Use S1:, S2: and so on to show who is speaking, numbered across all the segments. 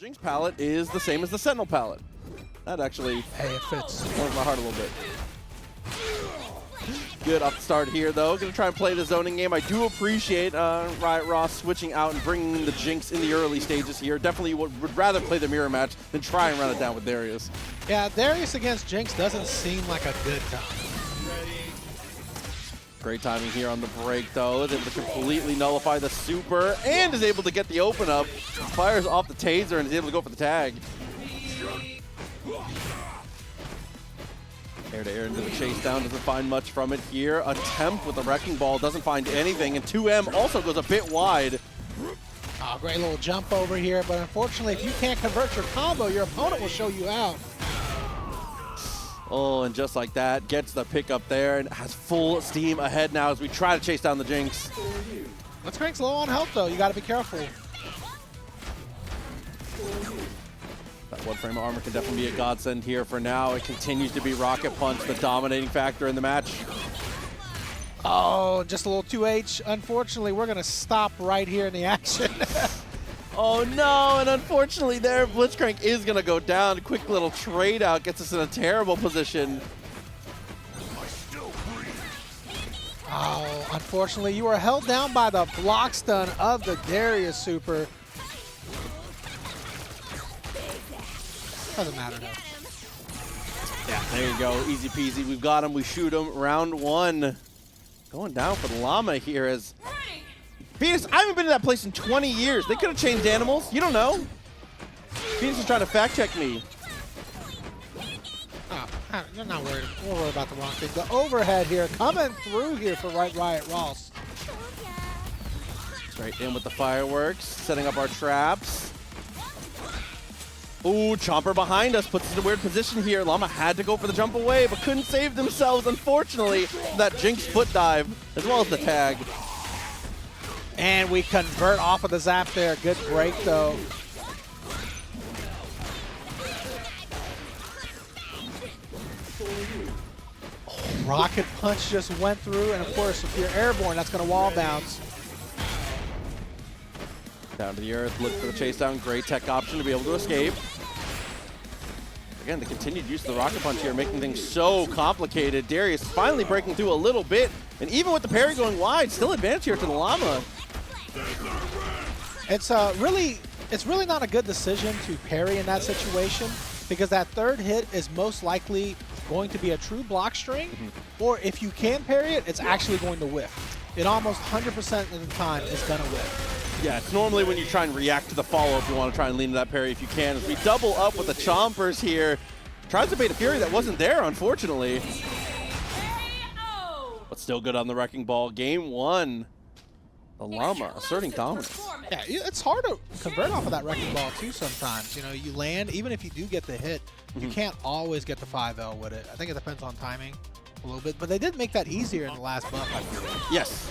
S1: Jinx palette is the same as the Sentinel palette. That actually
S2: it fits.
S1: warms my heart a little bit. Good off the start here, though. Gonna try and play the zoning game. I do appreciate RedRiotRoss switching out and bringing the Jinx in the early stages here. Definitely would rather play the mirror match than try and run it down with Darius.
S2: Yeah, Darius against Jinx doesn't seem like a good time.
S1: Great timing here on the break, though. Is able to completely nullify the super and is able to get the open up. Fires off the taser and is able to go for the tag. Air to air into the chase down, doesn't find much from it here. Attempt with the wrecking ball, doesn't find anything. And 2M also goes a bit wide.
S2: Oh, great little jump over here, but unfortunately, if you can't convert your combo, your opponent will show you out.
S1: Oh, and just like that, gets the pick up there and has full steam ahead now as we try to chase down the Jinx.
S2: Blitzcrank's low on health, though. You got to be careful.
S1: That one frame of armor can definitely be a godsend here for now. It continues to be Rocket Punch, the dominating factor in the match.
S2: Oh, just a little 2H. Unfortunately, we're going to stop right here in the action.
S1: Oh no, and unfortunately there, Blitzcrank is going to go down. A quick little trade out gets us in a terrible position.
S2: Oh, unfortunately, you are held down by the block stun of the Darius super. Doesn't matter, though.
S1: Yeah, there you go. Easy peasy. We've got him. We shoot him. Round one. Going down for the Llama here as... Phoenix, I haven't been to that place in 20 years. They could have changed animals. You don't know. Phoenix is trying to fact check me.
S2: Oh, you're not worried. We'll worry about the wrong thing. The overhead here coming through here for RedRiotRoss.
S1: Straight in with the fireworks. Setting up our traps. Ooh, Chomper behind us puts us in a weird position here. Llama had to go for the jump away, but couldn't save themselves, unfortunately. That Jinx foot dive, as well as the tag.
S2: And we convert off of the zap there. Good break, though. Oh, rocket punch just went through, and of course, if you're airborne, that's going to wall bounce.
S1: Down to the earth, look for the chase down. Great tech option to be able to escape. Again, the continued use of the rocket punch here, making things so complicated. Darius finally breaking through a little bit, and even with the parry going wide, still advantage here to the Llama.
S2: It's really not a good decision to parry in that situation, because that third hit is most likely going to be a true block string, or if you can parry it, it's actually going to whiff. It almost 100% of the time is going to whiff.
S1: Yeah, it's normally when you try and react to the follow-up, you want to try and lean to that parry if you can. As we double up with the Chompers here. Tries to bait a Fury that wasn't there, unfortunately. But still good on the Wrecking Ball. Game one. The Llama asserting dominance.
S2: Yeah, it's hard to convert off of that Wrecking Ball, too, sometimes. You know, you land, even if you do get the hit, you can't always get the 5L with it. I think it depends on timing a little bit. But they did make that easier in the last buff, I feel.
S1: Yes.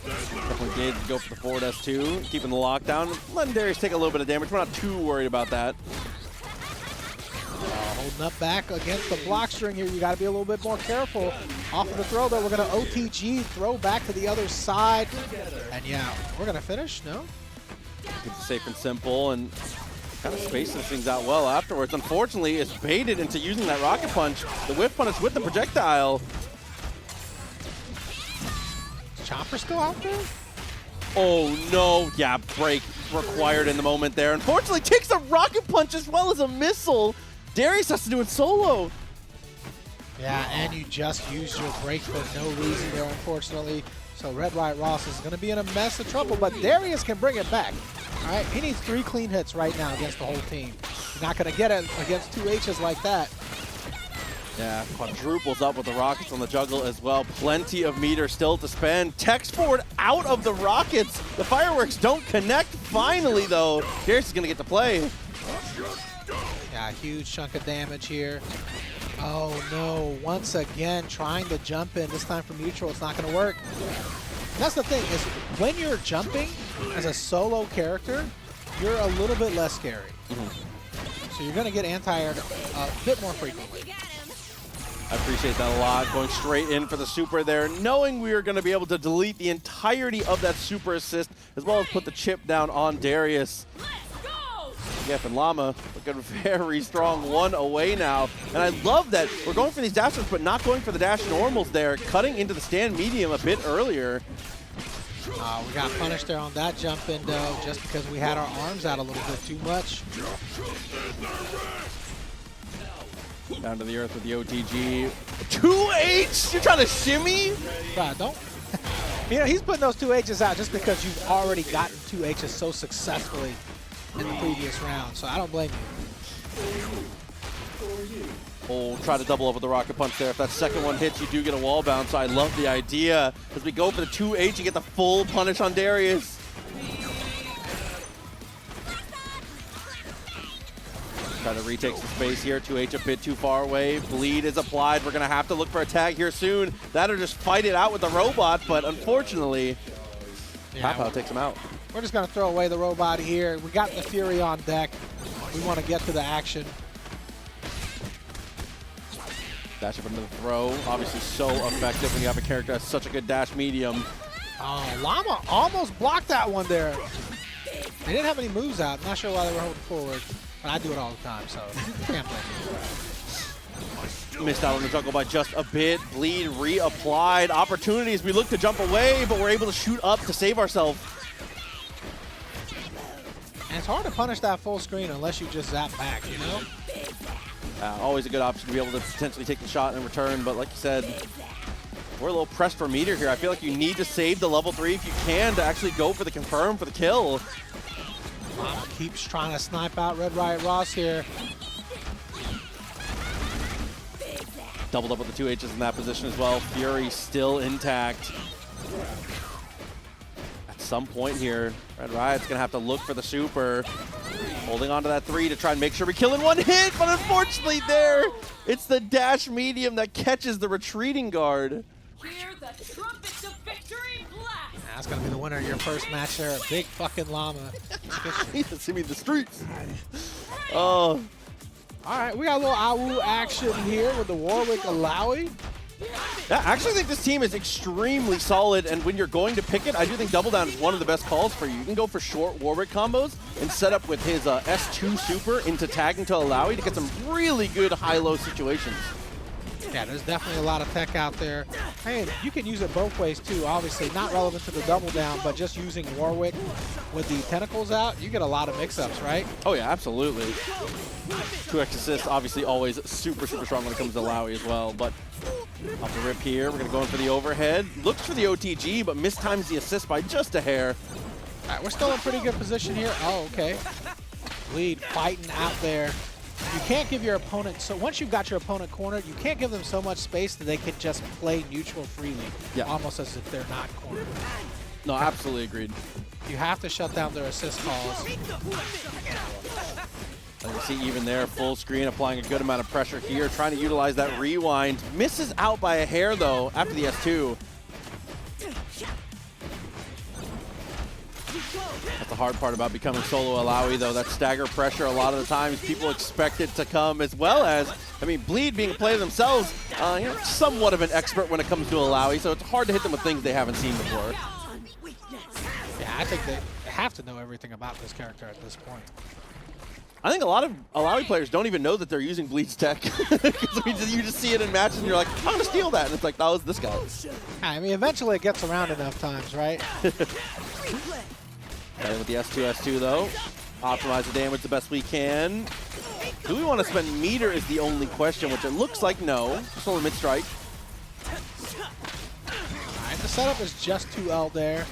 S1: Definitely did go for the forward S2, keeping the lockdown. Letting Darius take a little bit of damage. We're not too worried about that.
S2: Holding up back against the block string here. You got to be a little bit more careful. Off of the throw, though, we're going to OTG, throw back to the other side. And yeah, we're going to finish, no?
S1: Keep it safe and simple and kind of spaces things out well afterwards. Unfortunately, it's baited into using that rocket punch. The whiff punish with the projectile.
S2: Chopper still out there?
S1: Oh no, yeah, break required in the moment there. Unfortunately, takes a rocket punch as well as a missile. Darius has to do it solo.
S2: Yeah, and you just used your break for no reason there, unfortunately. So RedRiotRoss is going to be in a mess of trouble, but Darius can bring it back. All right, he needs 3 clean hits right now against the whole team. You're not going to get it against 2 H's like that.
S1: Yeah, quadruples up with the rockets on the juggle as well. Plenty of meter still to spend. Text forward out of the rockets. The fireworks don't connect. Finally, though, Darius is going to get to play.
S2: Yeah, huge chunk of damage here. Oh, no. Once again, trying to jump in. This time from neutral, it's not going to work. And that's the thing, is when you're jumping as a solo character, you're a little bit less scary. So you're going to get anti-aired a bit more frequently.
S1: I appreciate that a lot. Going straight in for the super there, knowing we were going to be able to delete the entirety of that super assist, as well as put the chip down on Darius. Yep, and Llama looking very strong, 1 away now. And I love that we're going for these dashes, but not going for the dash normals there, cutting into the stand medium a bit earlier.
S2: We got punished there on that jump in, though, just because we had our arms out a little bit too much.
S1: Down to the earth with the OTG. 2H? You're trying to shimmy?
S2: Bro, don't. You know, he's putting those 2Hs out just because you've already gotten 2Hs so successfully in the previous round, so I don't blame you.
S1: Oh, try to double up with the rocket punch there. If that second one hits, you do get a wall bounce. So I love the idea. As we go for the 2H, you get the full punish on Darius. Try to retake some space here. 2H a bit too far away. Bleed is applied. We're going to have to look for a tag here soon. That or just fight it out with the robot, but unfortunately, Tampa takes him out.
S2: We're just going to throw away the robot here. We got the Fury on deck. We want to get to the action.
S1: Dash up into the throw. Obviously so effective when you have a character that has such a good dash medium.
S2: Oh, Llama almost blocked that one there. They didn't have any moves out. Not sure why they were holding forward, but I do it all the time, so can't blame me.
S1: Missed out on the juggle by just a bit. Bleed reapplied. Opportunities. We look to jump away, but we're able to shoot up to save ourselves.
S2: And it's hard to punish that full screen unless you just zap back, you know?
S1: Always a good option to be able to potentially take the shot in return, but like you said, we're a little pressed for meter here. I feel like you need to save the level 3 if you can to actually go for the confirm for the kill.
S2: Llama keeps trying to snipe out RedRiotRoss here.
S1: Doubled up with the 2Hs in that position as well. Fury still intact. At some point here, RedRiot's gonna have to look for the super. Holding on to that 3 to try and make sure we kill in 1 hit, but unfortunately there, it's the dash medium that catches the retreating guard.
S3: Hear the trumpets of victory blast!
S2: That's going to be the winner of your first match there. Big fucking Llama.
S1: See me in the streets. Oh.
S2: All right, we got a little AWU action here with the Warwick Illaoi.
S1: Yeah, I actually think this team is extremely solid, and when you're going to pick it, I do think Double Down is one of the best calls for you. You can go for short Warwick combos and set up with his S2 super into tagging to Illaoi to get some really good high-low situations.
S2: Yeah, there's definitely a lot of tech out there. Hey, you can use it both ways too, obviously. Not relevant to the Double Down, but just using Warwick with the tentacles out, you get a lot of mix-ups, right?
S1: Oh yeah, absolutely. 2x assist, obviously always super, super strong when it comes to Illaoi as well, but off the rip here, we're gonna go in for the overhead. Looks for the OTG, but mistimes the assist by just a hair.
S2: All right, we're still in pretty good position here. Oh, okay. Lead fighting out there. You can't give your opponent, so once you've got your opponent cornered, you can't give them so much space that they can just play neutral freely, almost as if they're not cornered.
S1: No, absolutely agreed.
S2: You have to shut down their assist calls.
S1: And you see even there, full screen, applying a good amount of pressure here, trying to utilize that rewind. Misses out by a hair, though, after the S2. That's the hard part about becoming solo Illaoi, though. That stagger pressure, a lot of the times, people expect it to come, as well as, I mean, Bleed being a player themselves, you know, somewhat of an expert when it comes to Illaoi, so it's hard to hit them with things they haven't seen before.
S2: Yeah, I think they have to know everything about this character at this point.
S1: I think a lot of Illaoi players don't even know that they're using Bleed's tech. Because you just see it in matches and you're like, I'm going to steal that. And it's like, that was this guy.
S2: I mean, eventually it gets around enough times, right?
S1: Okay, with the S2, though. Optimize the damage the best we can. Do we want to spend meter is the only question, which it looks like no. Solo mid-strike.
S2: All right, the setup is just 2L there.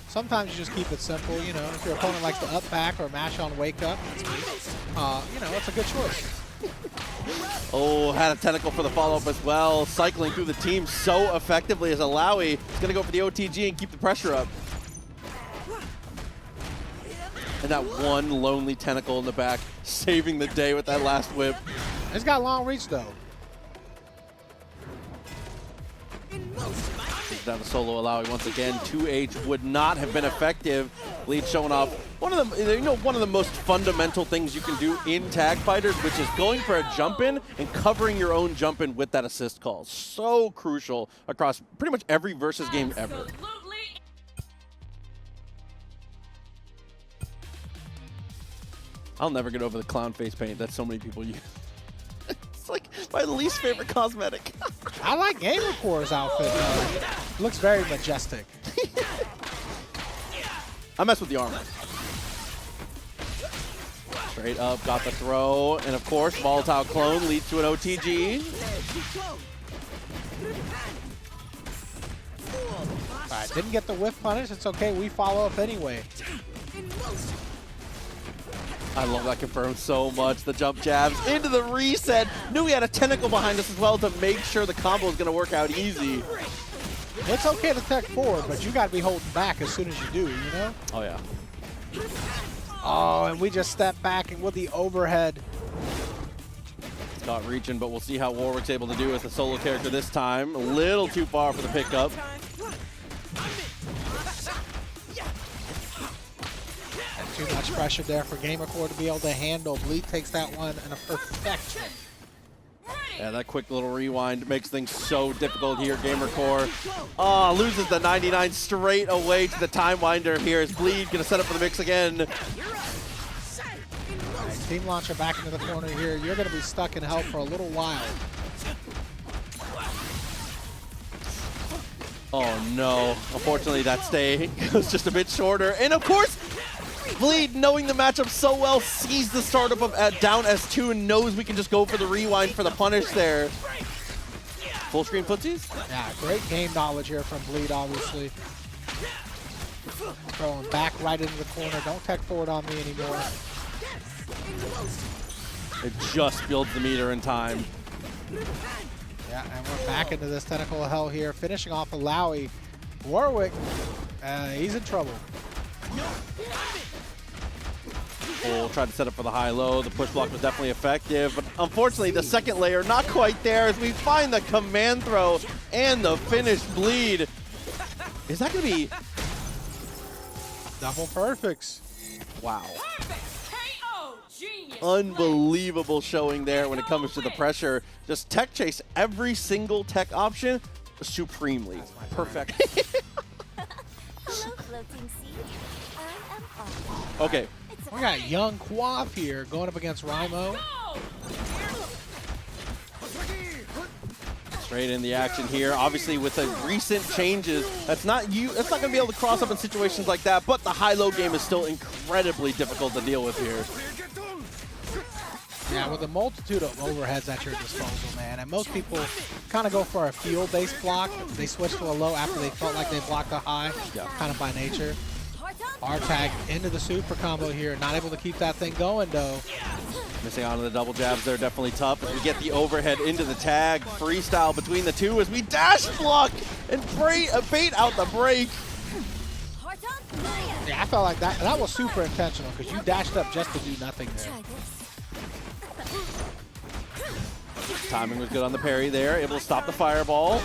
S2: Sometimes you just keep it simple, you know, if your opponent likes to up back or mash on wake up, that's me. You know, it's a good choice.
S1: Oh, had a tentacle for the follow-up as well. Cycling through the team so effectively as Illaoi is going to go for the OTG and keep the pressure up. And that one lonely tentacle in the back, saving the day with that last whip.
S2: It's got long reach, though.
S1: Down to solo Illaoi once again. 2H would not have been effective. Lead showing off one of the, you know, one of the most fundamental things you can do in tag fighters, which is going for a jump in and covering your own jump in with that assist call. So crucial across pretty much every versus game ever. I'll never get over the clown face paint that so many people use. It's like my least favorite cosmetic.
S2: I like Gamercore's outfit though. Looks very majestic.
S1: I mess with the armor. Straight up, got the throw, and of course, volatile clone leads to an OTG.
S2: All right, didn't get the whiff punish. It's okay. We follow up anyway.
S1: I love that confirm so much. The jump jabs into the reset. Knew we had a tentacle behind us as well to make sure the combo is going to work out easy.
S2: It's okay to tech forward, but you got to be holding back as soon as you do, you know?
S1: Oh, yeah.
S2: Oh, and we just step back and with the overhead.
S1: Caught reaching, but we'll see how Warwick's able to do as a solo character this time. A little too far for the pickup.
S2: Too much pressure there for Gamercore to be able to handle. Bleed takes that one in a perfection.
S1: Yeah, that quick little rewind makes things so difficult here. Gamercore loses the 99 straight away to the Time Winder here. Is Bleed going to set up for the mix again?
S2: Right, team launcher back into the corner here. You're going to be stuck in hell for a little while.
S1: Oh no. Unfortunately, that stay goes just a bit shorter. And of course, Bleed, knowing the matchup so well, sees the startup of down S2 and knows we can just go for the rewind for the punish there. Full screen footsies?
S2: Yeah, great game knowledge here from Bleed, obviously. Throwing back right into the corner. Don't tech forward on me anymore.
S1: It just builds the meter in time.
S2: Yeah, and we're back into this tentacle of hell here. Finishing off Illaoi. Warwick, he's in trouble.
S1: We'll try to set up for the high-low. The push block was definitely effective, but unfortunately the second layer not quite there as we find the command throw and the finished Bleed. Is that going to be...
S2: Double perfects.
S1: Wow.
S3: KO. Genius.
S1: Unbelievable showing there when it comes to the pressure. Just tech chase every single tech option supremely. Perfect.
S4: Hello, floating seed. I am off.
S1: Okay.
S2: We got young Quaff here going up against Rymo.
S1: Straight in the action here. Obviously, with the recent changes, that's not going to be able to cross up in situations like that. But the high-low game is still incredibly difficult to deal with here.
S2: Yeah, with a multitude of overheads at your disposal, man. And most people kind of go for a fuel-based block. They switch to a low after they felt like they blocked a high, kind of by nature. R-tag into the super combo here. Not able to keep that thing going, though.
S1: Missing out on the double jabs there, definitely tough. As we get the overhead into the tag. Freestyle between the two as we dash block and bait out the break.
S2: Yeah, I felt like that was super intentional because you dashed up just to do nothing there.
S1: Timing was good on the parry there. Able to stop the fireball.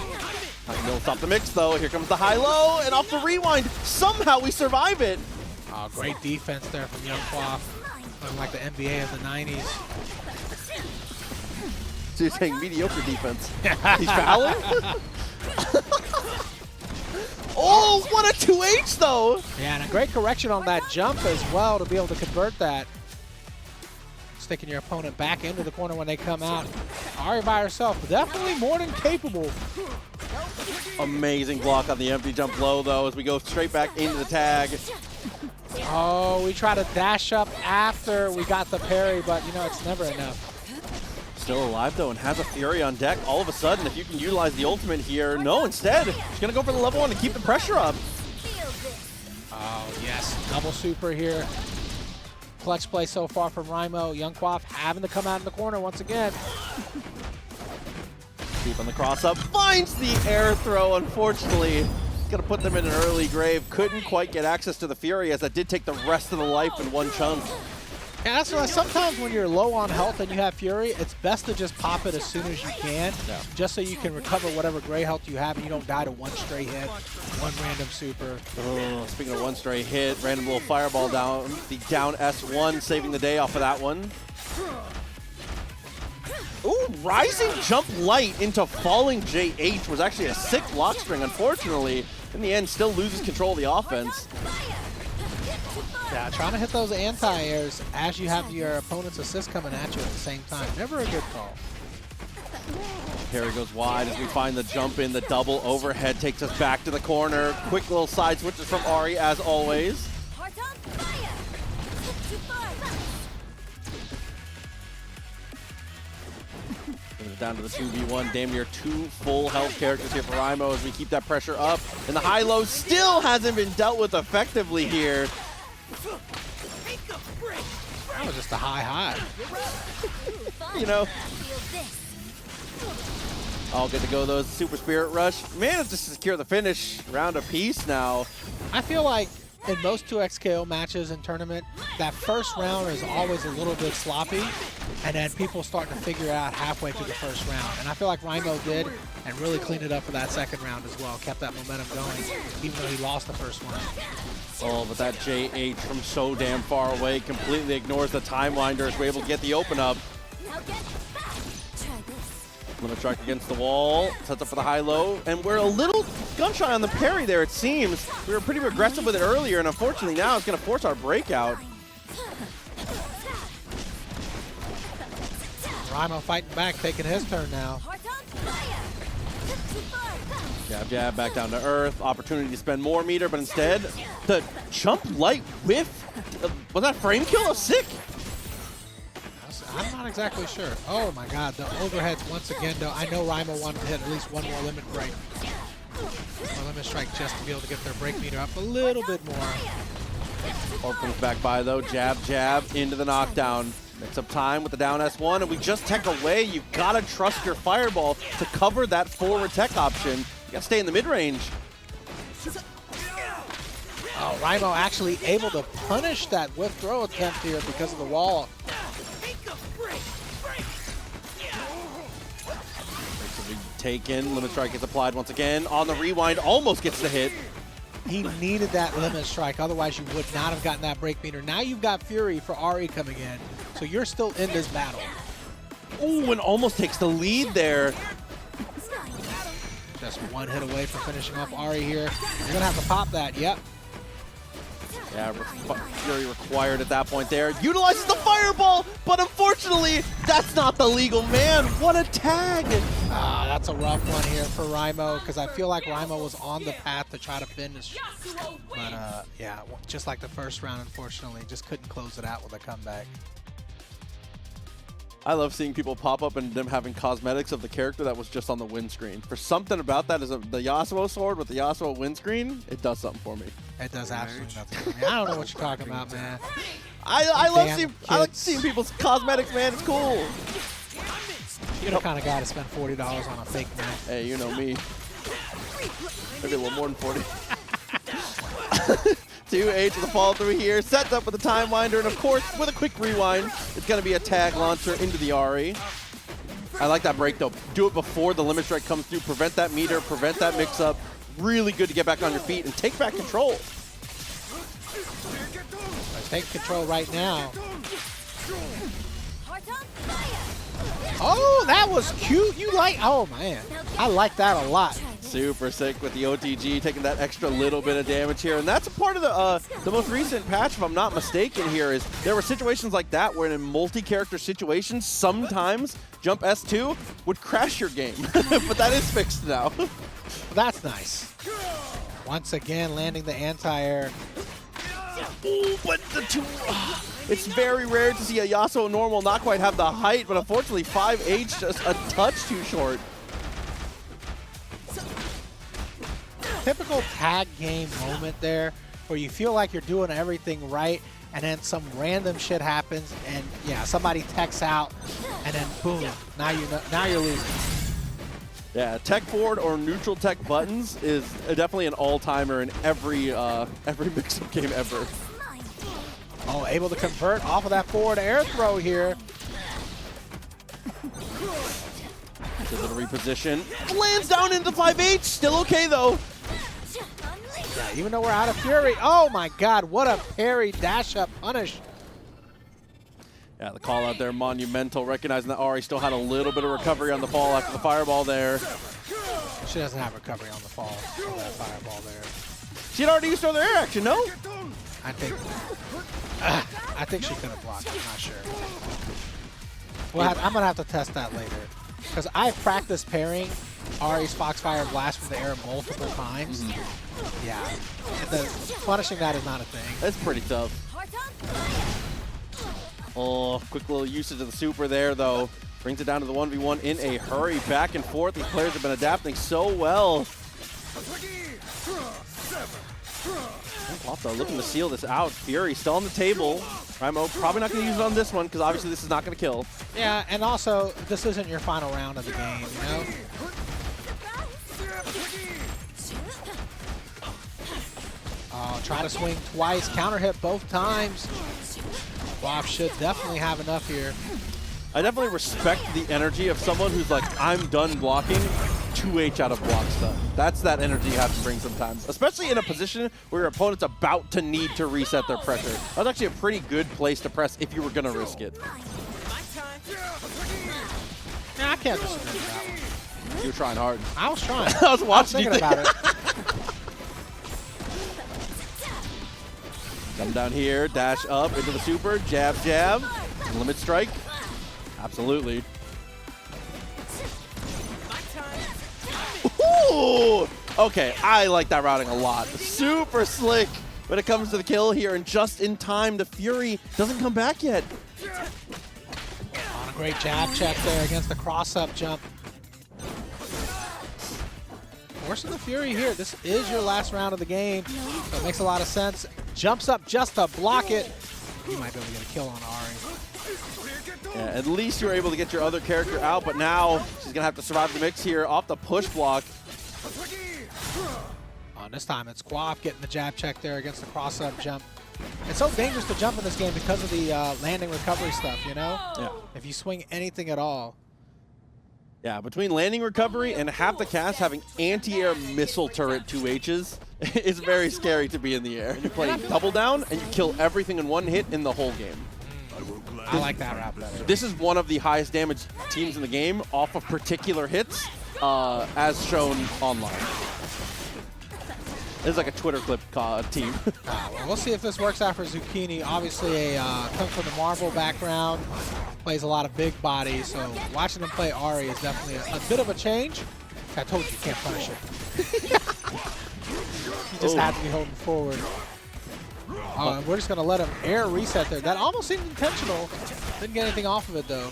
S1: Not able to stop the mix, though. Here comes the high-low, and off the rewind. Somehow we survive it.
S2: Oh, great defense there from young Quaff. Looking like the NBA of the 90s.
S1: So you're saying mediocre defense. He's fouling? Oh, what a 2H, though.
S2: Yeah, and a great correction on that jump as well to be able to convert that. Sticking your opponent back into the corner when they come out. Ahri by herself, definitely more than capable.
S1: Amazing block on the empty jump low, though, as we go straight back into the tag.
S2: Oh, we try to dash up after we got the parry, but, you know, it's never enough.
S1: Still alive, though, and has a Fury on deck. All of a sudden, if you can utilize the ultimate here, no, instead, she's going to go for the level 1 to keep the pressure up.
S2: Oh, yes. Double super here. Clutch play so far from Rymo. Young Quaff having to come out in the corner once again.
S1: Deep on the cross-up. Finds the air throw, unfortunately. Going to put them in an early grave. Couldn't quite get access to the Fury, as that did take the rest of the life in one chunk.
S2: Yeah, that's why sometimes when you're low on health and you have Fury, it's best to just pop it as soon as you can, just so you can recover whatever gray health you have and you don't die to one stray hit, one random super.
S1: Oh, speaking of one stray hit, random little fireball down, the down S1 saving the day off of that one. Ooh, rising jump light into falling JH was actually a sick block string, unfortunately. In the end, still loses control of the offense.
S2: Yeah, trying to hit those anti-airs as you have your opponent's assist coming at you at the same time. Never a good call.
S1: Parry goes wide as we find the jump in. The double overhead takes us back to the corner. Quick little side switches from Ahri as always. Down to the 2v1. Damn near 2 full health characters here for Rymo as we keep that pressure up. And the high-low still hasn't been dealt with effectively here.
S2: That was just a high.
S1: You know. All good to go though. Super Spirit Rush. Managed to secure the finish. Round apiece now.
S2: I feel like in most 2xKO matches in tournament, that first round is always a little bit sloppy, and then people start to figure out halfway through the first round. And I feel like Rymo did, and really cleaned it up for that second round as well. Kept that momentum going, even though he lost the first one.
S1: Oh, but that JH from so damn far away completely ignores the Timewinders. We're able to get the open up. Limit strike against the wall, sets up for the high-low, and we're a little gun-shy on the parry there, it seems. We were pretty aggressive with it earlier, and unfortunately now it's going to force our breakout.
S2: Rymo fighting back, taking his turn now.
S1: Jab back down to earth. Opportunity to spend more meter, but instead, the jump light whiff. Was that frame kill? Oh, sick.
S2: I'm not exactly sure. Oh my god, the overheads once again though. I know Rymo wanted to hit at least one more limit break. Or limit strike just to be able to get their break meter up a little bit more.
S1: Orb comes back by though. Jab into the knockdown. Mix up time with the down S1, and we just tech away. You gotta trust your fireball to cover that forward tech option. You gotta stay in the mid-range.
S2: Oh, Rymo actually able to punish that whiff throw attempt here because of the wall.
S1: Taken, limit strike gets applied once again. On the rewind, almost gets the hit.
S2: He needed that limit strike, otherwise you would not have gotten that break meter. Now you've got Fury for Ahri coming in, so you're still in this battle.
S1: Ooh, and almost takes the lead there.
S2: Just one hit away from finishing off Ahri here. You're gonna have to pop that, yep.
S1: Yeah, Fury required at that point there. Utilizes the fireball, but unfortunately, that's not the legal man. What a tag!
S2: Ah, that's a rough one here for Rymo, because I feel like Rymo was on the path to try to finish. But yeah, just like the first round, unfortunately, just couldn't close it out with a comeback.
S1: I love seeing people pop up and them having cosmetics of the character that was just on the windscreen. For something about that is the Yasuo sword with the Yasuo windscreen, it does something for me.
S2: It does absolutely nothing for me. I don't know what you're talking about, man.
S1: I like seeing people's cosmetics, man. It's cool.
S2: You're the kind of guy to spend $40 on a fake man.
S1: Hey, you know me. Maybe a little more than 40. 2H with a follow through here, sets up with a Timewinder, and of course, with a quick rewind, it's going to be a tag launcher into the Ahri. I like that break though. Do it before the limit strike comes through, prevent that meter, prevent that mix up. Really good to get back on your feet and take back control.
S2: Take control right now. Oh, that was cute. You like, oh man, I like that a lot.
S1: Super sick with the OTG, taking that extra little bit of damage here. And that's a part of the most recent patch, if I'm not mistaken here, is there were situations like that where in multi-character situations, sometimes jump S2 would crash your game. But that is fixed now.
S2: That's nice. Once again, landing the anti-air.
S1: Ooh, but the two... It's very rare to see a Yasuo normal not quite have the height, but unfortunately 5H just a touch too short.
S2: Typical tag game moment there where you feel like you're doing everything right and then some random shit happens and yeah, somebody techs out and then boom, now you're losing.
S1: Yeah, tech forward or neutral tech buttons is definitely an all-timer in every mix-up game ever.
S2: Oh, able to convert off of that forward air throw here.
S1: Just a little reposition. Lands down into 5H, still okay though.
S2: Yeah, even though we're out of Fury. Oh my god, what a parry, dash up, punish.
S1: Yeah, the call out there, monumental, recognizing that Ahri still had a little bit of recovery on the fall after the fireball there.
S2: She doesn't have recovery on the fall of that fireball there.
S1: She had already used her other air action, no?
S2: I think she could have blocked. I'm not sure. Well, I'm gonna have to test that later because I've practiced pairing Ahri's Foxfire Blast from the air multiple times. Yeah, punishing that is not a thing.
S1: That's pretty tough. Oh, quick little usage of the super there, though. Brings it down to the 1v1 in a hurry. Back and forth. These players have been adapting so well. Quaff, though, looking to seal this out. Fury still on the table. Rymo probably not going to use it on this one because obviously this is not going to kill.
S2: Yeah, and also this isn't your final round of the game, you know? Oh, try to swing twice, counter hit both times. Quaff should definitely have enough here.
S1: I definitely respect the energy of someone who's like, I'm done blocking, 2H out of block stuff. That's that energy you have to bring sometimes, especially in a position where your opponent's about to need to reset their pressure. That's actually a pretty good place to press if you were going to risk it.
S2: Nah, I can't disagree with that one.
S1: You were trying hard.
S2: I was trying.
S1: I was watching
S2: thinking about it.
S1: Come down here, dash up into the super, jab, jab, limit strike. Absolutely. Ooh! Okay, I like that routing a lot. Super slick when it comes to the kill here, and just in time, the Fury doesn't come back yet.
S2: On a great jab check there against the cross-up jump. Forcing the Fury here. This is your last round of the game, so it makes a lot of sense. Jumps up just to block it. You might be able to get a kill on Ahri.
S1: Yeah, at least you were able to get your other character out, but now she's going to have to survive the mix here off the push block.
S2: This time it's Quaff getting the jab check there against the cross-up jump. It's so dangerous to jump in this game because of the landing recovery stuff, you know?
S1: Yeah.
S2: If you swing anything at all.
S1: Yeah, between landing recovery and half the cast having anti-air missile turret 2Hs, it's very scary to be in the air. You play double down and you kill everything in one hit in the whole game.
S2: I like that route better.
S1: This is one of the highest damage teams in the game off of particular hits, as shown online. This is like a Twitter clip team.
S2: Well, we'll see if this works out for Zucchini. Obviously, comes from the Marvel background, plays a lot of big bodies, so watching him play Ahri is definitely a bit of a change. I told you can't punish it. He just had to be holding forward. We're just going to let him air reset there. That almost seemed intentional. Didn't get anything off of it, though.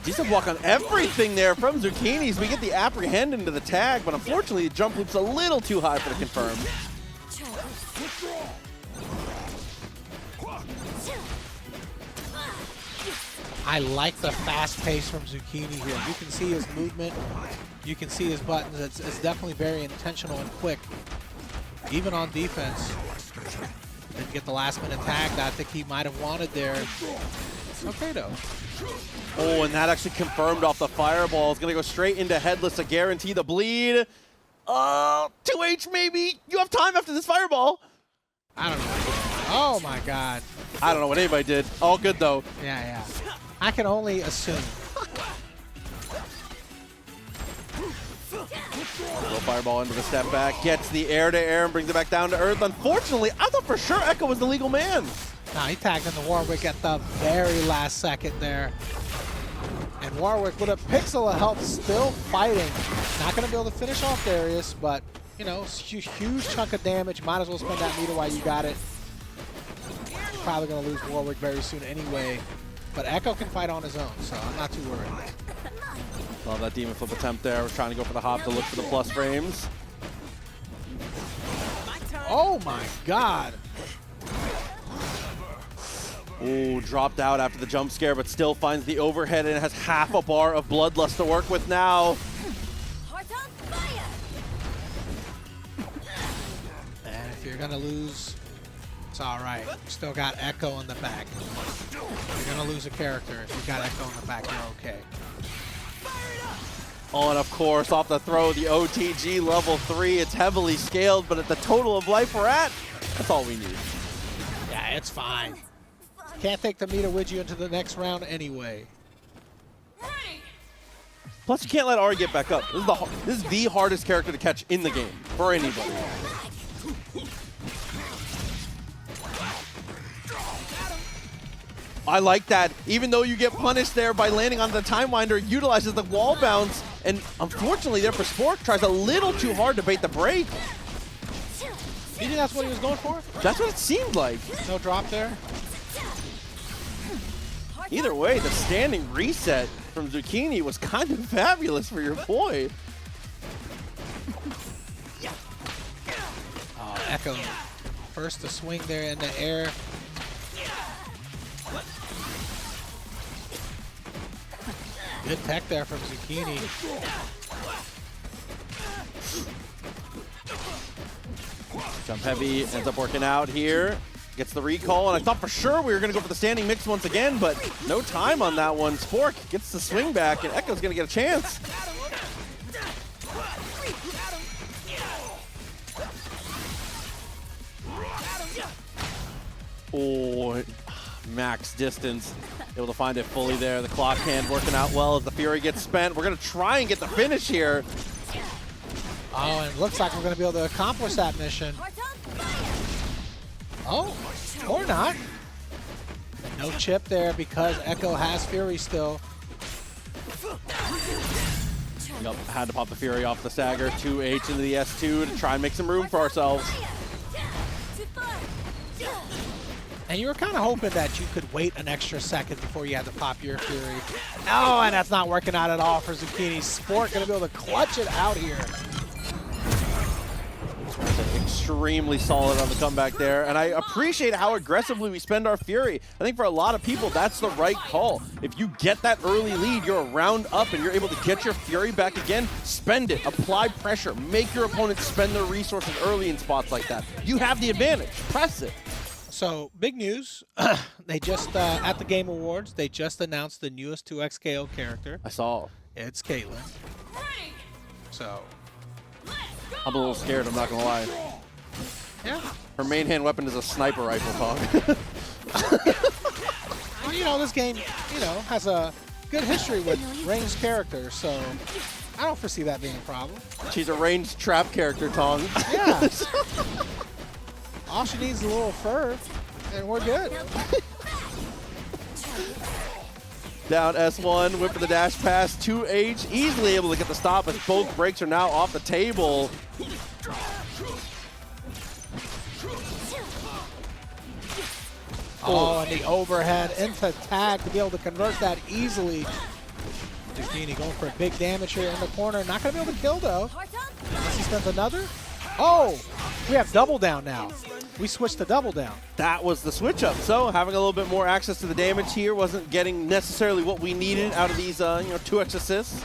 S1: Decent block on everything there from Zucchini's. We get the apprehend into the tag, but unfortunately the jump loop's a little too high for the confirm.
S2: I like the fast pace from Zucchini here. You can see his movement. You can see his buttons. It's definitely very intentional and quick. Even on defense. Didn't get the last minute tag that I think he might have wanted there. Okay, though.
S1: Oh, and that actually confirmed off the fireball. It's going to go straight into Headless to guarantee the bleed. 2H maybe. You have time after this fireball.
S2: I don't know. Oh, my God.
S1: I don't know what anybody did. All good, though.
S2: Yeah. I can only assume.
S1: Little fireball into the step back. Gets the air-to-air and brings it back down to earth. Unfortunately, I thought for sure Ekko was the legal man.
S2: Nah, he tagged in the Warwick at the very last second there. And Warwick with a pixel of health still fighting. Not going to be able to finish off Darius, but, you know, huge chunk of damage. Might as well spend that meter while you got it. Probably going to lose Warwick very soon anyway. But Ekko can fight on his own, so I'm not too worried.
S1: Love that demon flip attempt there. We're trying to go for the hop to look for the plus frames.
S2: Oh my God.
S1: Ooh, dropped out after the jump scare, but still finds the overhead and has half a bar of Bloodlust to work with now.
S2: And if you're gonna lose, it's all right. You still got Ekko in the back. You're gonna lose a character. If you got Ekko in the back, you're okay.
S1: Oh, and of course, off the throw, the OTG level 3. It's heavily scaled, but at the total of life we're at, that's all we need.
S2: Yeah, it's fine. Can't take the meter with you into the next round anyway.
S1: Plus, you can't let Ahri get back up. This is the hardest character to catch in the game for anybody. I like that. Even though you get punished there by landing on the Time Winder, utilizes the wall bounce, and unfortunately there for Spork, tries a little too hard to bait the break.
S2: You think that's what he was going for?
S1: That's what it seemed like.
S2: No drop there?
S1: Either way, the standing reset from Zucchini was kind of fabulous for your boy.
S2: Oh, Ekko. First to swing there in the air. Good tech there from Zucchini.
S1: Jump heavy, ends up working out here. Gets the recall, and I thought for sure we were going to go for the standing mix once again, but no time on that one. Spork gets the swing back, and Ekko's going to get a chance. Oh, max distance. Able to find it fully there. The clock hand working out well as the Fury gets spent. We're going to try and get the finish here.
S2: Oh, and it looks like we're going to be able to accomplish that mission. Oh, or not. No chip there because Ekko has Fury still.
S1: Yep, had to pop the Fury off the stagger. 2H into the S2 to try and make some room for ourselves.
S2: And you were kind of hoping that you could wait an extra second before you had to pop your Fury. Oh, and that's not working out at all for Zucchini. Spork going to be able to clutch it out here.
S1: Extremely solid on the comeback there, and I appreciate how aggressively we spend our Fury. I think for a lot of people, that's the right call. If you get that early lead, you're a round up and you're able to get your Fury back again, spend it, apply pressure, make your opponents spend their resources early in spots like that. You have the advantage, press it.
S2: So, big news. They just, at the Game Awards, they just announced the newest 2XKO character.
S1: I saw.
S2: It's Caitlyn. So,
S1: I'm a little scared, I'm not gonna lie.
S2: yeah.
S1: Her main hand weapon is a sniper rifle, Tom.
S2: Well, you know, this game, you know, has a good history with ranged characters, so I don't foresee that being a problem.
S1: She's a ranged trap character, Tong.
S2: Yeah. All she needs is a little fur, and we're good.
S1: Down S1, whip for the dash pass, 2H, easily able to get the stop as both breaks are now off the table.
S2: Oh, and the overhead into tag to be able to convert that easily. Zucchini going for big damage here in the corner. Not going to be able to kill, though. Unless he spends another. Oh, we have double down now. We switched to double down.
S1: That was the switch up. So having a little bit more access to the damage here wasn't getting necessarily what we needed out of these 2x assists.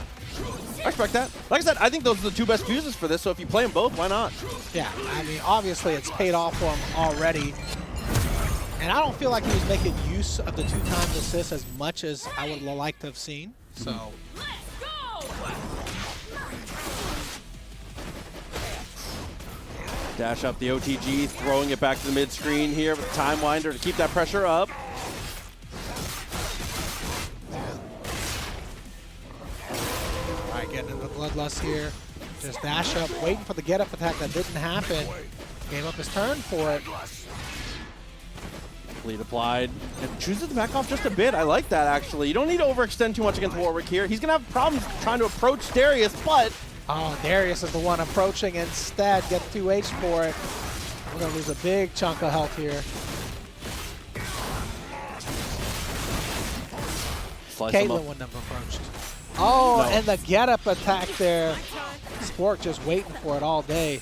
S1: I expect that. Like I said, I think those are the two best fuses for this, so if you play them both, why not?
S2: Yeah, I mean, obviously it's paid off for him already. And I don't feel like he was making use of the 2x assist as much as I would like to have seen. So.
S1: Dash up the OTG, throwing it back to the mid-screen here with the Time Winder to keep that pressure up.
S2: All right, getting into the bloodlust here. Just dash up, waiting for the get-up attack that didn't happen. Gave up his turn for it.
S1: Lead applied. And chooses to back off just a bit. I like that, actually. You don't need to overextend too much against Warwick here. He's going to have problems trying to approach Darius, but...
S2: Oh, Darius is the one approaching instead. Get 2H for it. We're going to lose a big chunk of health here. Caitlyn wouldn't have approached. Oh, no. And the get-up attack there. Spork just waiting for it all day.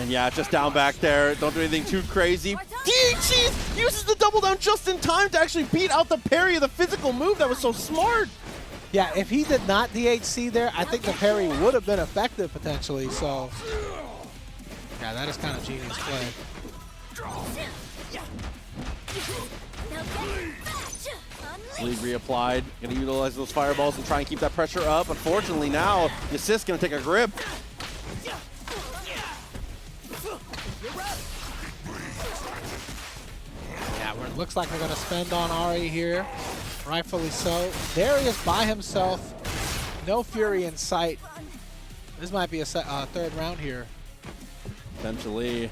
S1: And yeah, just down back there. Don't do anything too crazy. DHC uses the double down just in time to actually beat out the parry of the physical move. That was so smart.
S2: Yeah, if he did not DHC there, I think the parry would have been effective potentially. So, yeah, that is kind of genius play.
S1: Lead reapplied. Gonna utilize those fireballs and try and keep that pressure up. Unfortunately, now the assist gonna take a grip.
S2: Yeah, it looks like we're gonna spend on Ahri here. Rightfully so. Darius by himself. No Fury in sight. This might be a third round here.
S1: Potentially.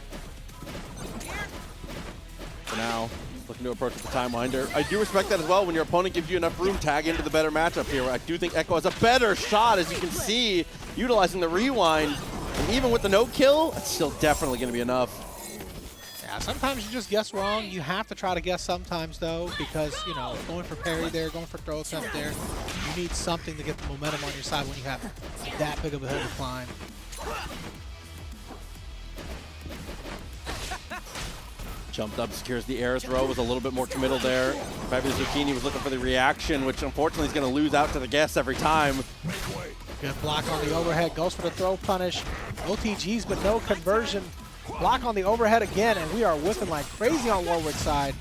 S1: now. Looking to approach with the time winder. I do respect that as well. When your opponent gives you enough room, tag into the better matchup here. I do think Ekko has a better shot, as you can see, utilizing the rewind. And even with the no kill, it's still definitely going to be enough.
S2: Yeah, sometimes you just guess wrong. You have to try to guess sometimes, though, because, you know, going for parry there, going for throw attempt there, you need something to get the momentum on your side when you have that big of a hill to climb.
S1: Jumped up, secures the air throw, was a little bit more committal there. Fabulous Zucchini was looking for the reaction, which unfortunately is going to lose out to the guess every time.
S2: Good block on the overhead, goes for the throw punish. OTGs, but no conversion. Block on the overhead again, and we are whipping like crazy on Warwick's side.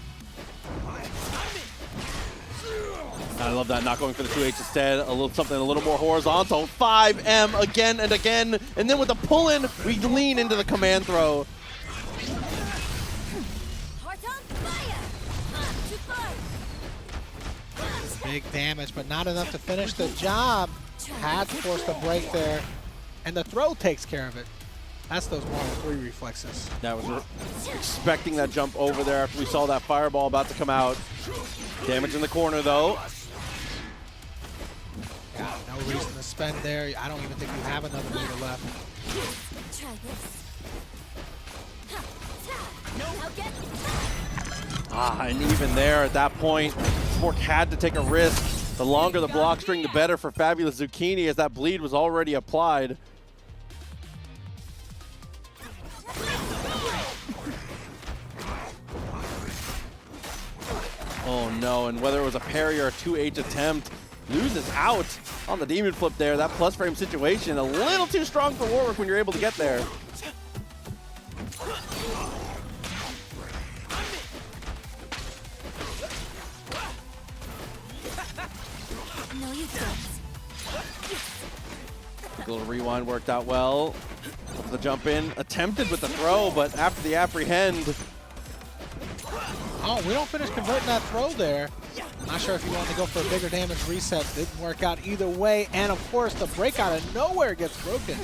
S1: I love that, not going for the 2H instead. Something a little more horizontal. 5M again and again, and then with the pull-in, we lean into the command throw.
S2: Big damage, but not enough to finish the job. Had to force the break there, and the throw takes care of it. That's those 1-3 reflexes.
S1: That was expecting that jump over there after we saw that fireball about to come out. Damage in the corner, though.
S2: Yeah, no reason to spend there. I don't even think you have another meter left.
S4: Try this.
S1: And even there, at that point, Spork had to take a risk. The longer the block string, the better for Fabulous Zucchini, as that bleed was already applied. Oh no, and whether it was a parry or a 2H attempt, loses out on the demon flip there. That plus frame situation, a little too strong for Warwick when you're able to get there.
S4: No, you don't.
S1: A little rewind worked out well. The jump in, attempted with the throw, but after the apprehend.
S2: Oh, we don't finish converting that throw there. Not sure if you want to go for a bigger damage reset. Didn't work out either way. And of course, the break out of nowhere gets broken.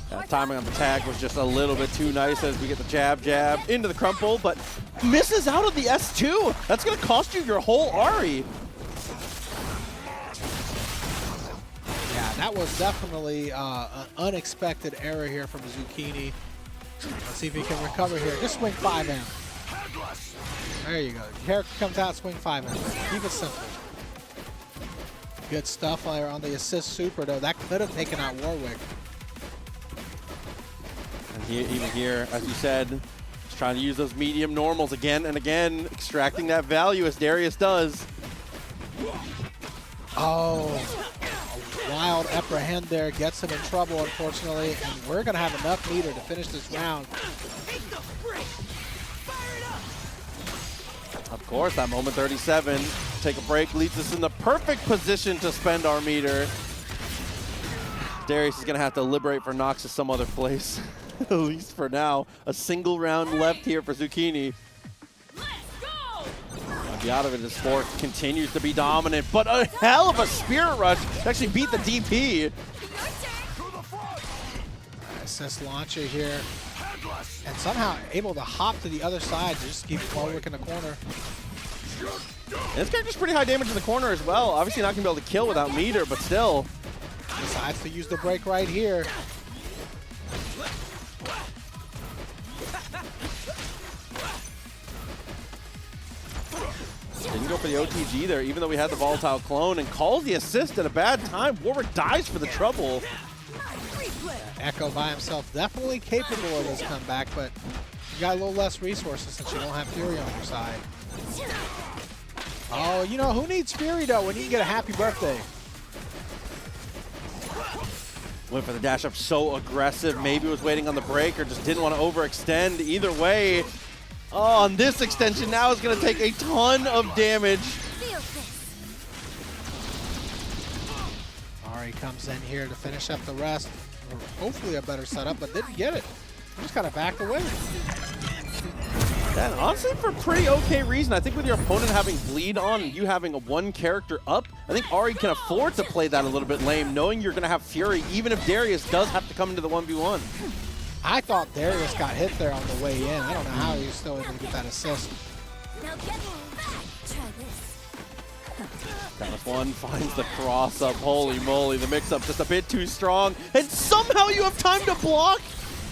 S1: That timing on the tag was just a little bit too nice as we get the jab into the crumple, but misses out of the S2. That's going to cost you your whole Ahri.
S2: Yeah, that was definitely an unexpected error here from Zucchini. Let's see if he can recover here. Just swing 5M. There you go. Character comes out, swing 5M. Keep it simple. Good stuff there on the assist super, though. That could have taken out Warwick.
S1: And even here, as you said, just trying to use those medium normals again and again, extracting that value as Darius does.
S2: Oh, a wild apprehend there gets him in trouble, unfortunately, and we're going to have enough meter to finish this round.
S1: Of course, that moment 37, take a break, leads us in the perfect position to spend our meter. Darius is going to have to liberate for Noxus some other place, at least for now. A single round left here for Zucchini. Be out of it as Spork continues to be dominant, but a hell of a Spirit Rush to actually beat the DP.
S2: Assist launcher here, and somehow able to hop to the other side to just keep Warwick in the corner.
S1: And this character's pretty high damage in the corner as well. Obviously not going to be able to kill without meter, but still.
S2: Decides to use the break right here.
S1: Didn't go for the OTG there, even though we had the volatile clone, and calls the assist at a bad time. Warwick dies for the trouble.
S2: Ekko by himself, definitely capable of this comeback, but you got a little less resources since you don't have Fury on your side. Oh, you know, who needs Fury though when you can get a happy birthday?
S1: Went for the dash up so aggressive, maybe was waiting on the break or just didn't want to overextend. Either way, on this extension now is going to take a ton of damage.
S2: Ahri comes in here to finish up the rest. Or hopefully a better setup, but didn't get it. Just kind of backed away.
S1: And honestly, for pretty okay reason. I think with your opponent having bleed on and you having a one character up, I think Ahri can afford to play that a little bit lame, knowing you're going to have Fury, even if Darius does have to come into the 1v1.
S2: I thought Darius got hit there on the way in. I don't know how he was still able to get that assist.
S4: Now get back. Try this.
S1: One finds the cross up. Holy moly, the mix-up just a bit too strong. And somehow you have time to block.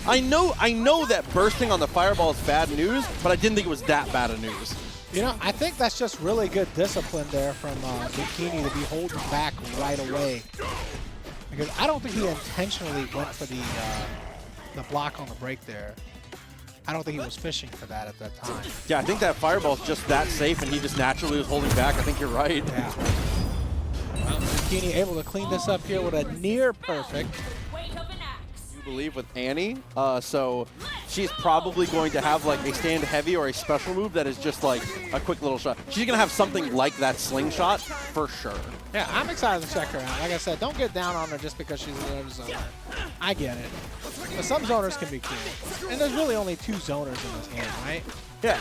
S1: I know that bursting on the fireball is bad news, but I didn't think it was that bad of news.
S2: You know, I think that's just really good discipline there from Bikini to be holding back right away. Because I don't think he intentionally went for the block on the break there. I don't think he was fishing for that at that time.
S1: Yeah, I think that fireball's just that safe, and he just naturally was holding back. I think you're right.
S2: Yeah. Well, Bikini able to clean this up here with a near perfect.
S1: You believe with Annie, so she's probably going to have like a stand heavy or a special move that is just like a quick little shot. She's gonna have something like that slingshot for sure.
S2: Yeah, I'm excited to check her out. Like I said, don't get down on her just because she's a zoner. I get it. But some zoners can be cool. And there's really only 2 zoners in this game, right?
S1: Yeah.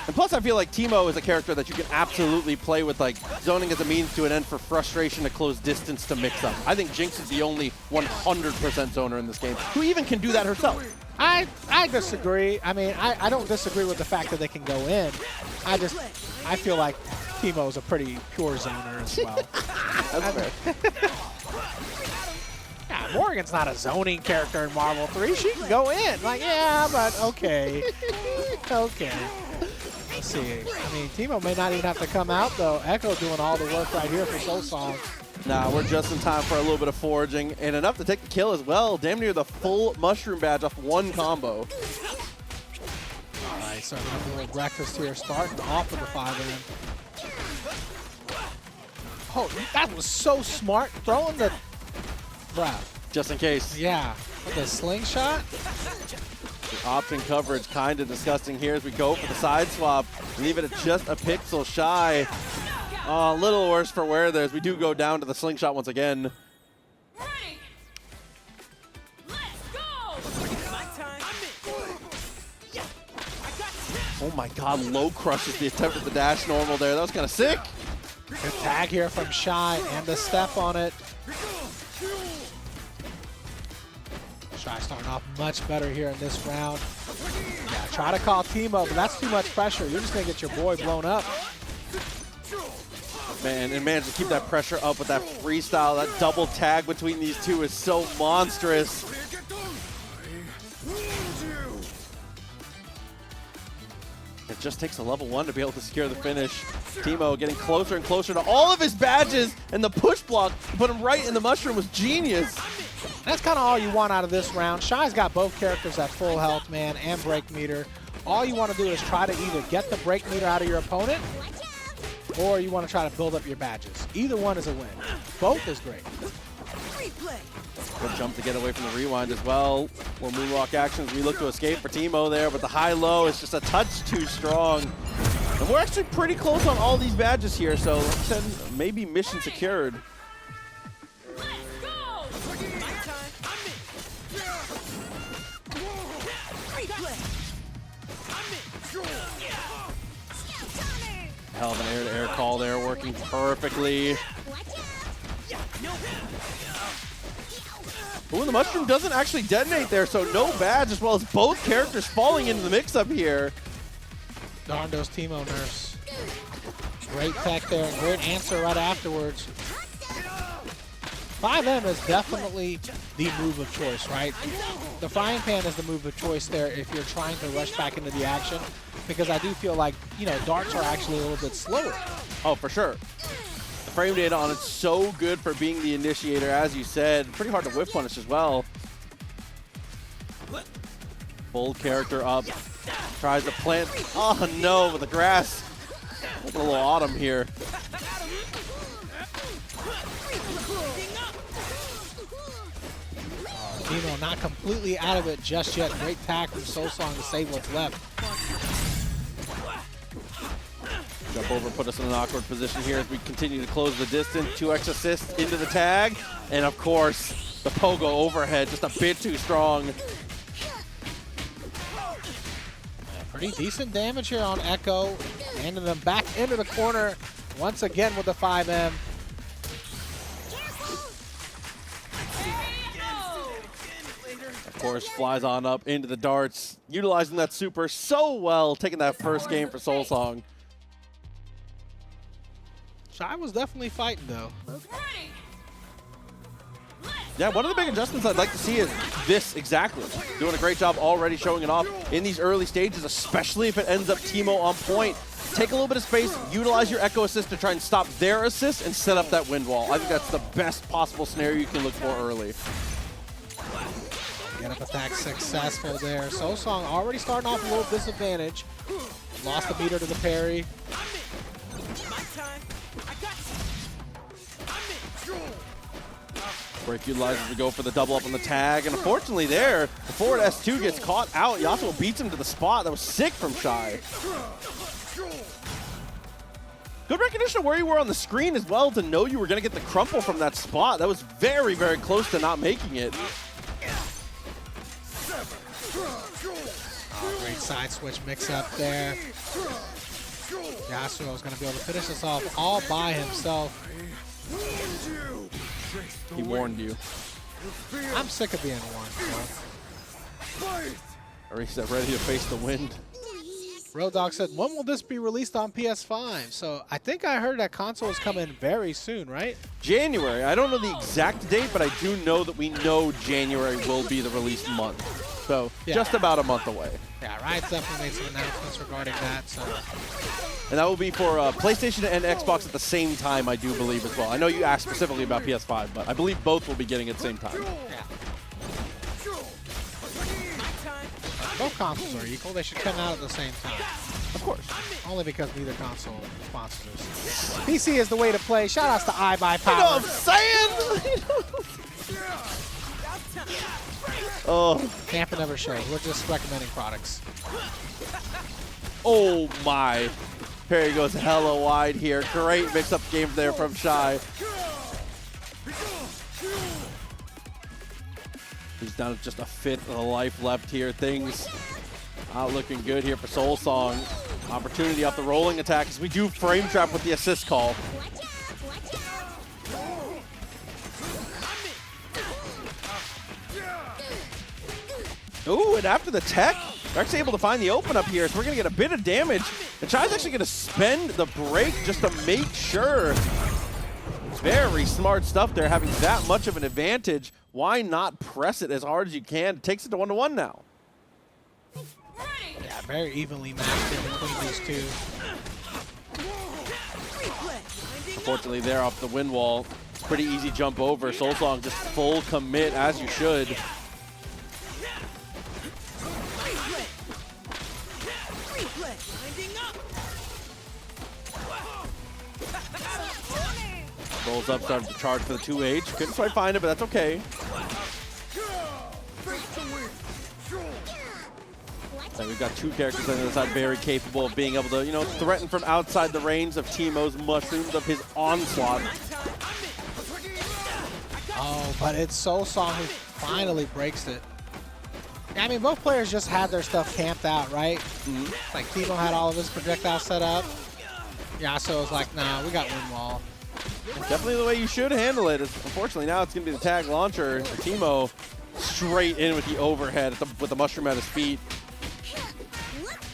S1: And plus, I feel like Teemo is a character that you can absolutely play with, like, zoning as a means to an end for frustration to close distance to mix up. I think Jinx is the only 100% zoner in this game who even can do that herself.
S2: I disagree. I mean, I don't disagree with the fact that they can go in. I feel like Teemo is a pretty pure zoner as well.
S1: That's fair.
S2: Yeah, Morgan's not a zoning character in Marvel 3. She can go in. Like, yeah, but okay. Okay. Let's see. I mean, Teemo may not even have to come out, though. Ekko doing all the work right here for Soulsong.
S1: Nah, we're just in time for a little bit of foraging, and enough to take the kill as well. Damn near the full mushroom badge off one combo.
S2: All right, so a little breakfast here, starting off with the 5M. Oh, that was so smart. Throwing the... Bruh.
S1: Just in case.
S2: Yeah, with the slingshot.
S1: The option coverage kind of disgusting here as we go for the side swap. Leave it at just a pixel shy. A little worse for wear there as we do go down to the slingshot once again.
S3: Ready. Let's go.
S1: Oh my god, low crushes the attempt at the dash normal there. That was kind of sick.
S2: Good tag here from Shy and the step on it. Shy starting off much better here in this round. Yeah, try to call Teemo, but that's too much pressure. You're just going to get your boy blown up.
S1: Man, and managed to keep that pressure up with that freestyle. That double tag between these two is so monstrous. It just takes a level 1 to be able to secure the finish. Teemo getting closer and closer to all of his badges, and the push block to put him right in the mushroom was genius.
S2: That's kind of all you want out of this round. Shy's got both characters at full health, man, and break meter. All you want to do is try to either get the break meter out of your opponent, or you want to try to build up your badges. Either one is a win. Both is great.
S1: Good jump to get away from the rewind as well. Little moonwalk actions. We look to escape for Teemo there, but the high-low is just a touch too strong. And we're actually pretty close on all these badges here, so like I said, maybe mission secured. Hell of an air-to-air call there, working perfectly. Ooh, the mushroom doesn't actually detonate there, so no badge, as well as both characters falling into the mix-up here.
S2: Darn those Teemo nerfs. Great tech there, and great answer right afterwards. 5M is definitely the move of choice, right? The frying pan is the move of choice there if you're trying to rush back into the action, because I do feel like, you know, darts are actually a little bit slower.
S1: Oh, for sure. The frame data on it's so good for being the initiator, as you said. Pretty hard to whiff punish as well. Full character up. Tries to plant. Oh no, with the grass. Like a little autumn here.
S2: Teemo not completely out of it just yet. Great tag from Soulsong to save what's left.
S1: Jump over, put us in an awkward position here as we continue to close the distance. 2x assist into the tag. And of course, the pogo overhead just a bit too strong.
S2: Pretty decent damage here on Ekko. Handing them back into the corner once again with the 5M.
S1: course, flies on up into the darts, utilizing that super so well, taking that first game for Soulsong.
S2: Shy was definitely fighting, though.
S1: Yeah, one of the big adjustments I'd like to see is this exactly. Doing a great job already showing it off in these early stages, especially if it ends up Teemo on point. Take a little bit of space, utilize your Ekko assist to try and stop their assist and set up that wind wall. I think that's the best possible scenario you can look for early.
S2: Get up attack successful there. Soulsong already starting off a little disadvantage. Lost the meter to the parry.
S1: Break utilizes to go for the double up on the tag, and unfortunately there, the forward S2 gets caught out. Yasuo beats him to the spot. That was sick from Shy. Good recognition of where you were on the screen as well to know you were going to get the crumple from that spot. That was very, very close to not making it.
S2: Oh, great side switch mix up there. Yasuo is going to be able to finish this off all by himself.
S1: He warned you.
S2: I'm sick of being warned, bro.
S1: Or he's ready to face the wind.
S2: Road Dog said, when will this be released on PS5? So I think I heard that console is coming very soon, right?
S1: January. I don't know the exact date, but I do know that we know January will be the release month. So
S2: Yeah.
S1: just about a month away.
S2: Yeah, Riot's definitely made some announcements regarding that. So
S1: And that will be for PlayStation and Xbox at the same time, I do believe, as well. I know you asked specifically about PS5, but I believe both will be getting at the same time.
S2: yeah. Both consoles are equal. They should come out at the same time.
S1: Of course.
S2: Only because neither console sponsors us. PC is the way to play. Shout outs to iBuyPower.
S1: You know what I'm saying? Oh.
S2: Tampa never shows. We're just recommending products.
S1: Oh my. Parry goes hella wide here. Great mix-up game there from Shy. He's down to just a fifth of the life left here. Things not looking good here for Soulsong. Opportunity off the rolling attack as we do frame trap with the assist call. Ooh, and after the tech, they're actually able to find the open up here, so we're going to get a bit of damage. And Shy's actually going to spend the break just to make sure. Very smart stuff there, having that much of an advantage. Why not press it as hard as you can? It takes it to 1-1 now.
S2: Yeah, very evenly matched in between these two.
S1: Unfortunately, there off the wind wall, it's pretty easy jump over. Soulsong just full commit as you should. Rolls up, starting to charge for the 2H. Couldn't quite find it, but that's okay. So we've got two characters on the other side very capable of being able to, you know, threaten from outside the range of Teemo's mushrooms, of his onslaught.
S2: Oh, but it's Soulsong who finally breaks it. I mean, both players just had their stuff camped out, right?
S1: Mm-hmm.
S2: Like, Teemo had all of his projectiles set up. Yasuo was like, nah, we got wind wall.
S1: Definitely the way you should handle it. Unfortunately, now it's going to be the tag launcher. Teemo straight in with the overhead with the mushroom at his feet.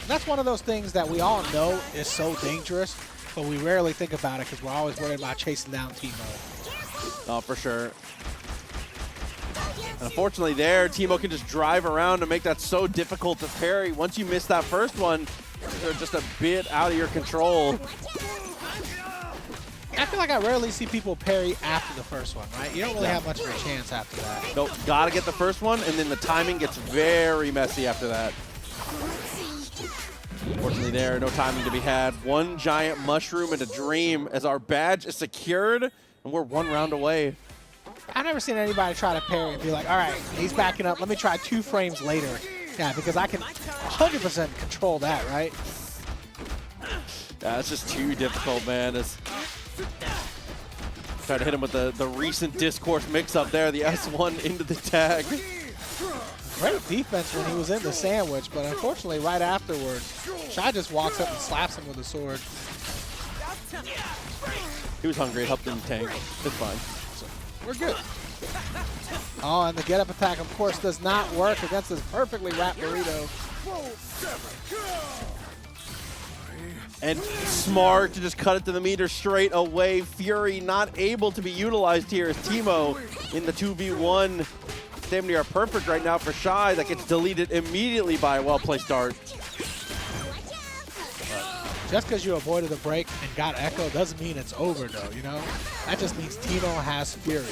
S2: That's one of those things that we all know is so dangerous, but we rarely think about it because we're always worried about chasing down Teemo.
S1: Oh, for sure. And unfortunately there, Teemo can just drive around and make that so difficult to parry. Once you miss that first one, they're just a bit out of your control.
S2: I feel like I rarely see people parry after the first one, right? You don't really have much of a chance after that.
S1: Nope, gotta get the first one, and then the timing gets very messy after that. Unfortunately there, no timing to be had. One giant mushroom and a dream as our badge is secured, and we're one round away.
S2: I've never seen anybody try to parry and be like, all right, he's backing up. Let me try 2 frames later. Yeah, because I can 100% control that, right?
S1: Yeah, it's just too difficult, man. Try to hit him with the recent discourse mix-up there, the S1 into the tag.
S2: Great defense when he was in the sandwich, but unfortunately right afterwards, Shy just walks up and slaps him with a sword.
S1: He was hungry, it helped him tank. It's fine.
S2: We're good. Oh, and the get-up attack, of course, does not work against this perfectly wrapped burrito.
S1: And smart to just cut it to the meter straight away. Fury not able to be utilized here as Teemo in the 2v1. Damn near perfect right now for Shy. That gets deleted immediately by a well-placed dart.
S2: Just because you avoided the break and got Ekko doesn't mean it's over, though, you know? That just means Teemo has Fury.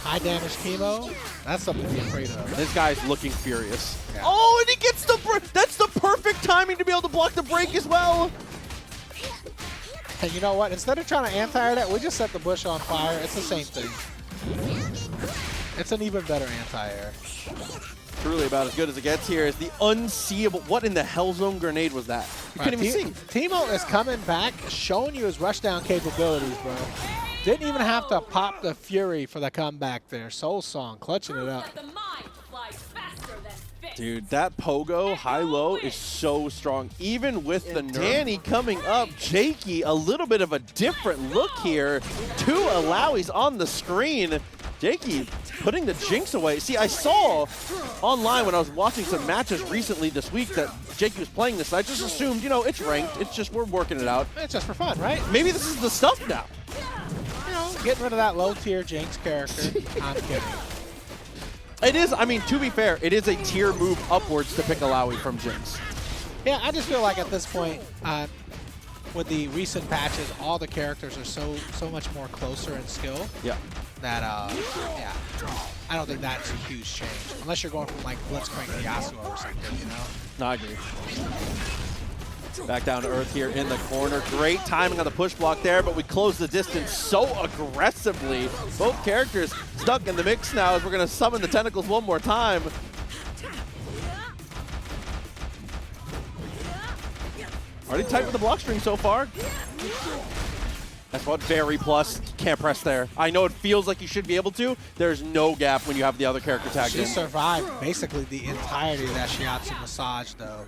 S2: High damage Teemo, that's something to be afraid of.
S1: This guy's looking furious.
S2: Yeah.
S1: Oh, and he gets the break. That's the perfect timing to be able to block the break as well.
S2: And you know what? Instead of trying to anti-air that, we just set the bush on fire. It's the same thing. It's an even better anti-air.
S1: Truly about as good as it gets here is the unseeable. What in the hell zone grenade was that? You couldn't even see.
S2: Teemo is coming back, showing you his rushdown capabilities, bro. Didn't even have to pop the Fury for the comeback there. Soulsong clutching it up.
S1: Dude, that pogo high-low is so strong. Even with the Danny coming up, Jakey, a little bit of a different look here. 2 Illaois on the screen. Jakey putting the Jinx away. See, I saw online when I was watching some matches recently this week that Jakey was playing this. I just assumed, you know, it's ranked. It's just, we're working it out.
S2: It's just for fun, right?
S1: Maybe this is the stuff now.
S2: You know, getting rid of that low-tier Jinx character. I'm kidding.
S1: It is, I mean, to be fair, it is a tier move upwards to pick Illaoi from Jinx.
S2: Yeah, I just feel like at this point, with the recent patches, all the characters are so much more closer in skill.
S1: Yeah.
S2: That, yeah, I don't think that's a huge change. Unless you're going from, like, Blitzcrank to Yasuo or something, you know?
S1: No, I agree. Back down to earth here in the corner. Great timing on the push block there, but we close the distance so aggressively. Both characters stuck in the mix now as we're going to summon the tentacles one more time. Already tight with the block string so far. That's what very plus. Can't press there. I know it feels like you should be able to. There's no gap when you have the other character tagged in.
S2: She survived basically the entirety of that Shiatsu massage, though.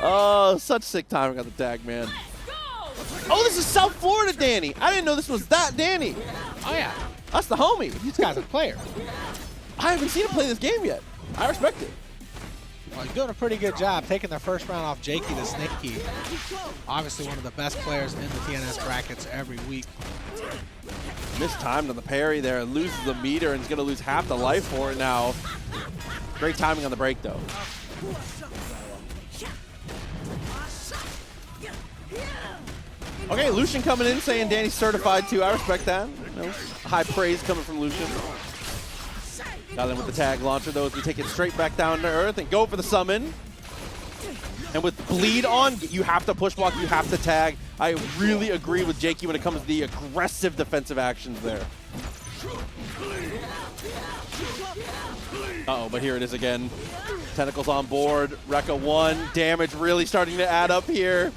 S1: Oh, such sick timing on the tag, man. Oh, this is South Florida Danny. I didn't know this was that Danny.
S2: Oh, yeah.
S1: That's the homie.
S2: This guy's a player.
S1: I haven't seen him play this game yet. I respect it.
S2: Well, he's doing a pretty good job taking the first round off JakeyTheSnakey. Obviously one of the best players in the TNS brackets every week.
S1: Mistimed on the parry there, loses the meter and is going to lose half the life for it now. Great timing on the break, though. Okay, Lucien coming in saying Danny's certified too. I respect that. You know, high praise coming from Lucien. Got in with the tag launcher, though, as we take it straight back down to earth and go for the summon. And with bleed on, you have to push block, you have to tag. I really agree with Jakey when it comes to the aggressive defensive actions there. Uh-oh, but here it is again. Tentacles on board, Rekka 1. Damage really starting to add up here.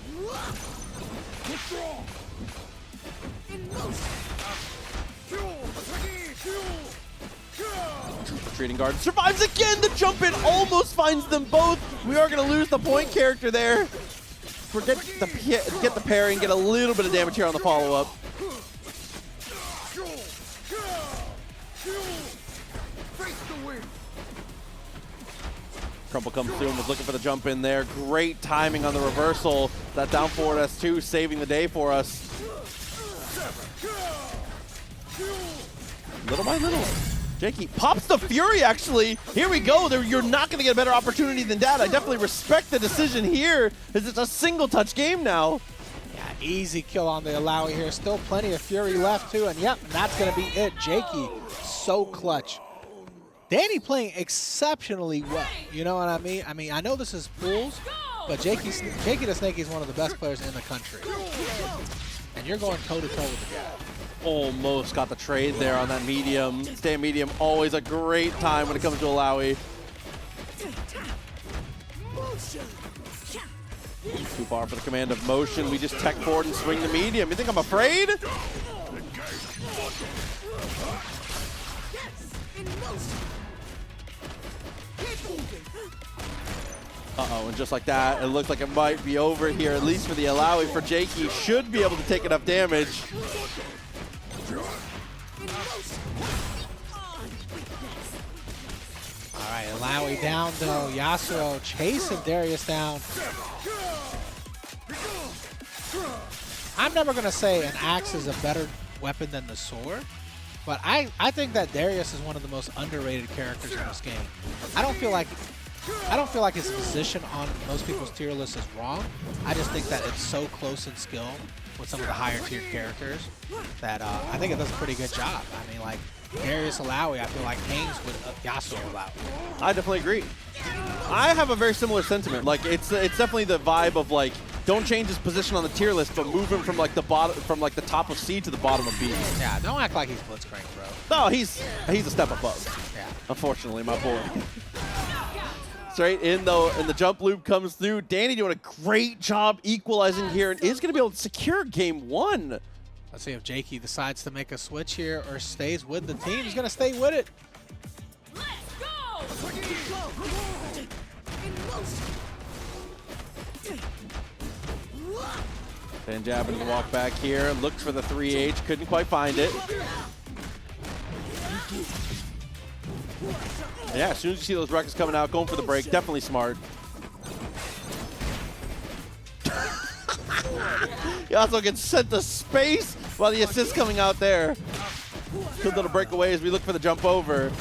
S1: Retreating guard survives again. The jump in almost finds them both. We are going to lose the point character there. Get the parry and get a little bit of damage here on the follow-up. Crumple comes through and was looking for the jump in there. Great timing on the reversal. That down forward S2 saving the day for us. Little by little. Jakey pops the Fury, actually. Here we go. You're not going to get a better opportunity than that. I definitely respect the decision here, as it's a single-touch game now.
S2: Yeah, easy kill on the Illaoi here. Still plenty of Fury left, too. And, yep, that's going to be it. Jakey, so clutch. Danny playing exceptionally well. You know what I mean? I mean, I know this is pools, but JakeyTheSnakey is one of the best players in the country. And you're going toe-to-toe with the guy.
S1: Almost got the trade there on that medium. Stay medium, always a great time when it comes to Illaoi. Too far for the command of motion. We just tech forward and swing the medium. You think I'm afraid? Uh-oh, and just like that, it looks like it might be over here, at least for the Illaoi. For Jakey, should be able to take enough damage.
S2: All right, Illaoi down though. Yasuo chasing Darius down. I'm never going to say an axe is a better weapon than the sword, but I think that Darius is one of the most underrated characters in this game. I don't feel like his position on most people's tier list is wrong. I just think that it's so close in skill with some of the higher tier characters that I think it does a pretty good job. I mean, like Darius Illaoi, I feel like hangs with Yasuo Illaoi.
S1: I definitely agree. I have a very similar sentiment. Like it's definitely the vibe of like, don't change his position on the tier list, but move him from like the bottom, from like the top of C to the bottom of B.
S2: Yeah, don't act like he's Blitzcrank, bro.
S1: No, he's a step above.
S2: Yeah.
S1: Unfortunately, my boy. Straight in though, and the jump loop comes through. Danny doing a great job equalizing here, and is going to be able to secure game one.
S2: Let's see if Jakey decides to make a switch here or stays with the team. He's going to stay with it.
S3: Let's go!
S1: And jabbing the walk back here. Looked for the 3H, couldn't quite find it. Yeah, as soon as you see those records coming out, going for the break, definitely smart. He also gets sent to space while the assist coming out there. Good little breakaway as we look for the jump over.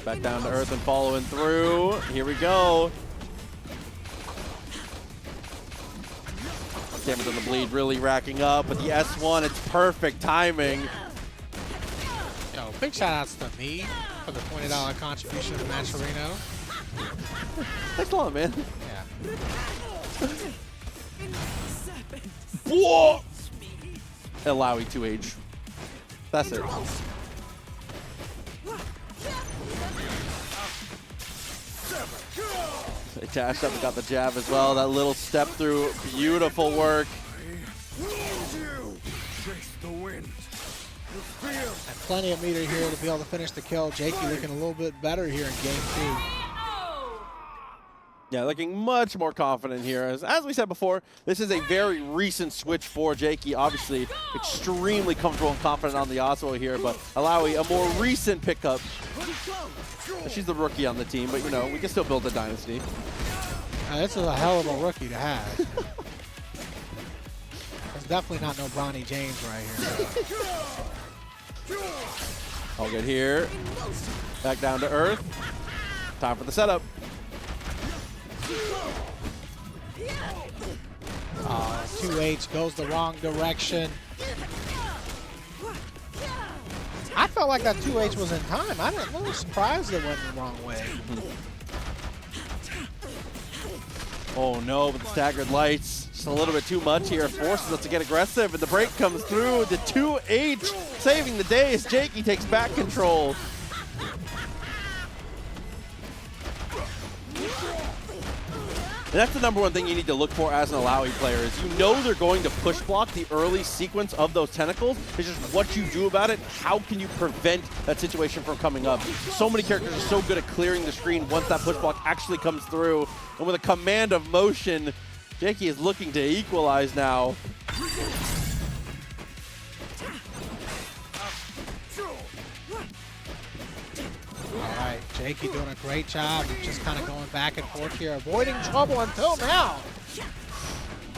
S1: Back down to earth and following through. Here we go. Damage on the bleed really racking up, but the S1, it's perfect timing.
S2: Yo, big shout outs to me for the $20 contribution to Matcherino.
S1: Thanks a lot, man.
S2: Yeah.
S1: Whoa! Illaoi 2H. That's it. They dashed up and got the jab as well. That little step through, beautiful work.
S2: And plenty of meter here to be able to finish the kill. Jakey looking a little bit better here in game 2.
S1: Yeah, looking much more confident here. As we said before, this is a very recent switch for Jakey. Obviously, extremely comfortable and confident on the Yasuo here, but Illaoi, a more recent pickup. She's the rookie on the team, but you know, we can still build a dynasty.
S2: This is a hell of a rookie to have. There's definitely not no Bronny James right here.
S1: All good here. Back down to earth. Time for the setup.
S2: 2H goes the wrong direction. I felt like that 2H was in time. I'm a little surprised it went the wrong way.
S1: Oh no, with the staggered lights. Just a little bit too much here. Forces us to get aggressive, and the break comes through. The 2H saving the day as Jakey takes back control. And that's the #1 thing you need to look for as an Illaoi player is you know they're going to push block the early sequence of those tentacles. It's just what you do about it. How can you prevent that situation from coming up? So many characters are so good at clearing the screen once that push block actually comes through. And with a command of motion, Jakey is looking to equalize now.
S2: All right, Jakey doing a great job of just kind of going back and forth here, avoiding trouble until now.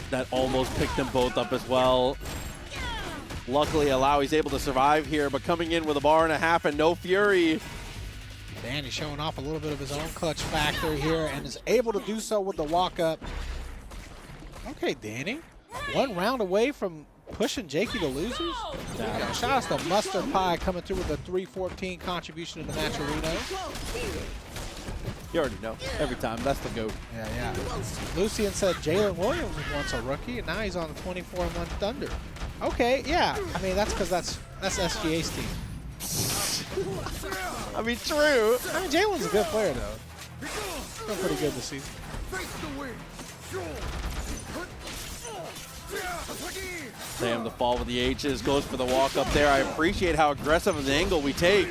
S1: That almost picked them both up as well. Luckily, Illaoi's able to survive here, but coming in with a bar and a half and no fury.
S2: Danny showing off a little bit of his own clutch factor here and is able to do so with the walk up. Okay, Danny, 1 round away from pushing Jakey to losers. Yeah, shout out to Mustard Pie coming through with a 314 contribution in the Matcherino.
S1: You already know. Every time. That's the GOAT.
S2: Yeah. Lucien said Jalen Williams was once a rookie, and now he's on the 24-month Thunder. Okay, yeah. I mean, that's because that's SGA's team.
S1: I mean, true.
S2: I mean, Jalen's a good player, though. He's been pretty good this season.
S1: Sam, the fall with the H's, goes for the walk up there. I appreciate how aggressive of an angle we take.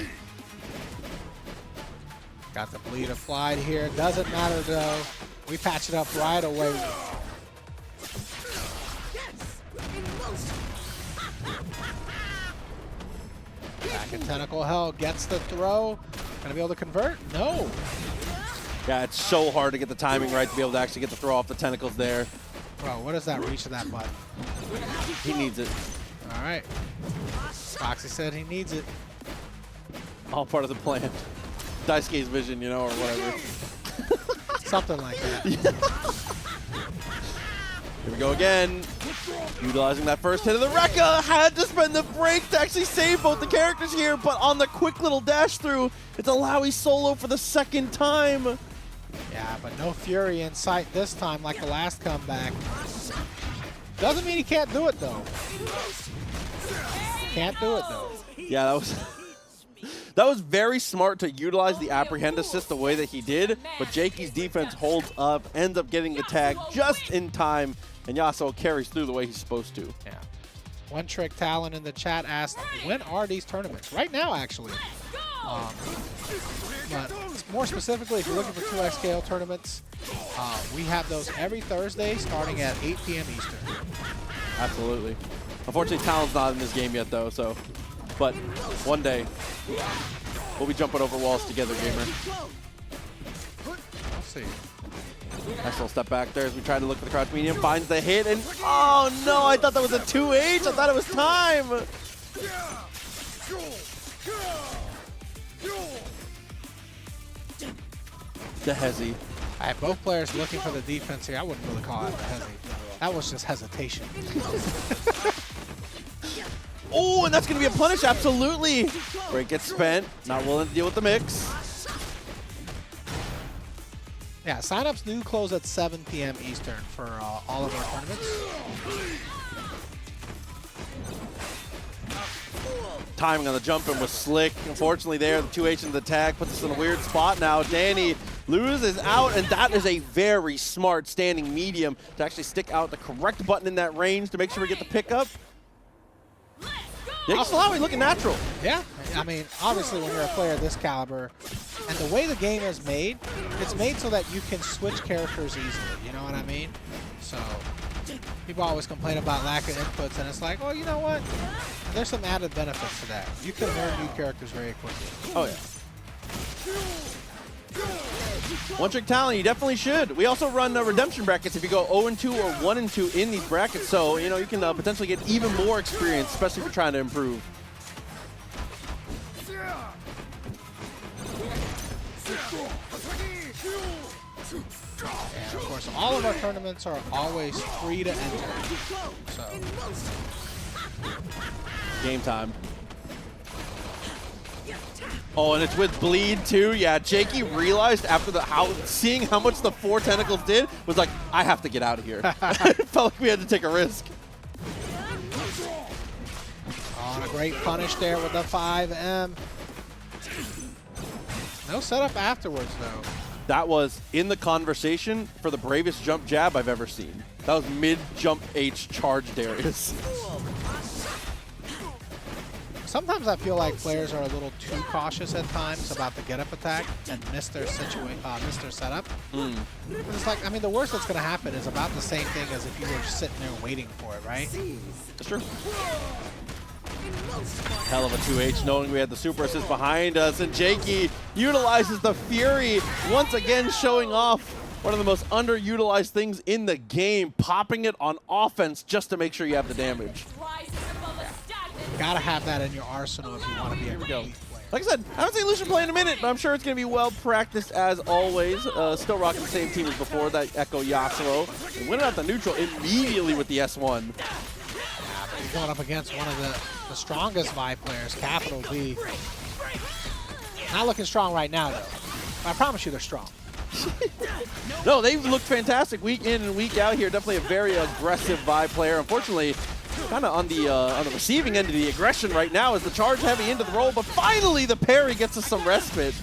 S2: Got the bleed applied here. Doesn't matter though. We patch it up right away. Back in Tentacle Hell, gets the throw. Gonna be able to convert? No.
S1: Yeah, it's so hard to get the timing right to be able to actually get the throw off the tentacles there.
S2: Bro, what is that reach of that button?
S1: He needs it.
S2: All right. Foxy said he needs it.
S1: All part of the plan. Daisuke's vision, you know, or whatever.
S2: Something like that.
S1: Here we go again. Utilizing that first hit of the Rekka. Had to spend the break to actually save both the characters here, but on the quick little dash through, it's Illaoi solo for the second time.
S2: Yeah, but no Fury in sight this time like the last comeback. Doesn't mean he can't do it though. Can't do it though.
S1: Yeah, that was very smart to utilize the apprehend assist the way that he did, but Jakey's defense holds up, ends up getting the tag just in time, and Yasuo carries through the way he's supposed to.
S2: Yeah. One Trick Talon in the chat asked, when are these tournaments? Right now, actually. But more specifically, if you're looking for 2xKO tournaments, we have those every Thursday starting at 8 p.m. Eastern.
S1: Absolutely. Unfortunately, Talon's not in this game yet, though, so. But one day, we'll be jumping over walls together, gamer.
S2: We'll see.
S1: Nice little step back there as we try to look for the crouch medium. Finds the hit, and oh no, I thought that was a 2H. I thought it was time. The hezzy.
S2: I have both players looking for the defense here. I wouldn't really call it the hezzy. That was just hesitation.
S1: Oh, and that's going to be a punish, absolutely. Break gets spent, not willing to deal with the mix.
S2: Yeah, signups do close at 7 p.m. Eastern for all of our tournaments.
S1: Timing on the jump in was slick. Unfortunately there, the 2H into the tag puts us in a weird spot now. Danny loses out, and that is a very smart standing medium to actually stick out the correct button in that range to make sure we get the pickup. Illaoi looking natural.
S2: Yeah, I mean, obviously when you're a player of this caliber, and the way the game is made, it's made so that you can switch characters easily, you know what I mean? So, people always complain about lack of inputs, and it's like, well, you know what? There's some added benefits to that. You can learn new characters very quickly.
S1: Oh, yeah. One Trick Talon, you definitely should. We also run redemption brackets if you go 0-2 or 1-2 in these brackets, so you know you can potentially get even more experience, especially if you're trying to improve.
S2: And of course, all of our tournaments are always free to enter. So,
S1: game time. Oh, and it's with bleed too. Yeah, Jakey realized after seeing how much the 4 tentacles did, was like, I have to get out of here. It felt like we had to take a risk.
S2: oh, and a great punish there with the 5M. No setup afterwards though.
S1: That was in the conversation for the bravest jump jab I've ever seen. That was mid-jump H charge Darius.
S2: Sometimes I feel like players are a little too cautious at times about the get-up attack and miss their setup. It's like, I mean, the worst that's going to happen is about the same thing as if you were just sitting there waiting for it, right?
S1: That's true. Hell of a 2H, knowing we had the super assist behind us, and Jakey utilizes the Fury, once again showing off one of the most underutilized things in the game, popping it on offense just to make sure you have the damage.
S2: Gotta have that in your arsenal if you want to be a complete player.
S1: Like I said, I haven't seen Lucien play in a minute, but I'm sure it's going to be well practiced as always. Still rocking the same team as before, that Ekko Yasuo. And winning out the neutral immediately with the S1.
S2: He's going up against one of the strongest Vi players, JustCapitalB. Not looking strong right now, though. But I promise you they're strong.
S1: No, they've looked fantastic week in and week out here. Definitely a very aggressive Vi player. Unfortunately, kind of on the receiving end of the aggression right now as the charge heavy into the roll, but finally the parry gets us some respite.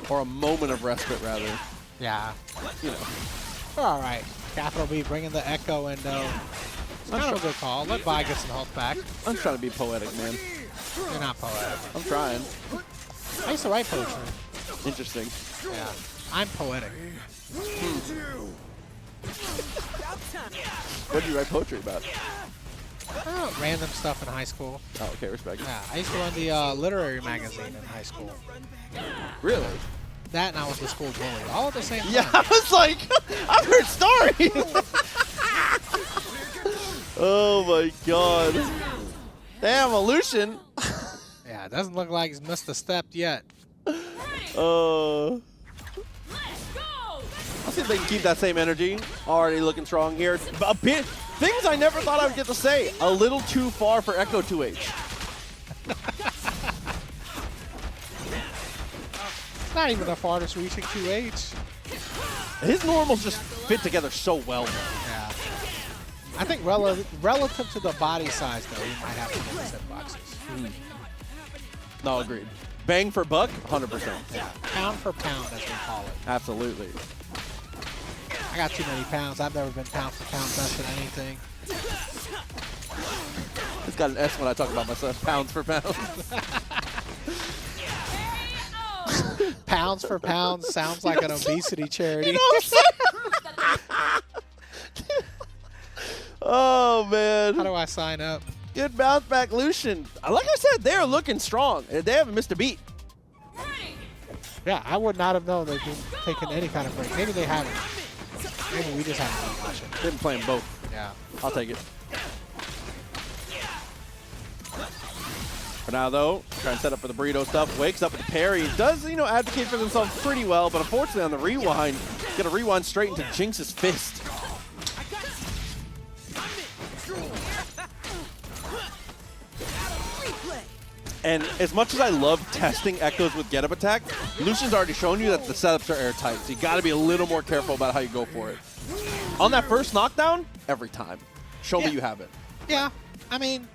S1: Or a moment of respite, rather.
S2: Yeah.
S1: You know.
S2: We're all right. JustCapitalB bringing the Ekko and it's kind of a good call. Let Vi get some health back.
S1: I'm trying to be poetic, man.
S2: You're not poetic.
S1: I'm trying.
S2: I used to write poetry.
S1: Interesting.
S2: Yeah, I'm poetic.
S1: What do you write poetry about?
S2: Random stuff in high school.
S1: Oh, okay, respect.
S2: Yeah, I used to run the literary magazine in high school.
S1: Really?
S2: That and I was the school bully, all at the same time.
S1: Yeah, I was like, I've heard stories. Oh my god. Damn, a Lucien.
S2: Yeah, it doesn't look like he's missed a step yet.
S1: I'll see if they can keep that same energy. Already looking strong here. A bit, things I never thought I would get to say. A little too far for Ekko 2H.
S2: It's not even the farthest reaching 2H.
S1: His normals just fit together so well.
S2: Yeah. I think relative to the body size, though, he might have to get his hitboxes.
S1: No, agreed. Bang for buck, 100%.
S2: Yeah. Pound for pound, as we call it.
S1: Absolutely.
S2: I got too many pounds. I've never been pound for pound best at anything.
S1: It's got an S when I talk about myself. Pounds for pounds.
S2: Pounds for pound sounds like an obesity charity.
S1: You know what I'm saying? Oh, man.
S2: How do I sign up?
S1: Good bounce back, Lucien. Like I said, they're looking strong. They haven't missed a beat.
S2: Yeah, I would not have known they've been taking any kind of break. Maybe they haven't. Maybe we just haven't been watching.
S1: They've been playing both.
S2: Yeah.
S1: I'll take it. For now, though, trying to set up for the burrito stuff. Wakes up with the parry. Does, advocate for themselves pretty well, but unfortunately on the rewind, get a rewind straight into Jinx's fist. And as much as I love testing Ekko's with get-up attack, Lucien's already shown you that the setups are airtight, so you got to be a little more careful about how you go for it. On that first knockdown, every time. Show me you have it.
S2: Yeah, I mean,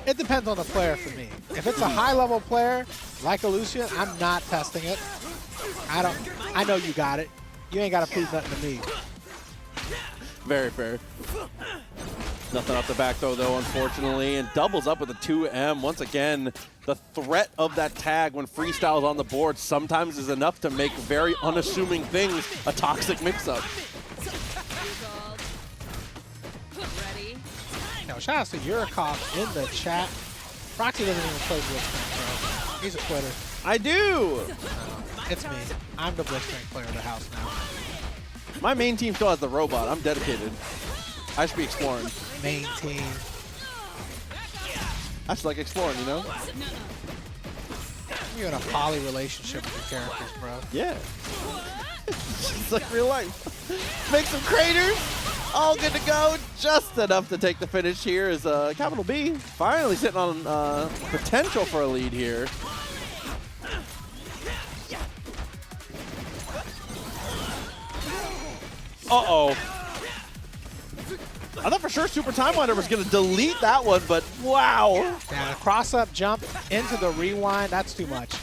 S2: it depends on the player for me. If it's a high-level player like a Lucien, I'm not testing it. I know you got it. You ain't got to prove nothing to me.
S1: Very fair. Nothing off the back throw, though, unfortunately, and doubles up with a 2M. Once again, the threat of that tag when Freestyle is on the board sometimes is enough to make very unassuming things a toxic mix-up.
S2: Now, shout out to Urikov in the chat. Proxy doesn't even play Blitzcrank, bro. He's a quitter.
S1: I do!
S2: It's me. I'm the Blitzcrank player of the house now.
S1: My main team still has the robot. I'm dedicated. I should be exploring.
S2: Main team.
S1: I just like exploring, you know?
S2: You're in a poly relationship with your characters, bro.
S1: Yeah. It's like real life. Make some craters. All good to go. Just enough to take the finish here as Capital B finally sitting on potential for a lead here. Uh-oh. I thought for sure Super Time Winder was going to delete that one, but wow.
S2: Yeah, cross-up jump into the rewind, that's too much.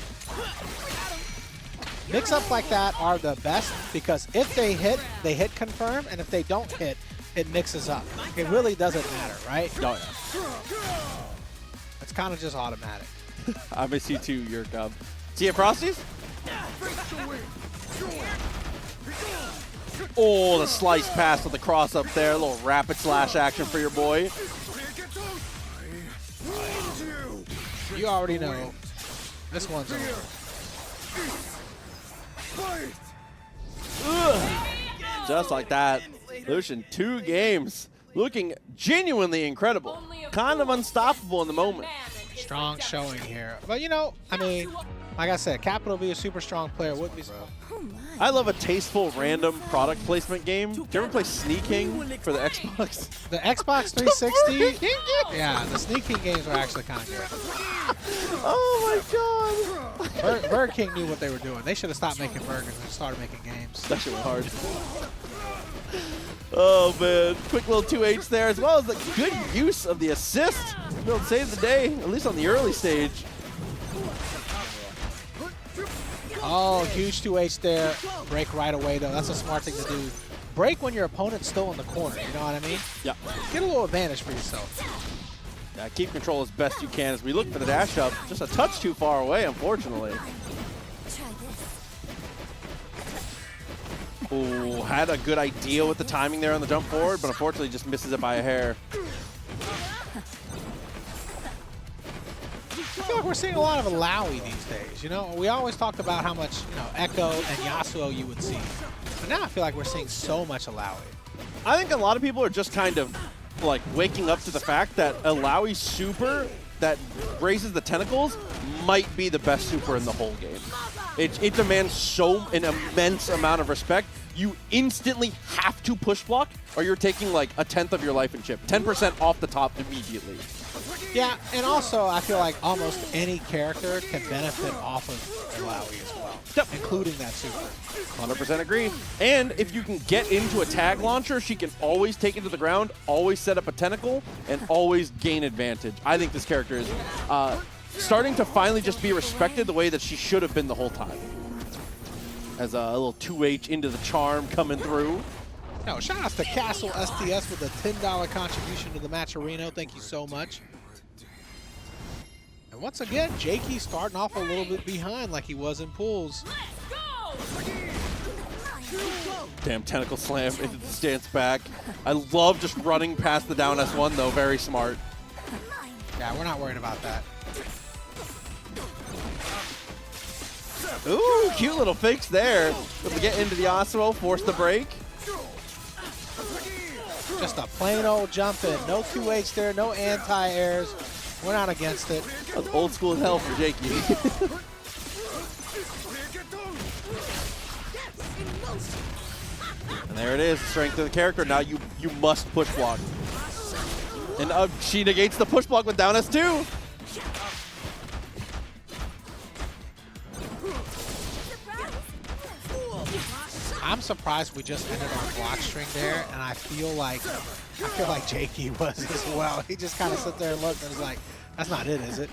S2: Mix-ups like that are the best because if they hit confirm, and if they don't hit, it mixes up. It really doesn't matter, right?
S1: Oh, yeah.
S2: It's kind of just automatic.
S1: I miss you too, Yurkov. See ya, Frosties? Oh, the slice pass with the cross up there. A little rapid slash action for your boy.
S2: You already know. This one's over.
S1: Ugh. Just like that. Lucien, 2 games. Looking genuinely incredible. Kind of unstoppable in the moment.
S2: Strong showing here. But, you know, I mean, like I said, Capital B, a super strong player. Wouldn't be surprised.
S1: I love a tasteful, random product placement game. Do you ever play Sneaking for the Xbox?
S2: The Xbox 360? Yeah, the Sneaking games are actually kind of good.
S1: Oh my god.
S2: Burger King knew what they were doing. They should have stopped making burgers and started making games.
S1: That shit was hard. Oh man, quick little 2H there, as well as the good use of the assist. They'll save the day, at least on the early stage.
S2: Oh, huge 2H there. Break right away, though. That's a smart thing to do. break when your opponent's still in the corner, you know what I mean?
S1: Yeah.
S2: Get a little advantage for yourself.
S1: Yeah, keep control as best you can as we look for the dash up. Just a touch too far away, unfortunately.
S4: Try this.
S1: Ooh, had a good idea with the timing there on the jump forward, but unfortunately just misses it by a hair.
S2: I feel like we're seeing a lot of Illaoi these days, you know? We always talked about how much, you know, Ekko and Yasuo you would see. But now I feel like we're seeing so much Illaoi.
S1: I think a lot of people are just kind of like waking up to the fact that Illaoi's super that raises the tentacles might be the best super in the whole game. It demands an immense amount of respect. You instantly have to push block or you're taking like a 10th of your life in chip. 10% off the top immediately.
S2: Yeah, and also I feel like almost any character can benefit off of Illaoi as well, including that super.
S1: 100% agree. And if you can get into a tag launcher, she can always take it to the ground, always set up a tentacle, and always gain advantage. I think this character is starting to finally just be respected the way that she should have been the whole time. As a little 2H into the charm coming through.
S2: No, shout outs to Castle STS with a $10 contribution to the match arena. Thank you so much. And once again, Jakey starting off a little bit behind like he was in pools.
S1: Damn, tentacle slam into the stance back. I love just running past the down S1 though, very smart.
S2: Yeah, we're not worried about that.
S1: Ooh, cute little fakes there. Able to get into the Yasuo, force the break.
S2: Just a plain old jump in. No 2H there, no anti-airs. We're not against it.
S1: That's old school as hell for Jakey. And there it is, strength of the character. Now you must push block. And she negates the push block with down S2.
S2: I'm surprised we just ended on block string there, and I feel like Jakey was as well. He just kind of sit there and looked and was like, that's not it, is it?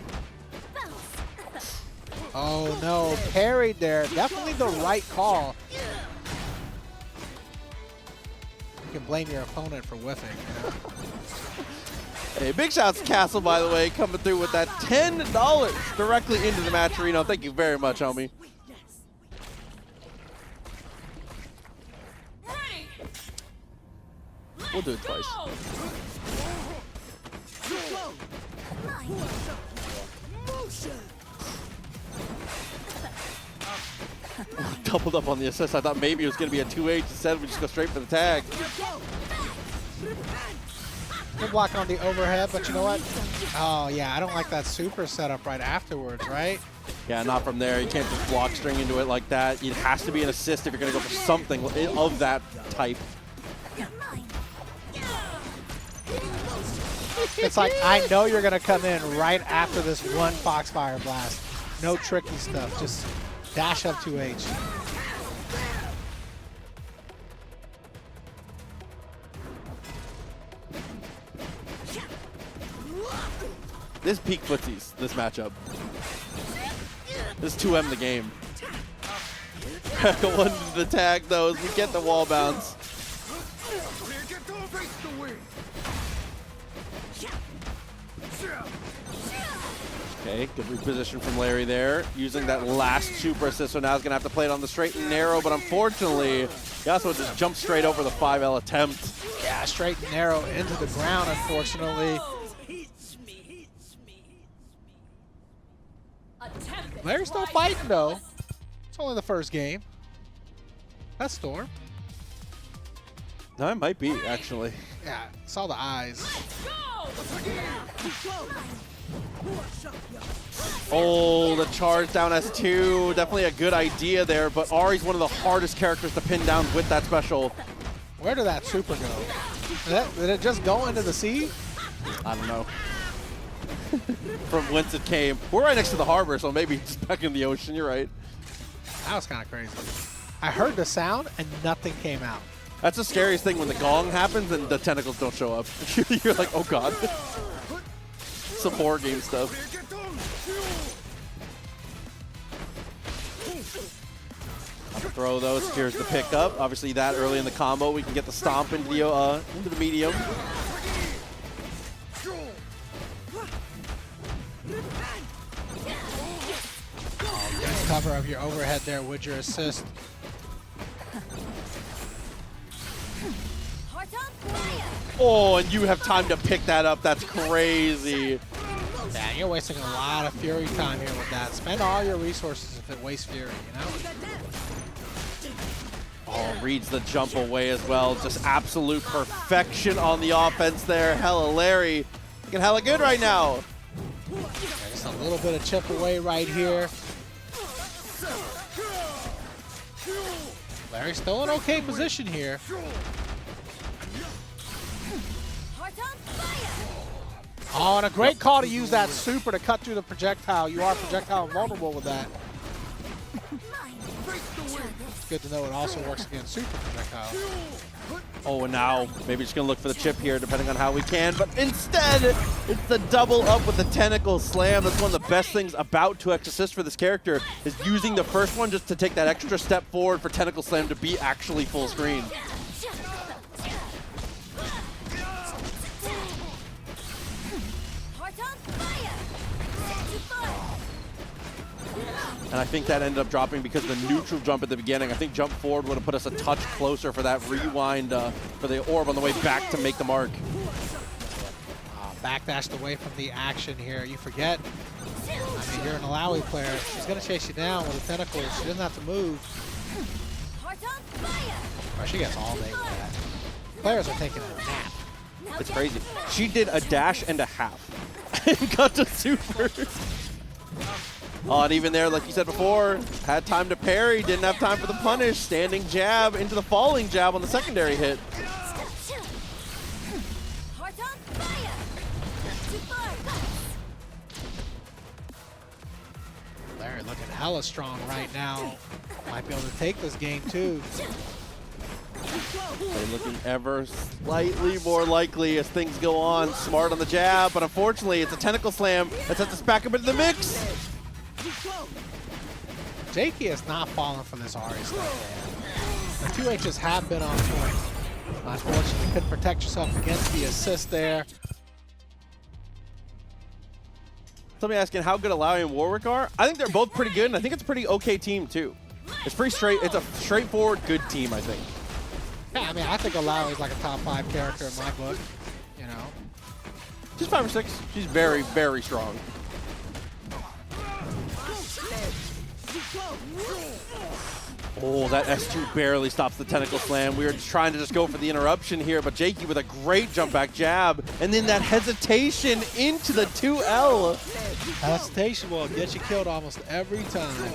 S2: Oh no, parried there. Definitely the right call. You can blame your opponent for whiffing, you know?
S1: Hey, big shouts to Castle, by the way, coming through with that $10 directly into the match arena. Thank you very much, homie. We'll do it twice. Doubled up on the assist. I thought maybe it was going to be a 2H. Instead, we just go straight for the tag.
S2: Good block on the overhead, but you know what? Oh, yeah, I don't like that super setup right afterwards, right?
S1: Yeah, not from there. You can't just block string into it like that. It has to be an assist if you're going to go for something of that type.
S2: It's like, I know you're going to come in right after this one Foxfire blast. No tricky stuff. Just dash up 2H.
S1: This peak footsies, this matchup. This 2M the game. Go into the tag though as we get the wall bounce. Okay, good reposition from Larry there, using that last super assist, so now he's going to have to play it on the straight and narrow, but unfortunately, Yasuo just jumped straight over the 5L attempt.
S2: Yeah, straight and narrow into the ground, unfortunately. Larry's still fighting, though. It's only the first game. That's Storm.
S1: No, it might be, actually.
S2: Yeah, saw the eyes.
S1: Oh, the charge down S2. Definitely a good idea there, but Ahri's one of the hardest characters to pin down with that special.
S2: Where did that super go? Did it just go into the sea?
S1: I don't know. From whence it came. We're right next to the harbor, so maybe it's back in the ocean. You're right.
S2: That was kind of crazy. I heard the sound and nothing came out.
S1: That's the scariest thing when the gong happens and the tentacles don't show up. You're like, oh god. Some horror game stuff. throw though, secures the pickup. Obviously that early in the combo, we can get the stomp into the medium.
S2: Nice cover of your overhead there with your assist.
S1: Oh, and you have time to pick that up. That's crazy.
S2: Yeah, you're wasting a lot of Fury time here with that. Spend all your resources if it wastes Fury, you know?
S1: Oh, reads the jump away as well. Just absolute perfection on the offense there. HellaLarry looking hella good right now.
S2: Yeah, just a little bit of chip away right here. Larry's still in okay position here. Oh, and a great call to use that super to cut through the projectile. You are projectile vulnerable with that. It's good to know it also works against super projectile.
S1: Oh, and now maybe just going to look for the chip here, depending on how we can. But instead, it's the double up with the tentacle slam. That's one of the best things about 2x assist for this character, is using the first one just to take that extra step forward for tentacle slam to be actually full screen. And I think that ended up dropping because of the neutral jump at the beginning. I think jump forward would have put us a touch closer for that rewind for the orb on the way back to make the mark.
S2: Backdashed away from the action here. You forget, I mean, you're an Illaoi player. She's going to chase you down with the tentacles. She doesn't have to move. Oh, she gets all day with that. Players are taking a nap.
S1: It's crazy. She did a dash and a half and got to super. Oh, and even there, like you said before, had time to parry, didn't have time for the punish. Standing jab into the falling jab on the secondary hit.
S2: Larry looking hella strong right now. Might be able to take this game too.
S1: They're looking ever slightly more likely as things go on. Smart on the jab, but unfortunately it's a tentacle slam that sets us back up into the mix.
S2: Jakey has not fallen for this Ahri stuff, man. The 2H's have been on point. Unfortunately, couldn't protect yourself against the assist there.
S1: Somebody asking how good Illaoi and Warwick are. I think they're both pretty good, and I think it's a pretty okay team too. It's pretty straight. It's a straightforward good team, I think.
S2: Yeah, I mean, I think Illaoi is like a top 5 character in my book. You know,
S1: She's 5 or 6. She's very, very strong. Oh, that S2 barely stops the tentacle slam. We were trying to just go for the interruption here, but Jakey with a great jump back jab, and then that hesitation into the 2L.
S2: hesitation will get you killed almost every time.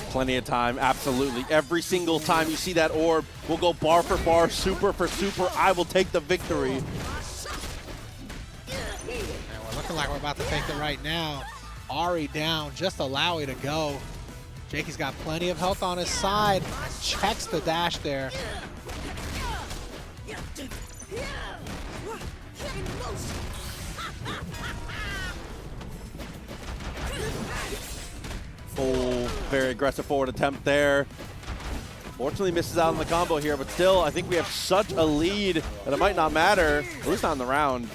S1: Plenty of time, absolutely. Every single time you see that orb, we'll go bar for bar, super for super. I will take the victory.
S2: And we're looking like we're about to take it right now. Ahri down, just Illaoi to go. Jakey's got plenty of health on his side. Checks the dash there.
S1: Oh, very aggressive forward attempt there. Fortunately misses out on the combo here, but still, I think we have such a lead that it might not matter, at least not in the round.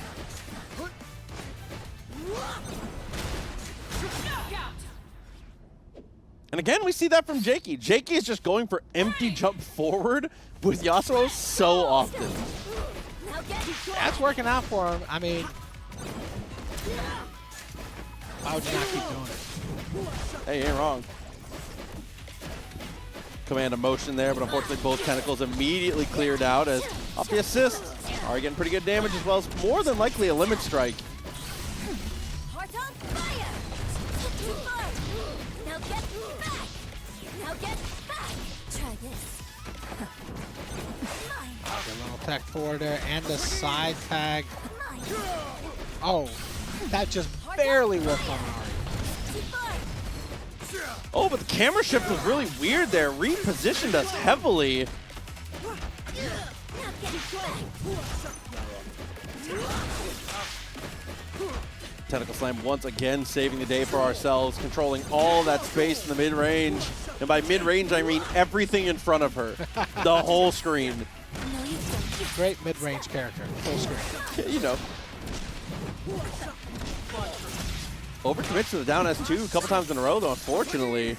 S1: And again, we see that from Jakey. Jakey is just going for empty jump forward with Yasuo so often.
S2: That's working out for him. I mean, why would you not keep doing it?
S1: Hey, ain't wrong. Command of motion there, but unfortunately both tentacles immediately cleared out as off the assist. Ahri getting pretty good damage as well as more than likely a limit strike.
S2: A little tech forward there and the side tag. Oh, that just barely whipped on Ahri.
S1: Oh, but the camera shift was really weird there. Repositioned us heavily. Tentacle Slam once again saving the day for ourselves, controlling all that space in the mid-range. And by mid-range, I mean everything in front of her. The whole screen.
S2: Great mid-range character, full screen.
S1: You know. Overcommits to the down S2 a couple times in a row, though, unfortunately.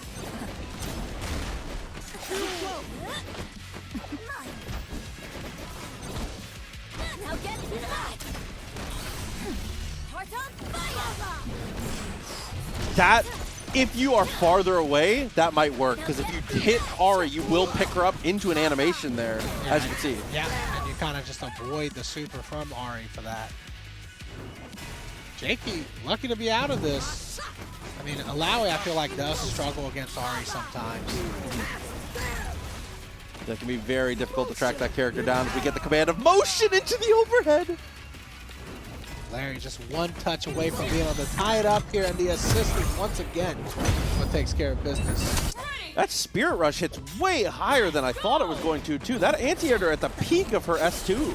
S1: That, if you are farther away, that might work. Because if you hit Ahri, you will pick her up into an animation there, as you can see.
S2: Yeah, and you kind of just avoid the super from Ahri for that. Jakey, lucky to be out of this. I mean, Illaoi, I feel like, does struggle against Ahri sometimes.
S1: That can be very difficult to track that character down if we get the command of motion into the overhead.
S2: Larry just one touch away from being able to tie it up here, and the assist once again what takes care of business.
S1: That Spirit Rush hits way higher than I thought it was going to, too. That anti-aider at the peak of her S2.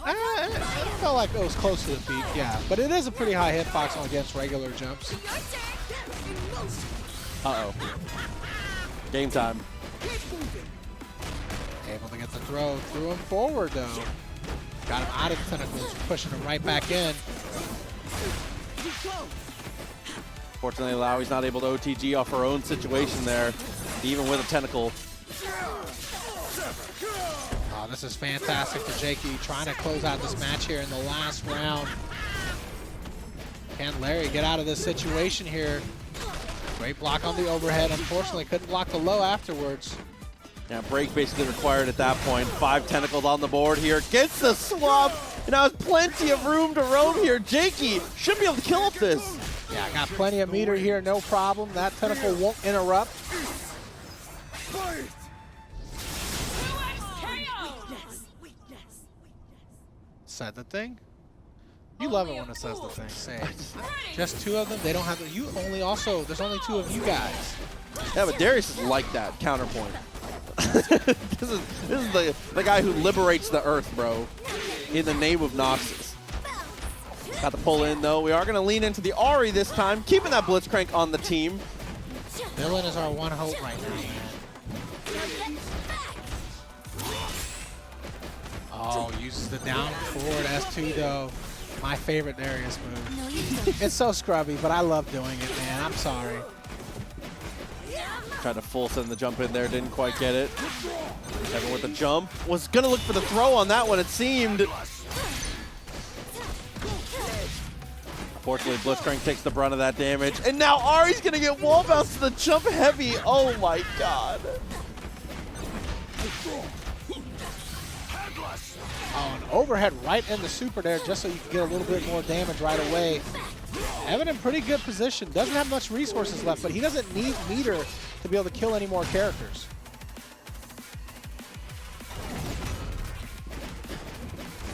S2: I felt like it was close to the peak, yeah. But it is a pretty high hitbox against regular jumps.
S1: Uh-oh. Game time.
S2: Able to get the throw. Threw him forward, though. Got him out of the tentacles, pushing him right back in.
S1: Fortunately, Illaoi's not able to OTG off her own situation there, even with a tentacle.
S2: Oh, this is fantastic for Jakey, trying to close out this match here in the last round. Can Larry get out of this situation here? Great block on the overhead. Unfortunately, couldn't block the low afterwards.
S1: Yeah, break basically required at that point. 5 tentacles on the board here. Gets the swap, and now has plenty of room to roam here. Jakey should be able to kill up this.
S2: Yeah, got plenty of meter here, no problem. That tentacle won't interrupt. Said the thing? You love it when it says the thing. Say it. Just 2 of them. They don't have to. You only also. There's only 2 of you guys.
S1: Yeah, but Darius is like that counterpoint. this is the guy who liberates the earth, bro, in the name of Noxus. Got the pull in, though. We are going to lean into the Ahri this time, keeping that Blitzcrank on the team.
S2: Dylnyan is our one hope right now, man. Oh, uses the down forward S2, though. My favorite Darius move. It's so scrubby, but I love doing it, man. I'm sorry.
S1: Tried to full send the jump in there, didn't quite get it. Evan with the jump. Was going to look for the throw on that one, it seemed. Fortunately, Blitzcrank takes the brunt of that damage. And now Ahri's going to get wall bounce to the jump heavy. Oh my god.
S2: Oh, an overhead right in the super there just so you can get a little bit more damage right away. Evan in pretty good position. Doesn't have much resources left, but he doesn't need meter to be able to kill any more characters.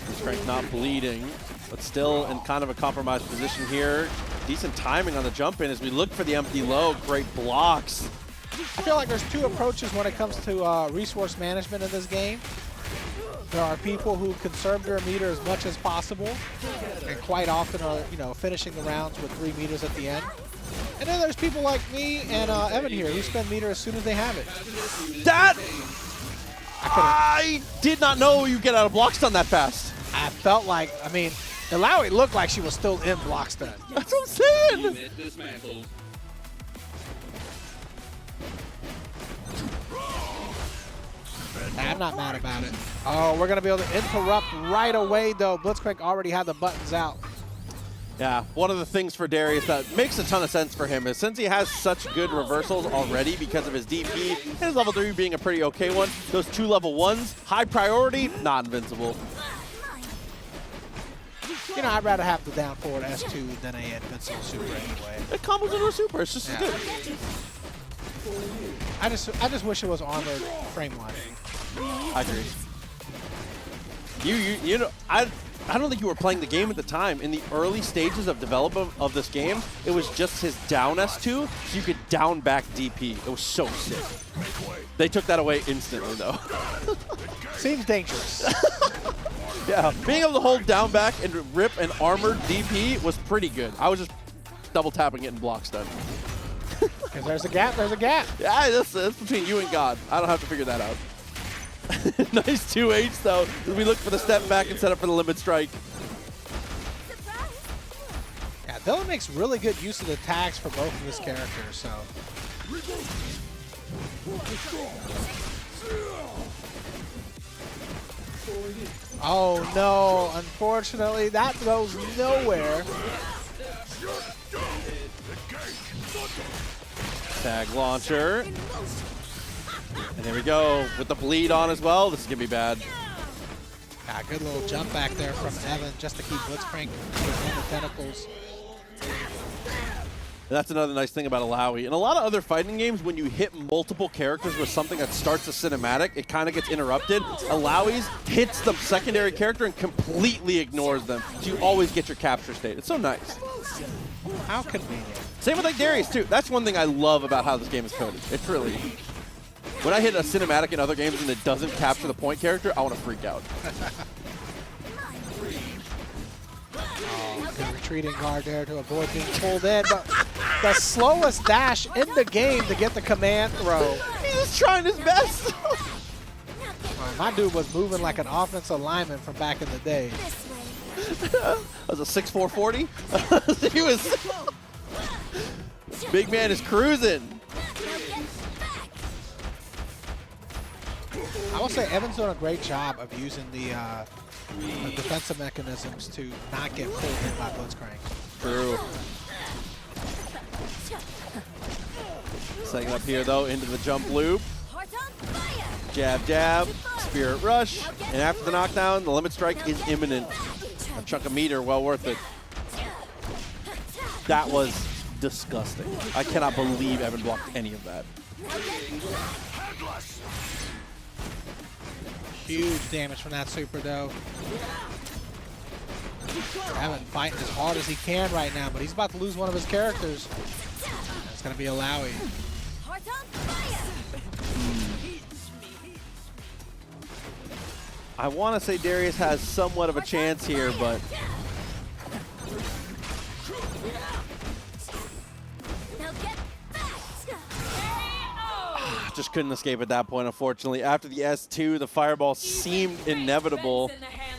S1: Blitzcrank not bleeding, but still in kind of a compromised position here. Decent timing on the jump in as we look for the empty low. Great blocks.
S2: I feel like there's 2 approaches when it comes to resource management in this game. There are people who conserve their meter as much as possible and quite often are, you know, finishing the rounds with 3 meters at the end. And then there's people like me and Evan here who spend meter as soon as they have it.
S1: That I did not know you get out of block stun that fast.
S2: I felt like, I mean, Illaoi looked like she was still in block stun.
S1: That's what I'm saying.
S2: I'm not mad about it. Oh, we're going to be able to interrupt right away, though. Blitzcrank already had the buttons out.
S1: Yeah, one of the things for Darius that makes a ton of sense for him is since he has such good reversals already because of his DP and his level 3 being a pretty okay one, those 2 level 1s, high priority, not invincible.
S2: You know, I'd rather have the down forward S2 than a invincible super anyway.
S1: It combos into a super, it's just as good.
S2: I just wish it was armored frame-wise.
S1: I agree. You know, I don't think you were playing the game at the time. In the early stages of development of this game, it was just his down S2, so you could down back DP. It was so sick. They took that away instantly, though.
S2: Seems dangerous.
S1: Yeah, being able to hold down back and rip an armored DP was pretty good. I was just double tapping it and block stun.
S2: Because there's a gap, there's a gap.
S1: Yeah, that's between you and God. I don't have to figure that out. Nice 2H though, as we look for the step back and set up for the limit strike.
S2: Yeah, Dylnyan makes really good use of the tags for both of his characters, so. Oh no, unfortunately that goes nowhere.
S1: Tag launcher. And there we go, with the bleed on as well. This is gonna be bad.
S2: Yeah, good little jump back there from Evan just to keep Blitzcrank in the tentacles.
S1: And that's another nice thing about Illaoi. In a lot of other fighting games, when you hit multiple characters with something that starts a cinematic, it kind of gets interrupted. Illaoi's hits the secondary character and completely ignores them. So you always get your capture state. It's so nice.
S2: How convenient.
S1: Same with like Darius too. That's one thing I love about how this game is coded. It's really, when I hit a cinematic in other games and it doesn't capture the point character, I want to freak out.
S2: Oh, good retreating guard there to avoid being pulled in, but the slowest dash in the game to get the command throw.
S1: He's just trying his best.
S2: My dude was moving like an offensive lineman from back in the day.
S1: That was a 6'4" 40. He was. Big man is cruising.
S2: I will say Evan's doing a great job of using the defensive mechanisms to not get pulled in by Blitzcrank.
S1: True. Setting up here though into the jump loop. Jab, jab, spirit rush, and after the knockdown, the limit strike is imminent. A chunk of meter, well worth it. That was disgusting. I cannot believe Evan blocked any of that.
S2: Huge damage from that super though. Evan fighting as hard as he can right now, but he's about to lose one of his characters. It's going to be Illaoi.
S1: I want to say Darius has somewhat of a chance here, but just couldn't escape at that point, unfortunately. After the S2, the fireball seemed inevitable,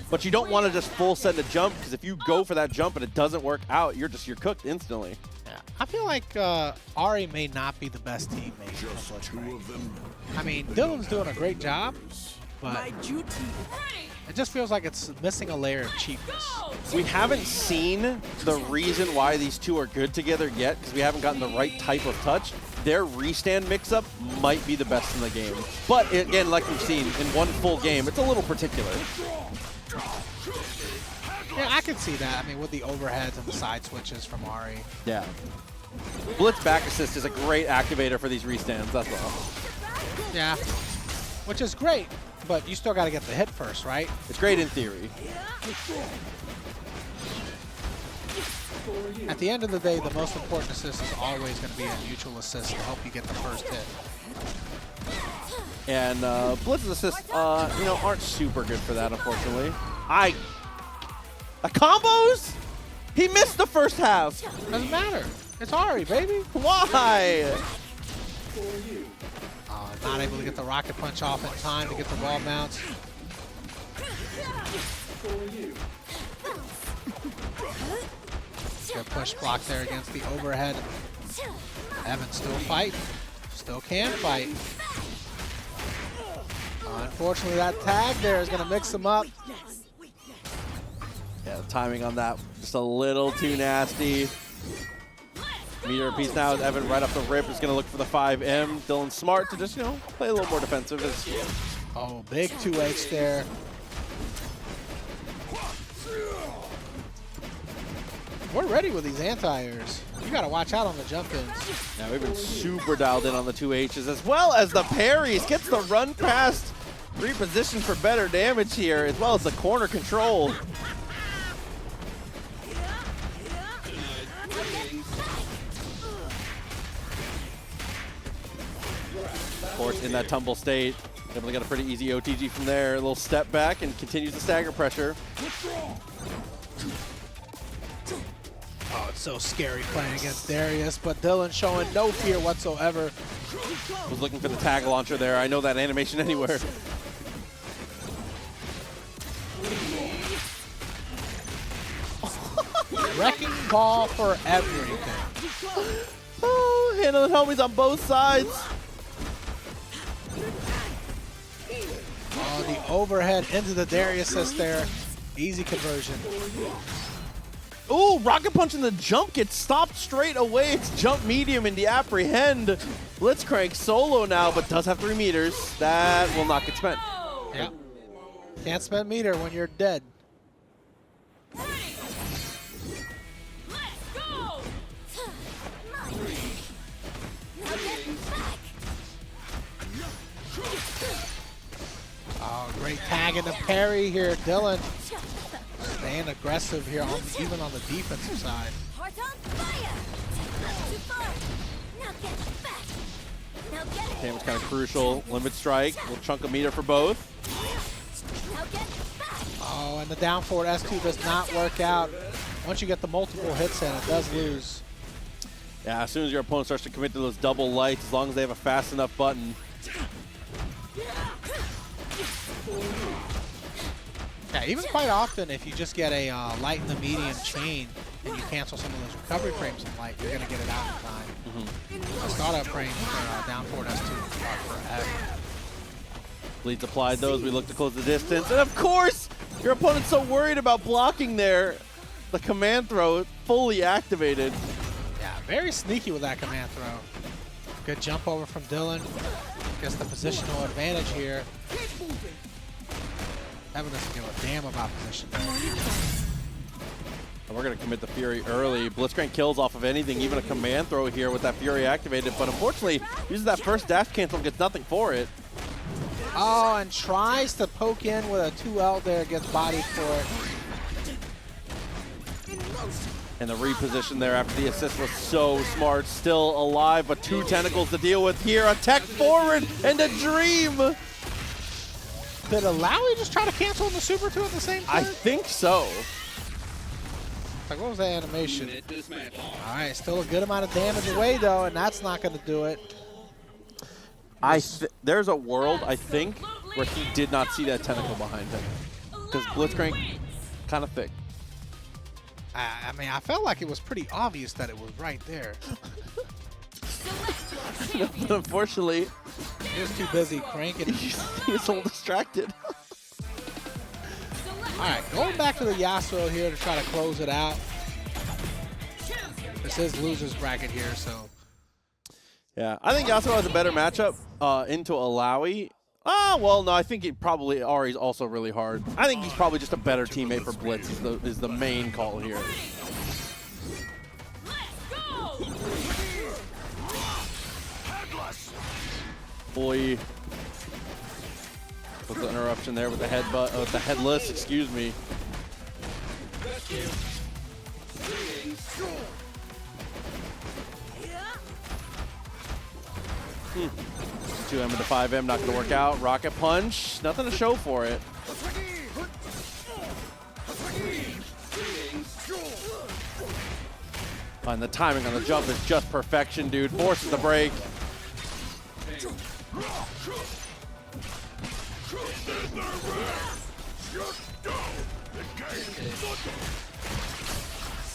S1: but you don't want to just full send a jump, because if you go for that jump and it doesn't work out, you're cooked instantly.
S2: Yeah. I feel like Ahri may not be the best teammate for Blitzcrank. I mean, Dylnyan's doing a great job, but it just feels like it's missing a layer of cheapness.
S1: We haven't seen the reason why these two are good together yet, because we haven't gotten the right type of touch. Their restand mix-up might be the best in the game. But again, like we've seen, in one full game, it's a little particular.
S2: Yeah, I can see that. I mean, with the overheads and the side switches from Ahri.
S1: Yeah. Blitz back assist is a great activator for these restands, that's all.
S2: Yeah, which is great, but you still got to get the hit first, right?
S1: It's great in theory.
S2: At the end of the day, the most important assist is always going to be a mutual assist to help you get the first hit.
S1: And Blitz's assists, aren't super good for that, unfortunately. Combos? He missed the first half.
S2: Doesn't matter. It's Ahri, baby.
S1: Why?
S2: Not able to get the rocket punch off in time to get the wall bounce. Good push block there against the overhead. Evan still fighting. Still can fight. Unfortunately, that tag there is going to mix them up.
S1: Yeah, the timing on that just a little too nasty. Meter piece now is Evan right up the rip. Is going to look for the 5M. Dylnyan smart to just, play a little more defensive.
S2: Oh, big 2H there. We're ready with these anti-airs. You got to watch out on the jump-ins.
S1: Now we've been super dialed in on the 2Hs as well as the parries. Gets the run past, repositioned for better damage here, as well as the corner control. Of course, in that tumble state, Able to get a pretty easy OTG from there. A little step back and continues the stagger pressure.
S2: Oh, it's so scary playing against Darius, but Dylnyan showing no fear whatsoever.
S1: Was looking for the tag launcher there. I know that animation anywhere.
S2: Wrecking ball for everything.
S1: Oh, handling homies on both sides.
S2: Oh, the overhead into the Darius assist there. Easy conversion.
S1: Ooh, rocket punch in the jump gets stopped straight away. It's jump medium in the apprehend. Blitzcrank solo now, but does have 3 meters. That will not get spent.
S2: Yeah. Can't spend meter when you're dead. Oh, great tag in the parry here. Dylnyan staying aggressive here, even on the defensive side.
S1: Tampa's kind of crucial. Limit strike. Little chunk of meter for both.
S2: Oh, and the down forward S2 does not work out. Once you get the multiple hits in, it does lose.
S1: Yeah, as soon as your opponent starts to commit to those double lights, as long as they have a fast enough button.
S2: Yeah, even quite often, if you just get a light in the medium chain and you cancel some of those recovery frames in light, you're going to get it out in time. The startup frame for down forward S2 forever.
S1: Bleeds applied those. We look to close the distance. And of course, your opponent's so worried about blocking there. The command throw fully activated.
S2: Yeah, very sneaky with that command throw. Good jump over from Dylnyan. Gets the positional advantage here. Evan doesn't give a damn about position.
S1: And we're going to commit the Fury early. Blitzcrank kills off of anything, even a command throw here with that Fury activated. But unfortunately, uses that first dash cancel and gets nothing for it.
S2: Oh, and tries to poke in with a 2L there, gets bodied for it.
S1: And the reposition there after the assist was so smart. Still alive, but 2 tentacles to deal with here. A tech forward and a dream.
S2: Did Illaoi just try to cancel in the Super 2 at the same time?
S1: I think so.
S2: Like, what was that animation? All right, still a good amount of damage away, though, and that's not going to do it.
S1: There's a world, I think, where he did not see that tentacle behind him. Because Blitzcrank, kind of thick.
S2: I mean, I felt like it was pretty obvious that it was right there.
S1: But unfortunately,
S2: he was too busy cranking.
S1: He was a little distracted.
S2: All right, going back to the Yasuo here to try to close it out. This is loser's bracket here, so.
S1: Yeah, I think Yasuo has a better matchup into Illaoi. Well, no, I think Ahri's also really hard. I think he's probably just a better teammate for Blitz is the main call here. Boy. What's the interruption there with the headbutt? Oh, the headless, excuse me. Hmm. 2M into 5M, not going to work out. Rocket punch, nothing to show for it. And the timing on the jump is just perfection, dude. Forces the break.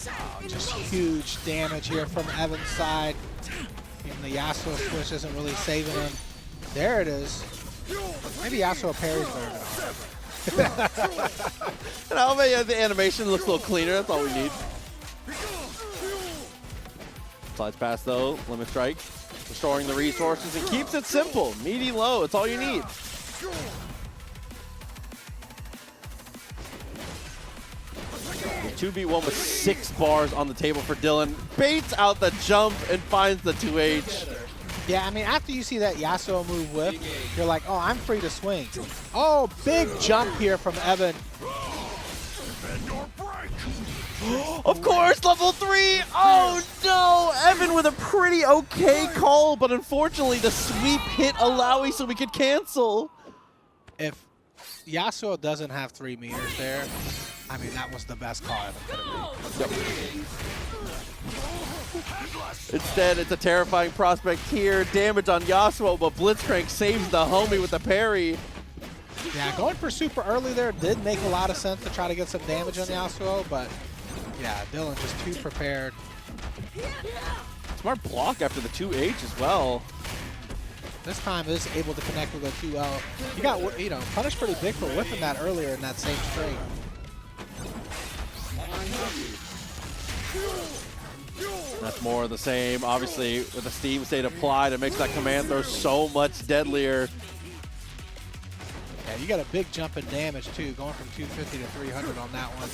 S2: Oh, just huge damage here from Evan's side. Even the Yasuo switch isn't really saving him. There it is. Maybe Yasuo parries better than
S1: And I'll bet the animation looks a little cleaner. That's all we need. Slides past though. Limit strike. Restoring the resources. It keeps it simple. Meaty low. It's all you need. The 2v1 with 6 bars on the table for Dylnyan. Baits out the jump and finds the 2H.
S2: Yeah, I mean, after you see that Yasuo move whip, you're like, oh, I'm free to swing. Oh, big jump here from Evan.
S1: Of course, level 3. Oh no, Evan with a pretty okay call, but unfortunately the sweep hit Illaoi so we could cancel.
S2: if Yasuo doesn't have 3 meters there, I mean, that was the best call ever could have been.
S1: Instead, it's a terrifying prospect here. Damage on Yasuo, but Blitzcrank saves the homie with the parry.
S2: Yeah, going for super early there did make a lot of sense to try to get some damage on Yasuo, but yeah, Dylnyan just too prepared.
S1: Smart block after the 2H as well.
S2: This time is able to connect with a 2L. You got, you know, punished pretty big for whipping that earlier in that same string.
S1: That's more of the same. Obviously, with the Steam State applied, it makes that command throw so much deadlier.
S2: Yeah, you got a big jump in damage too, going from 250 to 300 on that one.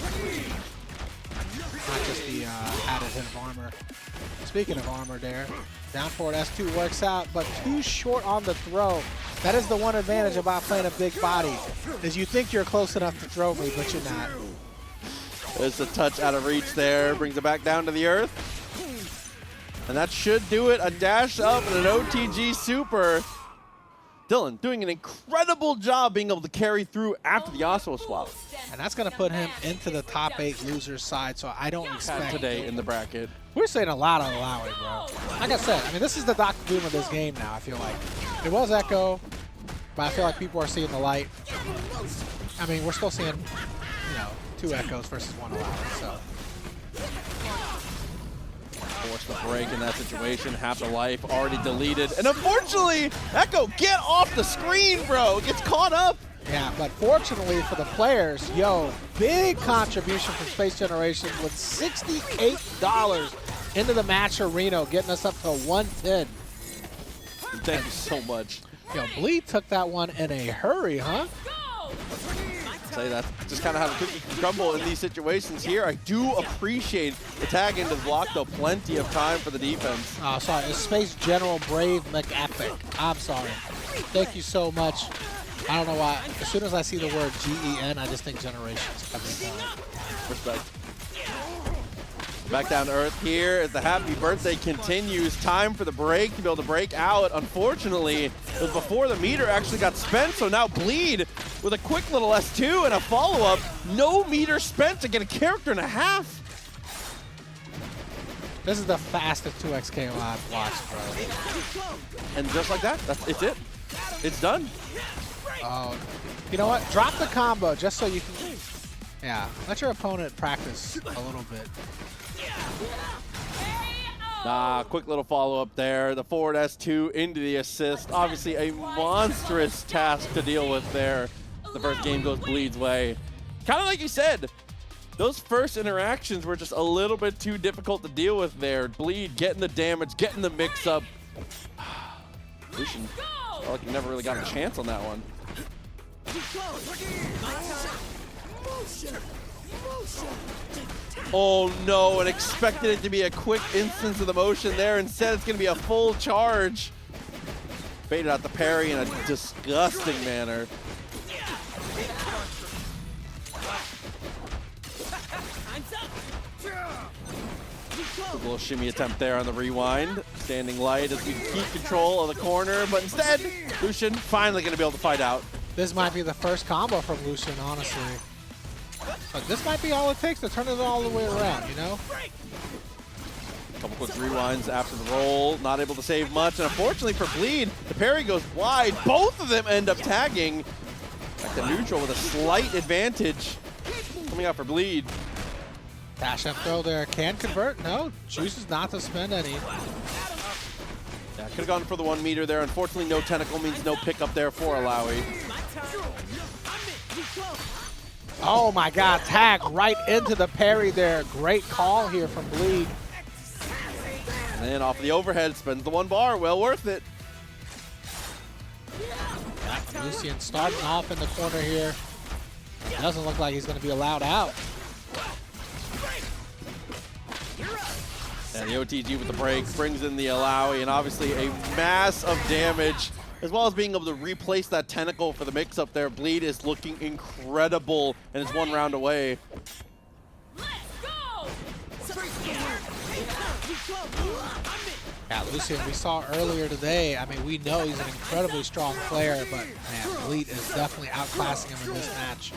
S2: Not just the added hit of armor. Speaking of armor there, down forward S2 works out, but too short on the throw. That is the one advantage about playing a big body, is you think you're close enough to throw me, but you're not.
S1: There's a touch out of reach there, brings it back down to the earth. And that should do it. A dash up and an OTG super. Dylnyan doing an incredible job being able to carry through after the Yasuo swap.
S2: And that's going to put him into the top 8 losers side, so I don't expect
S1: Today in the bracket.
S2: We're saying a lot on Illaoi, bro. Like I said, I mean, this is the Dr. Doom of this game now, I feel like. It was Ekko, but I feel like people are seeing the light. I mean, we're still seeing, you know, 2 Ekkos versus 1 Illaoi, so.
S1: Force the break in that situation. Half the life already deleted. And unfortunately, Ekko, get off the screen, bro. Gets caught up.
S2: Yeah, but fortunately for the players, yo, big contribution from Space Generation with $68 into the match arena, getting us up to 110.
S1: Thank you so much.
S2: Yo, Bleed took that one in a hurry, huh?
S1: Say that's just kind of how the cookie can crumble in these situations here. I do appreciate the tag into the block, though. Plenty of time for the defense.
S2: Oh, sorry. It's Space General Brave McEpic. I'm sorry. Thank you so much. I don't know why. As soon as I see the word GEN, I just think Generations every time.
S1: Respect. Back down to earth here as the happy birthday continues. Time for the break to be able to break out. Unfortunately, it was before the meter actually got spent, so now Bleed with a quick little S2 and a follow-up. No meter spent to get a character and a half.
S2: This is the fastest 2xK I've watched, bro.
S1: And just like that, it's it. It's done.
S2: Oh, you know what? Drop the combo just so you can, yeah, let your opponent practice a little bit.
S1: Quick little follow-up there. The forward S2 into the assist. Obviously a monstrous task to deal with there. The first game goes Bleed's way. Kind of like you said, those first interactions were just a little bit too difficult to deal with there. Bleed getting the damage, getting the mix-up. Lucien felt like he never really got a chance on that one. Oh no, and expected it to be a quick instance of the motion there. Instead, it's going to be a full charge. Baited out the parry in a disgusting manner. A little shimmy attempt there on the rewind. Standing light as we keep control of the corner, but instead, Lucien finally going to be able to fight out.
S2: This might be the first combo from Lucien, honestly. But this might be all it takes to turn it all the way around, you know?
S1: A couple quick rewinds after the roll, not able to save much, and unfortunately for Bleed, the parry goes wide. Both of them end up tagging. Back to neutral with a slight advantage. Coming out for Bleed.
S2: Dash up throw there, can convert, no, chooses not to spend any.
S1: Yeah, could have gone for the 1 meter there. Unfortunately, no tentacle means no pickup there for Illaoi.
S2: Oh my God, tag right into the parry there. Great call here from Bleed.
S1: And then off the overhead, spends the 1 bar, well worth it.
S2: Lucien starting off in the corner here. Doesn't look like he's going to be allowed out.
S1: And the OTG with the break brings in the Illaoi, and obviously a mass of damage, as well as being able to replace that tentacle for the mix-up there. Bleed is looking incredible, and it's 1 round away.
S2: Yeah, Lucien, we saw earlier today, I mean, we know he's an incredibly strong player, but man, Elite is definitely outclassing him in this match.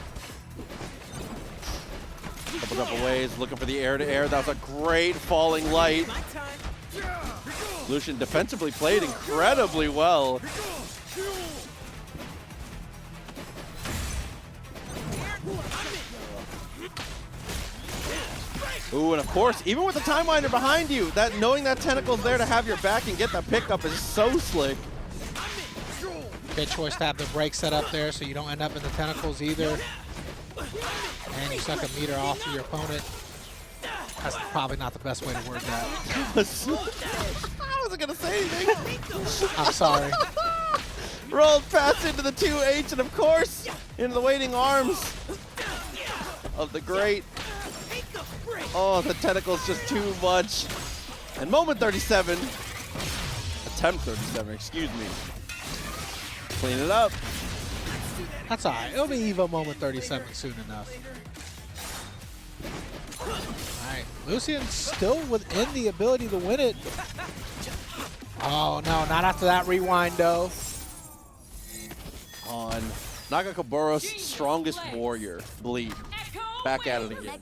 S1: Couple double ways, looking for the air-to-air. That was a great falling light. Lucien defensively played incredibly well. Ooh, and of course, even with the time winder behind you, that knowing that tentacle's there to have your back and get that pickup is so slick.
S2: Good choice to have the break set up there so you don't end up in the tentacles either. And you suck a meter off to your opponent. That's probably not the best way to word that.
S1: I wasn't gonna say anything.
S2: I'm sorry.
S1: Rolled past into the 2H and of course, into the waiting arms of the great. Oh, the tentacle's just too much. And moment 37. Attempt 37, excuse me. Clean it up.
S2: That's all right. It'll be Evo moment 37 soon enough. All right, Lucien's still within the ability to win it. Oh no, not after that rewind though.
S1: On Nagakaboro's strongest warrior, Bleed. Back at it again.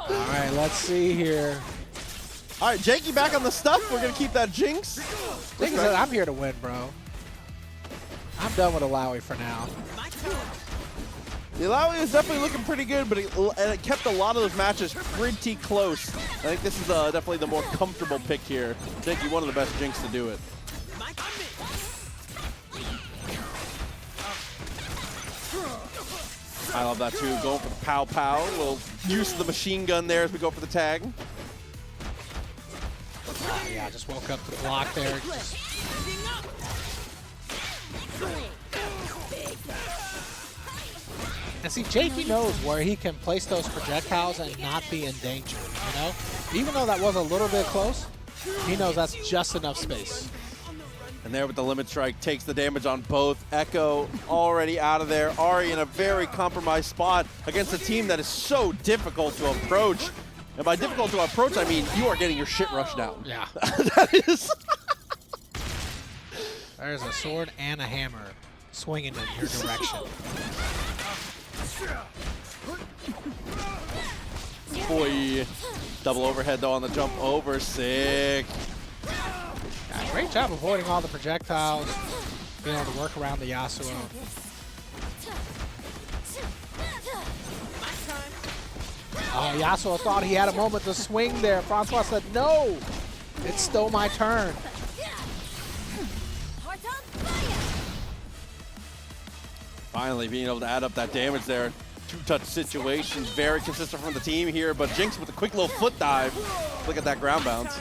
S2: All right, let's see here.
S1: All right, Jakey back on the stuff. We're gonna keep that Jinx.
S2: Jinx said, I'm here to win, bro. I'm done with Illaoi for now.
S1: The Illaoi is definitely looking pretty good, but it kept a lot of those matches pretty close. I think this is definitely the more comfortable pick here. Jakey, one of the best Jinx to do it. I love that too, going for the pow pow. A little use of the machine gun there as we go for the tag.
S2: Yeah, just woke up the block there. And see, Jakey knows where he can place those projectiles and not be in danger, you know? Even though that was a little bit close, he knows that's just enough space.
S1: And there with the limit strike, takes the damage on both. Ekko already out of there. Ahri in a very compromised spot against a team that is so difficult to approach. And by difficult to approach, I mean you are getting your shit rushed down.
S2: Yeah.
S1: That is.
S2: There's a sword and a hammer swinging in your direction.
S1: Boy. Double overhead though on the jump over. Sick.
S2: Yeah, great job avoiding all the projectiles, being able to work around the Yasuo. Oh, Yasuo thought he had a moment to swing there. Froncois said, no, it's still my turn.
S1: Finally being able to add up that damage there. Two-touch situations, very consistent from the team here, but Jinx with a quick little foot dive. Look at that ground bounce.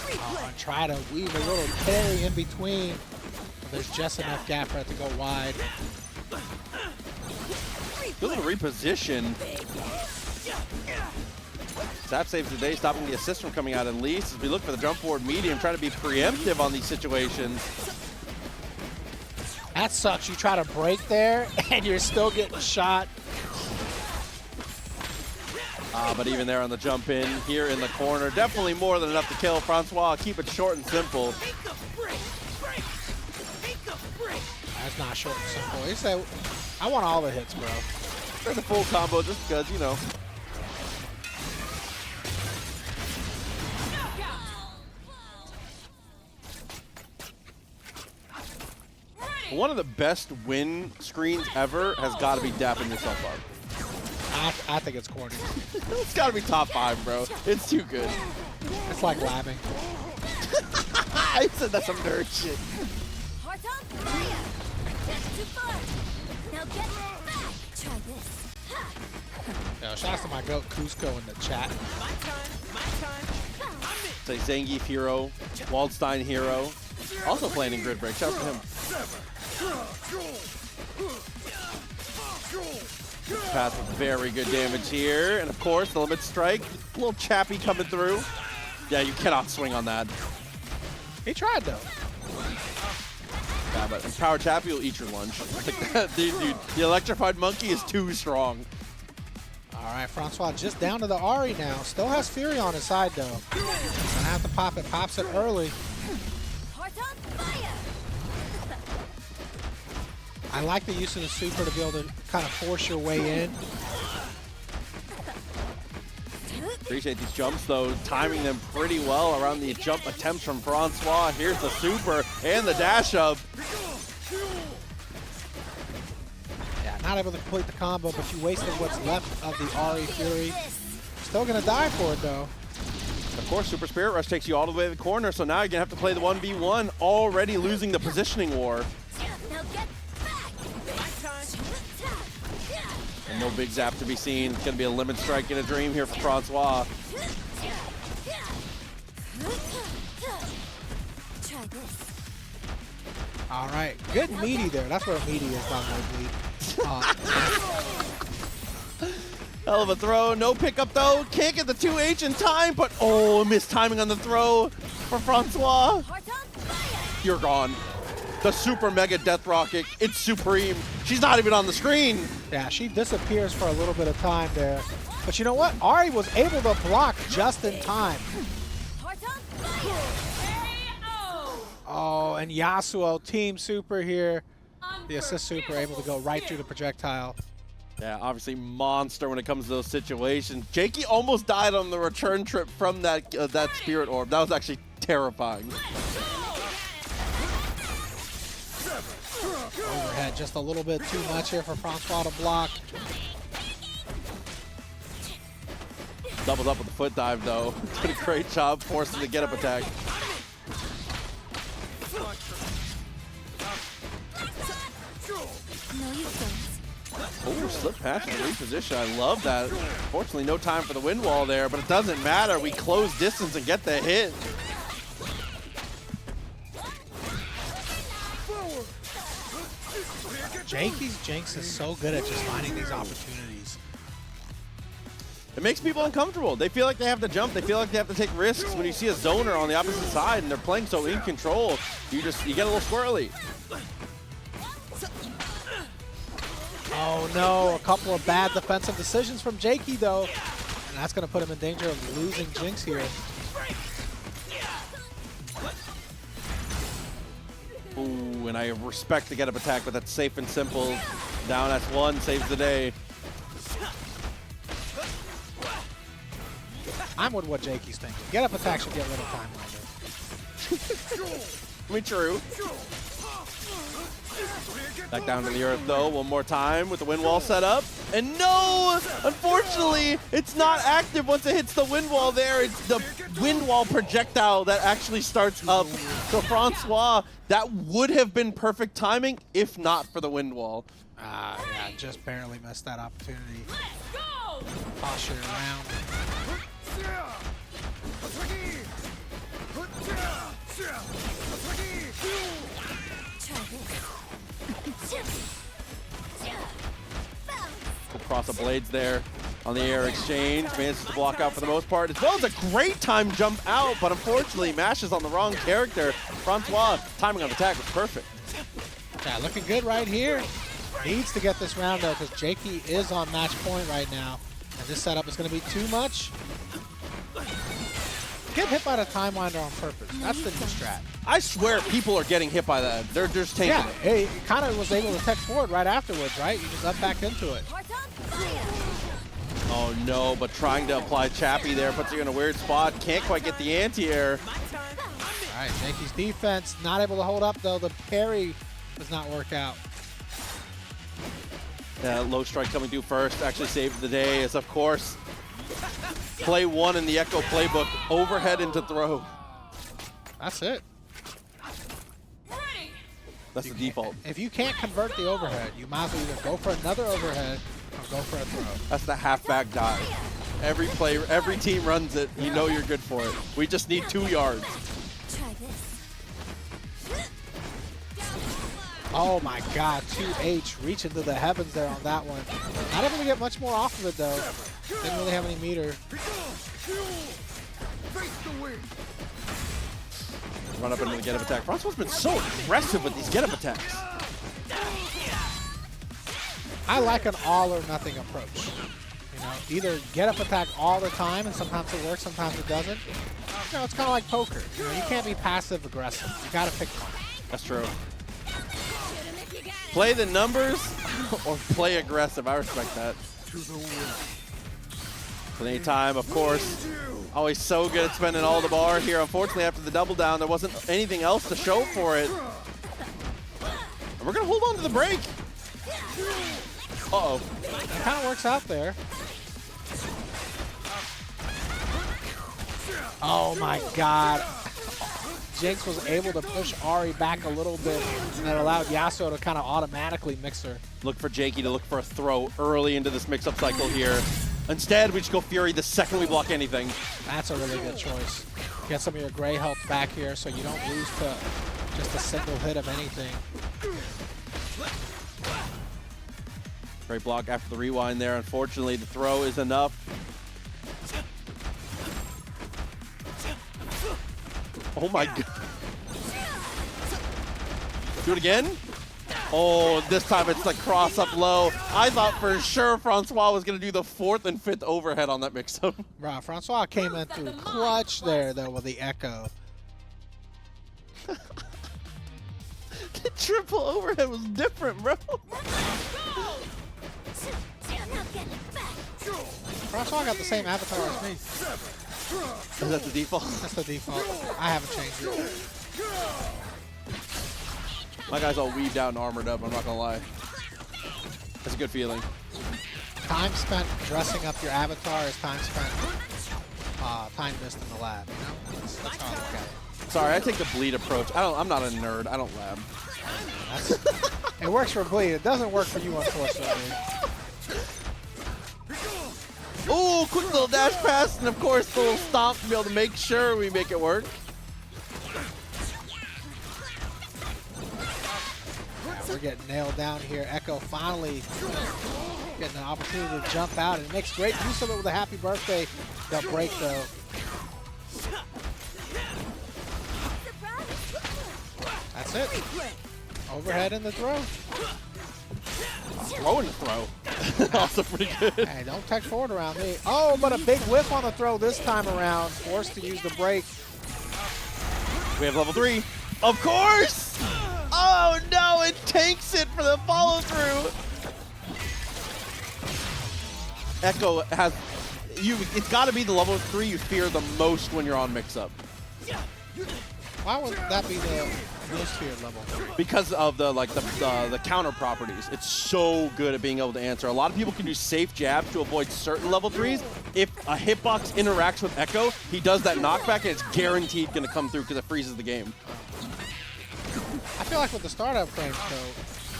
S2: Oh, and try to weave a little parry in between. But there's just enough gap for it to go wide.
S1: Good little reposition. Zap saves the day, stopping the assist from coming out at least as we look for the jump forward medium, trying to be preemptive on these situations.
S2: That sucks. You try to break there, and you're still getting shot.
S1: But even there on the jump in, here in the corner, definitely more than enough to kill. Froncois, keep it short and simple.
S2: That's not short and simple. He said, I want all the hits, bro.
S1: There's a full combo just because, you know. One of the best win screens ever has got to be dapping yourself up.
S2: I think it's corny.
S1: It's got to be top 5, bro. It's too good.
S2: It's like labbing.
S1: I said that's some nerd shit.
S2: Yo, shouts to my goat Cusco in the chat.
S1: Say Zangief hero, Waldstein hero. Also playing in Grid Break. Shouts to him. Path with very good damage here. And of course, the limit strike. A little chappy coming through. Yeah, you cannot swing on that.
S2: He tried, though.
S1: Yeah, but Power Chappy will eat your lunch. Like that, dude, the electrified monkey is too strong.
S2: All All right, Froncois just down to the Ahri now. Still has Fury on his side, though. Gonna have to pop it. Pops it early.
S4: Heart on fire.
S2: I like the use of the super to be able to kind of force your way in.
S1: Appreciate these jumps, though, timing them pretty well around the jump attempts from Froncois. Here's the super and the dash up.
S2: Yeah, not able to complete the combo, but you wasted what's left of the Ahri Fury. Still gonna die for it, though.
S1: Of course, Super Spirit Rush takes you all the way to the corner, so now you're gonna have to play the 1v1, already losing the positioning war.
S4: Now get back.
S1: And no big zap to be seen. It's gonna be a limit strike in a dream here for Froncois.
S4: Try this.
S2: All right, good meaty there. That's where meaty is, by the way.
S1: Hell of a throw, no pickup though. Can't get the 2H in time, but oh, missed timing on the throw for Froncois.
S4: Heart on fire.
S1: You're gone. The super mega death rocket, it's supreme. She's not even on the screen.
S2: Yeah, she disappears for a little bit of time there. But you know what? Ahri was able to block just in time.
S4: Heart on fire.
S2: Oh, and Yasuo, team super here. The assist super able to go right through the projectile.
S1: Yeah, obviously monster when it comes to those situations. Jakey almost died on the return trip from that spirit orb. That was actually terrifying.
S2: Overhead just a little bit too much here for Froncois to block.
S1: Doubled up with the foot dive though. Did a great job forcing the get up attack.
S4: No, you don't.
S1: Oh, slip past and reposition. I love that. Fortunately, no time for the wind wall there, but it doesn't matter. We close distance and get the hit.
S2: Jakey's Jinx is so good at just finding these opportunities.
S1: It makes people uncomfortable. They feel like they have to jump. They feel like they have to take risks. When you see a zoner on the opposite side and they're playing so in control, you get a little squirrely.
S2: Oh no, a couple of bad defensive decisions from Jakey though. And that's gonna put him in danger of losing Jinx here.
S1: Ooh, and I respect the get up attack, but that's safe and simple. Down as one, saves the day.
S2: I'm with what Jakey's thinking. Get up attack should get rid of time longer.
S1: I mean, true. Back down to the earth though, one more time with the wind wall set up. And no, unfortunately, it's not active once it hits the wind wall there. It's the wind wall projectile that actually starts up. So Froncois, that would have been perfect timing if not for the wind wall.
S2: Yeah, just barely missed that opportunity.
S3: Let's go!
S2: Posture around.
S1: Across the blades there on the air exchange. Manages to block out for the most part, as well as a great time jump out, but unfortunately mashes on the wrong character. Froncois, timing on attack was perfect.
S2: Yeah, looking good right here. Needs to get this round though, because Jakey is on match point right now. And this setup is going to be too much. Get hit by the time winder on purpose. That's the new strat.
S1: I swear people are getting hit by that. They're just taking
S2: Yeah,
S1: it.
S2: he kind of was able to tech forward right afterwards, right? You just up back into it.
S4: Heart on fire.
S1: Oh no, but trying to apply Chappie there puts you in a weird spot. Can't quite get the anti-air.
S2: All right, Jakey's defense not able to hold up though. The parry does not work out.
S1: Low strike coming through first actually saved the day, as of course play one in the Ekko playbook, overhead into throw.
S2: That's it.
S1: That's the default.
S2: If you can't convert the overhead, you might as well either go for another overhead or go for a throw.
S1: That's the halfback dive. Every team runs it. You know you're good for it. We just need 2 yards.
S4: Try this.
S2: Oh my God, 2H reaching to the heavens there on that one. Not able to get much more off of it though. Didn't really have any meter.
S1: Run up into the get-up attack. Froncois has been so aggressive with these get-up attacks.
S2: I like an all or nothing approach. You know, either get up attack all the time, and sometimes it works, sometimes it doesn't. You know, it's kind of like poker. You know, you can't be passive aggressive. You got to pick one.
S1: That's true. Play the numbers or play aggressive. I respect that. Plenty of time, of course. Always so good at spending all the bar here. Unfortunately, after the double down, there wasn't anything else to show for it. And we're going to hold on to the break. Uh-oh.
S2: It kind of works out there. Oh my god. Jinx was able to push Ahri back a little bit, and that allowed Yasuo to kind of automatically mix her.
S1: Look for Jakey to look for a throw early into this mix-up cycle here. Instead, we just go Fury the second we block anything.
S2: That's a really good choice. Get some of your gray health back here so you don't lose to just a single hit of anything.
S1: Great block after the rewind there. Unfortunately, the throw is enough. Oh my god. Do it again? Oh, this time it's like cross up low. I thought for sure Froncois was going to do the 4th and 5th overhead on that mix-up.
S2: Bro, Froncois came in through clutch there, though, with the Ekko.
S1: The triple overhead was different, bro.
S2: Froncois got the same avatar as me.
S1: Is that the default?
S2: That's the default. I haven't changed it.
S1: My guy's all weaved out and armored up, I'm not gonna lie. That's a good feeling.
S2: Time spent dressing up your avatar is time spent, time missed in the lab, you know? That's how I look at it.
S1: Sorry, I take the bleed approach. I'm not a nerd, I don't lab.
S2: It works for bleed, it doesn't work for you, unfortunately.
S1: Ooh, quick little dash pass, and of course the little stomp to be able to make sure we make it work.
S2: We're getting nailed down here. Ekko finally getting an opportunity to jump out, and makes great use of it with a happy birthday. The break, though. That's it. Overhead in the throw.
S1: Throw and throw. Also pretty good.
S2: Hey, don't tech forward around me. Oh, but a big whiff on the throw this time around. Forced to use the break.
S1: We have level 3. Of course! Oh no, it takes it for the follow through. Ekko has it's gotta be the level 3 you fear the most when you're on mix-up.
S2: Why would that be the most feared level?
S1: Because of the counter properties. It's so good at being able to answer. A lot of people can do safe jabs to avoid certain level 3s. If a hitbox interacts with Ekko, he does that knockback and it's guaranteed gonna come through because it freezes the game.
S2: I feel like with the startup frames, though,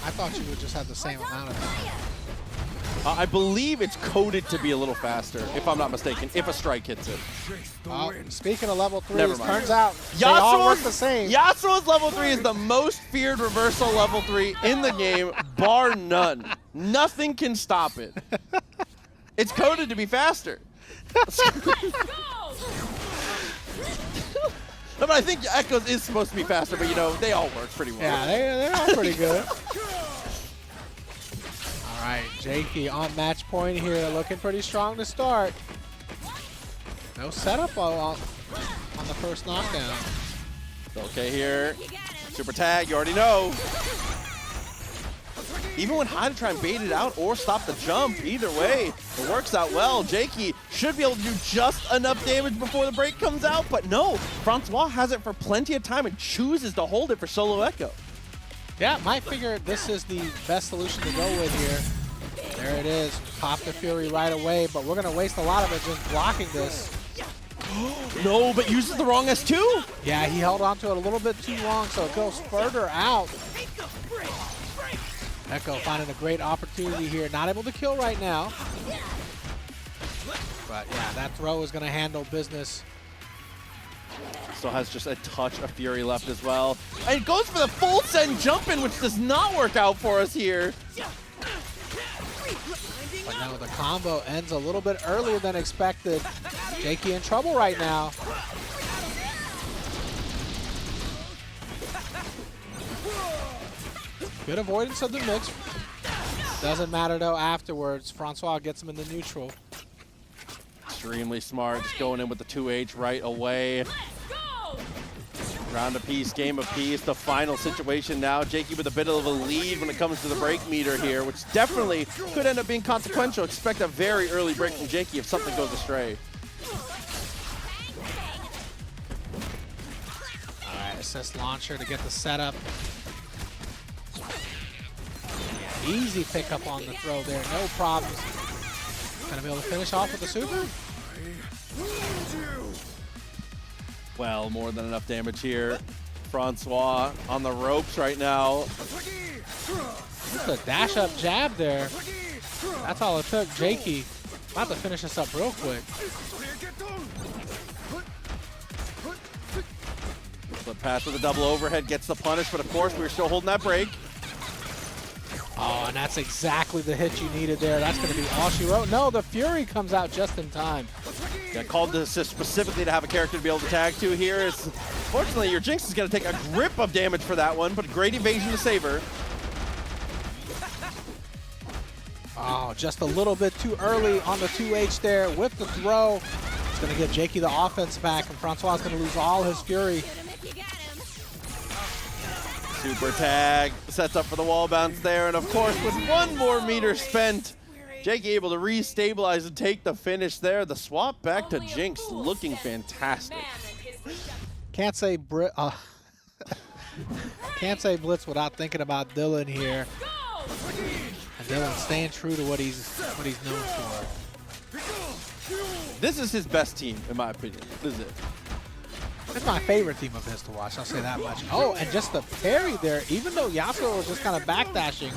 S2: I thought you would just have the same amount of time.
S1: I believe it's coded to be a little faster, if I'm not mistaken, if a strike hits it.
S2: Speaking of level 3s,
S1: Never mind.
S2: turns out they all work the same.
S1: Yasuo's level 3 is the most feared reversal level 3 in the game, bar none. Nothing can stop it. It's coded to be faster. No, but I think Ekko's is supposed to be faster, but you know, they all work pretty well.
S2: Yeah, they're all pretty good. All right, Jakey on match point here, looking pretty strong to start. No setup on the first knockdown.
S1: Okay here, super tag, you already know. Even when high to try and bait it out or stop the jump, either way, it works out well. Jakey should be able to do just enough damage before the break comes out, but no, Froncois has it for plenty of time and chooses to hold it for solo Ekko.
S2: Yeah, might figure this is the best solution to go with here. There it is, pop the Fury right away, but we're gonna waste a lot of it just blocking this.
S1: No, but uses the wrong S2.
S2: Yeah, he held on to it a little bit too long, so it goes further out. Ekko finding a great opportunity here. Not able to kill right now. But yeah, that throw is going to handle business.
S1: Still has just a touch of Fury left as well. And it goes for the full send jump in, which does not work out for us here.
S2: But now the combo ends a little bit earlier than expected. Jakey in trouble right now. Good avoidance of the mix. Doesn't matter though afterwards. Froncois gets him in the neutral.
S1: Extremely smart, just going in with the 2H right away.
S3: Let's go!
S1: Round apiece, game apiece. The final situation now. Jakey with a bit of a lead when it comes to the break meter here, which definitely could end up being consequential. Expect a very early break from Jakey if something goes astray.
S2: All right, assist launcher to get the setup. Easy pickup on the throw there, no problems. Gonna be able to finish off with the super?
S1: Well, more than enough damage here. Froncois on the ropes right now.
S2: Just a dash up jab there. That's all it took. Jakey about to finish this up real quick.
S1: Flip pass with a double overhead gets the punish, but of course we're still holding that break.
S2: Oh, and that's exactly the hit you needed there. That's going to be all she wrote. No, the Fury comes out just in time.
S1: Yeah, called to assist specifically to have a character to be able to tag to here. Fortunately, your Jinx is going to take a grip of damage for that one, but great evasion to save her.
S2: Oh, just a little bit too early on the 2H there with the throw. It's going to give Jakey the offense back, and Froncois is going to lose all his Fury.
S1: Super tag, sets up for the wall bounce there, and of course with one more meter spent, Jakey able to re-stabilize and take the finish there. The swap back to Jinx looking fantastic.
S2: Can't say can't say Blitz without thinking about Dylnyan here. And Dylnyan staying true to what he's known for.
S1: This is his best team, in my opinion. This is it.
S2: It's my favorite team of his to watch, I'll say that much. Oh, and just the parry there, even though Yasuo was just kind of backdashing.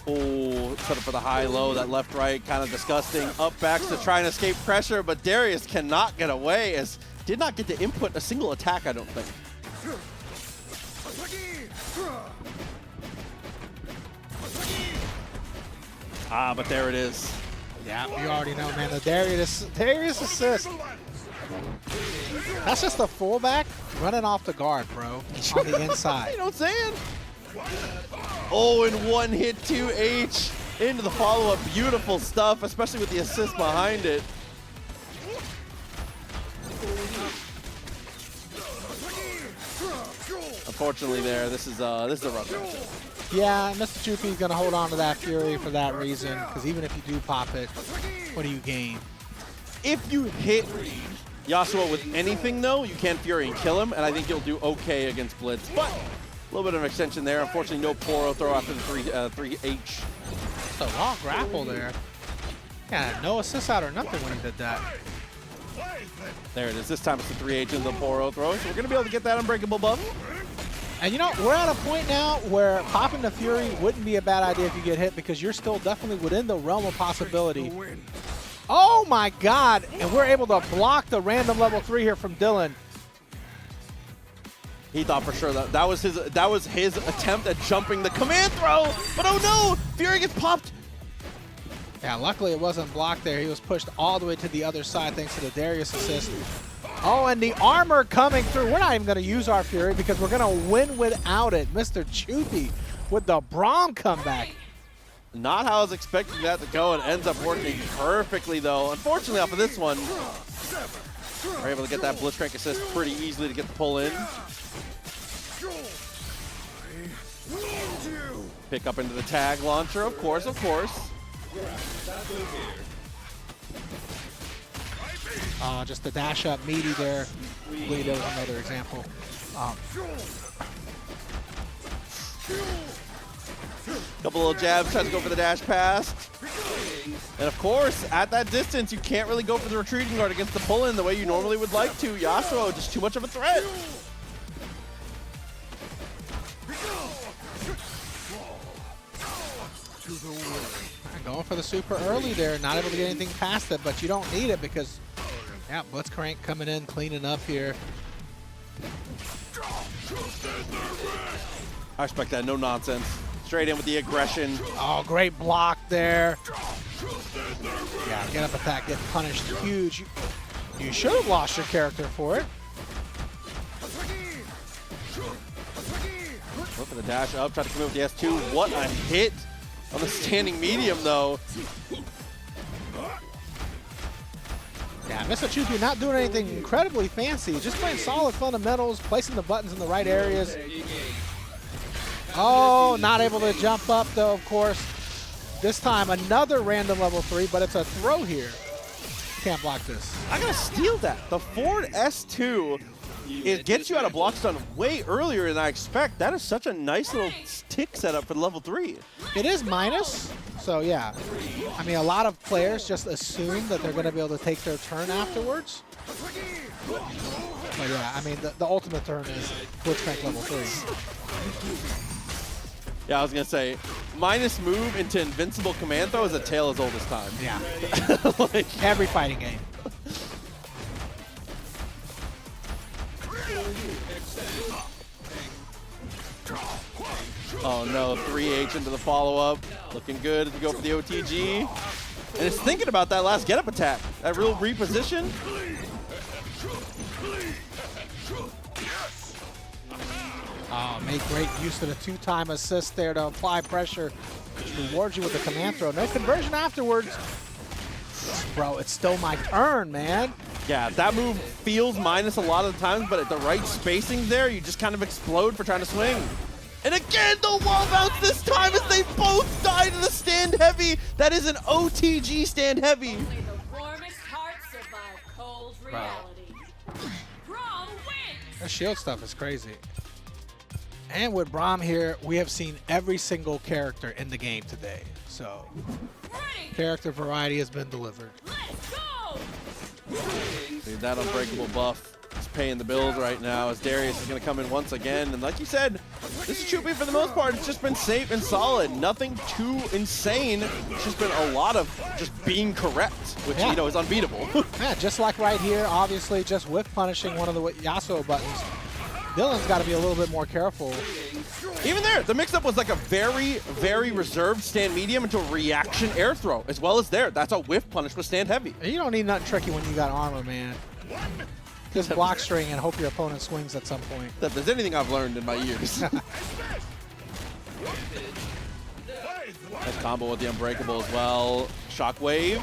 S1: Oh, set up for the high-low, that left-right, kind of disgusting. Up backs to try and escape pressure, but Darius cannot get away, as did not get to input a single attack, I don't think. Ah, but there it is.
S2: Yeah, you already know, man. The Darius assist. That's just the fullback running off the guard, bro, on the inside.
S1: You know what I'm saying? Oh, and one hit 2H into the follow-up. Beautiful stuff, especially with the assist behind it. Unfortunately there, this is a rough matchup.
S2: Yeah, Mr. Chupi is going to hold on to that Fury for that reason, because even if you do pop it, what do you gain?
S1: If you hit Yasuo with anything, though, you can Fury and kill him, and I think you'll do okay against Blitz. But a little bit of extension there. Unfortunately, no Poro throw after the 3H.
S2: Just a long grapple there. Yeah, no assist out or nothing when he did that.
S1: There it is. This time it's the 3H and the Poro throw, so we're going to be able to get that unbreakable buff.
S2: And you know, we're at a point now where popping the Fury wouldn't be a bad idea if you get hit, because you're still definitely within the realm of possibility. Oh my God! And we're able to block the random level 3 here from Dylnyan.
S1: He thought for sure that was his attempt at jumping the command throw, but oh no! Fury gets popped.
S2: Yeah, luckily it wasn't blocked there. He was pushed all the way to the other side thanks to the Darius assist. Oh, and the armor coming through. We're not even going to use our Fury because we're going to win without it. Mr. Chupi with the Braum comeback.
S1: Not how I was expecting that to go, and ends up working perfectly though. Unfortunately off of this one, we're able to get that Blitzcrank assist pretty easily to get the pull in. Pick up into the tag launcher, of course, of course.
S2: Just the dash up meaty there. I believe that was another example.
S1: Couple little jabs, tries to go for the dash pass. And of course, at that distance, you can't really go for the retreating guard against the pull-in the way you normally would like to. Yasuo, just too much of a threat.
S2: Going for the super early there, not able to get anything past it, but you don't need it because, yeah, Blitzcrank coming in, cleaning up here.
S1: I expect that, no nonsense. Straight in with the aggression.
S2: Oh, great block there. Yeah, get up attack, get punished, huge. You should have lost your character for it.
S1: Go for the dash up, try to come in with the S2. What a hit on the standing medium, though.
S2: Yeah, Mr. Chupi not doing anything incredibly fancy, just playing solid fundamentals, placing the buttons in the right areas. Oh, not able to jump up though, of course. This time another random level 3, but it's a throw here. Can't block this.
S1: I gotta steal that. The forward S2, it gets you out of block stun way earlier than I expect. That is such a nice little tick setup for the level 3.
S2: It is minus, so yeah. I mean, a lot of players just assume that they're gonna be able to take their turn afterwards. But yeah, I mean, the ultimate turn is Blitzcrank level 3.
S1: Yeah, I was gonna say, minus move into invincible command throw is a tale as old as time.
S2: Yeah.
S1: Like,
S2: Every fighting game.
S1: oh no, 3H into the follow-up. Looking good as we go for the OTG. And it's thinking about that last get-up attack. That real reposition.
S2: Oh, made great use of the 2-time assist there to apply pressure. Rewards you with the command throw. No conversion afterwards. Bro, it's still my turn, man.
S1: Yeah, that move feels minus a lot of the times, but at the right spacing there, you just kind of explode for trying to swing. And again, the wall bounce this time as they both die to the stand heavy. That is an OTG stand heavy.
S3: Only the warmest hearts survive cold reality. Braum wins!
S2: The shield stuff is crazy. And with Braum here, we have seen every single character in the game today. So, character variety has been delivered.
S3: Let's go!
S1: See, that unbreakable buff is paying the bills right now as Darius is going to come in once again. And like you said, this Chupi for the most part has just been safe and solid. Nothing too insane. It's just been a lot of just being correct, which, you know, is unbeatable.
S2: Yeah, just like right here, obviously, just with punishing one of the Yasuo buttons. Dylnyan's got to be a little bit more careful.
S1: Even there, the mix-up was like a very, very reserved stand medium into a reaction air throw, as well as there. That's a whiff punish with stand heavy.
S2: You don't need nothing tricky when you got armor, man. Just block string and hope your opponent swings at some point.
S1: If there's anything I've learned in my years. Nice combo with the unbreakable as well. Shockwave.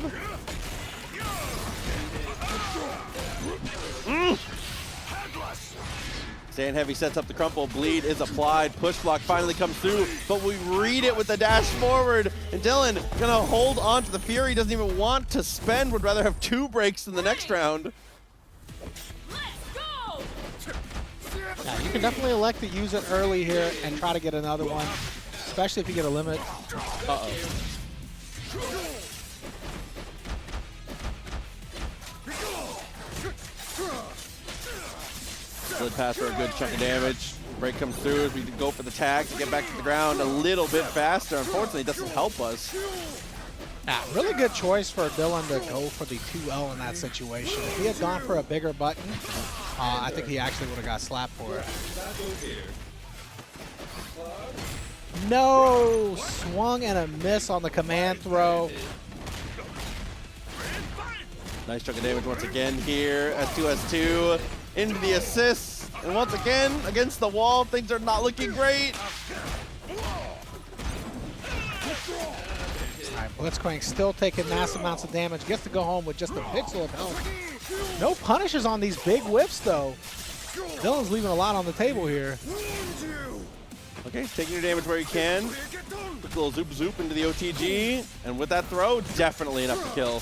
S1: Stand heavy sets up the crumple, bleed is applied, push block finally comes through, but we read it with the dash forward, and Dylnyan gonna hold on to the Fury, doesn't even want to spend, would rather have 2 breaks in the next round.
S3: Let's go!
S2: Yeah, you can definitely elect to use it early here and try to get another one, especially if you get a limit.
S1: Uh-oh. Slid pass for a good chunk of damage. Break comes through as we go for the tag to get back to the ground a little bit faster. Unfortunately, it doesn't help us.
S2: Yeah, really good choice for Dylnyan to go for the 2L in that situation. If he had gone for a bigger button, I think he actually would have got slapped for it. No! Swung and a miss on the command throw.
S1: Nice chunk of damage once again here. S2, S2 into the assist. And once again, against the wall, things are not looking great.
S2: All right, Blitzcrank still taking massive amounts of damage. Gets to go home with just a pixel of health. No punishes on these big whips, though. Dylnyan's leaving a lot on the table here.
S1: Okay, taking your damage where you can. Quick little zoop zoop into the OTG. And with that throw, definitely enough to kill.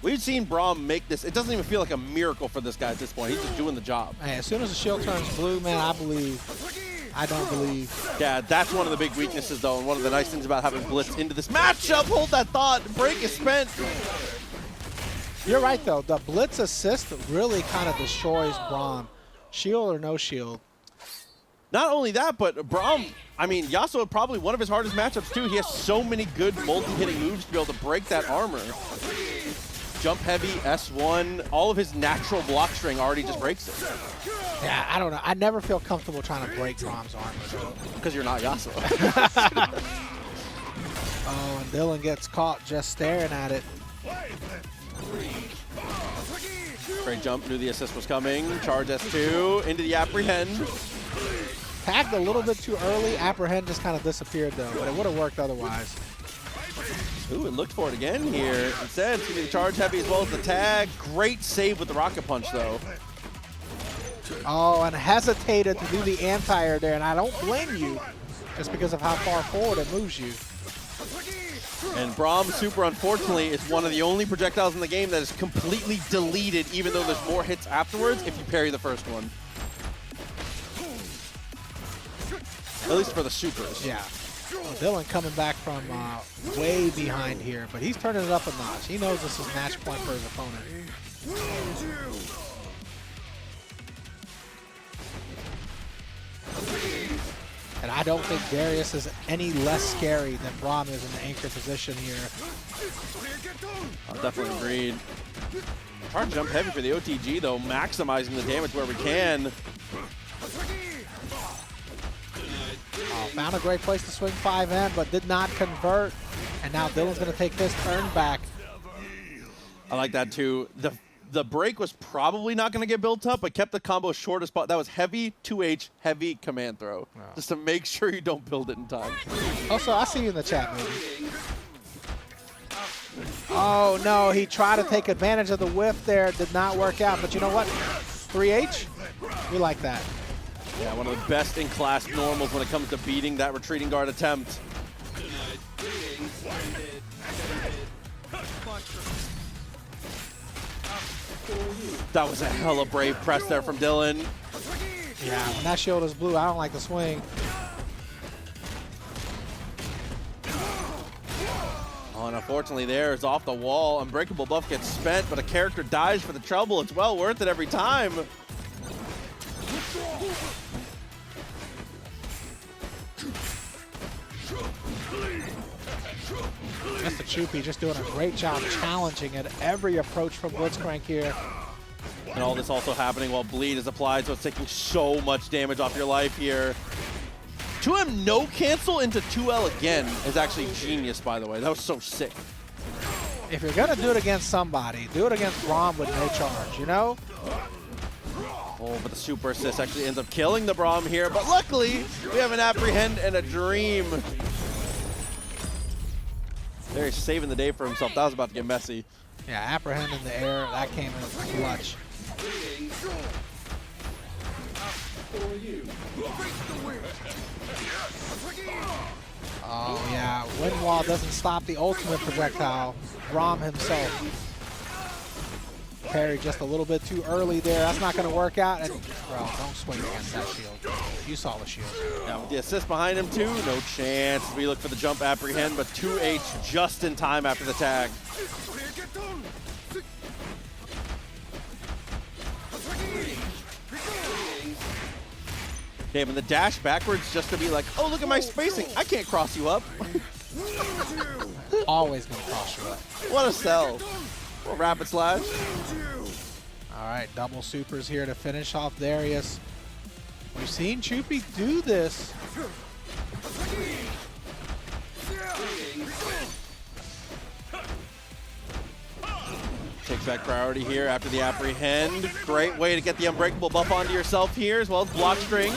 S1: We've seen Braum make this. It doesn't even feel like a miracle for this guy at this point. He's just doing the job.
S2: Hey, as soon as the shield turns blue, man, I believe. I don't believe.
S1: Yeah, that's one of the big weaknesses, though, and one of the nice things about having Blitz into this matchup. Hold that thought. Break is spent.
S2: You're right, though. The Blitz assist really kind of destroys Braum. Shield or no shield.
S1: Not only that, but Braum, I mean, Yasuo probably one of his hardest matchups, too. He has so many good multi-hitting moves to be able to break that armor. Jump heavy, S1, all of his natural block string already just breaks it.
S2: Yeah, I don't know. I never feel comfortable trying to break Braum's armor.
S1: Because you're not Yasuo.
S2: Oh, and Dylnyan gets caught just staring at it.
S1: Great jump, knew the assist was coming. Charge S2, into the apprehend.
S2: Tagged a little bit too early. Apprehend just kind of disappeared, though, but it would have worked otherwise.
S1: Ooh, it looked for it again here. Instead, it's going to be the charge heavy as well as the tag. Great save with the rocket punch, though.
S2: Oh, and hesitated to do the anti-air there, and I don't blame you, just because of how far forward it moves you.
S1: And Braum, super unfortunately, is one of the only projectiles in the game that is completely deleted, even though there's more hits afterwards if you parry the first one. At least for the supers.
S2: Yeah. Well, Dylnyan coming back from way behind here, but he's turning it up a notch. He knows this is match point for his opponent. And I don't think Darius is any less scary than Braum is in the anchor position here.
S1: Definitely agreed. Hard jump heavy for the OTG, though, maximizing the damage where we can.
S2: Oh, found a great place to swing 5M, but did not convert. And now Dylnyan's going to take this turn back.
S1: I like that, too. The break was probably not going to get built up, but kept the combo short as spot. That was heavy 2H, heavy command throw, just to make sure you don't build it in time.
S2: Also, I see you in the chat, maybe. Oh, no, he tried to take advantage of the whiff there. Did not work out, but you know what? 3H? We like that.
S1: Yeah, one of the best in class normals when it comes to beating that retreating guard attempt. That was a hella brave press there from Dylnyan.
S2: Yeah, when that shield is blue, I don't like the swing.
S1: Oh, and unfortunately there is off the wall. Unbreakable buff gets spent, but a character dies for the trouble. It's well worth it every time.
S2: Mr. Choopy just doing a great job challenging at every approach from Blitzcrank here.
S1: And all this also happening while bleed is applied, so it's taking so much damage off your life here. 2M no cancel into 2L again is actually genius, by the way. That was so sick.
S2: If you're going to do it against somebody, do it against Braum with no charge, you know?
S1: Oh, but the super assist actually ends up killing the Braum here. But luckily, we have an apprehend and a dream. There he's saving the day for himself. That was about to get messy.
S2: Yeah, apprehend in the air. That came in clutch. Oh, yeah. Wind Wall doesn't stop the ultimate projectile. Braum himself. Parry just a little bit too early there. That's not going to work out. And, bro, don't swing against that shield. You saw the shield.
S1: Yeah, with the assist behind him, too, no chance. We look for the jump apprehend, but 2H just in time after the tag. Damn, and the dash backwards just to be like, oh, look at my spacing. I can't cross you up.
S2: Always going to cross you up.
S1: What a sell. Well, rapid slash.
S2: All right, double supers here to finish off Darius. We've seen Choopy do this.
S1: Takes back priority here after the apprehend. Great way to get the unbreakable buff onto yourself here, as well as block string.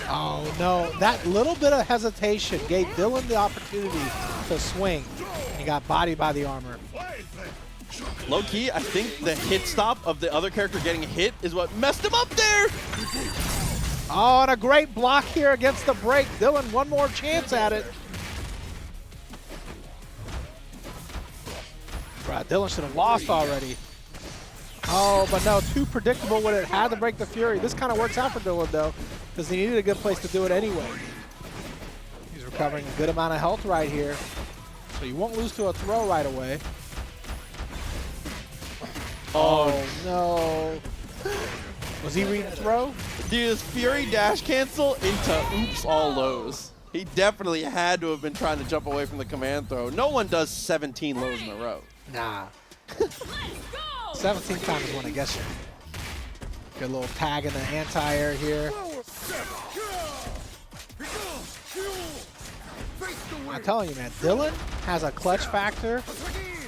S2: Oh, no. That little bit of hesitation gave Dylnyan the opportunity to swing. And he got bodied by the armor.
S1: Low key, I think the hit stop of the other character getting hit is what messed him up there.
S2: Oh, and a great block here against the break. Dylnyan, one more chance at it. Right, Dylnyan should have lost already. Oh, but no, too predictable when it had to break the Fury. This kind of works out for Dylnyan, though, because he needed a good place to do it anyway. He's recovering a good amount of health right here, so you won't lose to a throw right away. Oh, no. Was he reading throw?
S1: Dude, this Fury dash cancel into oops all lows. He definitely had to have been trying to jump away from the command throw. No one does 17 lows in a row.
S2: Nah. 17th time is when I guess you. Good little tag in the anti-air here. I'm telling you, man, Dylnyan has a clutch factor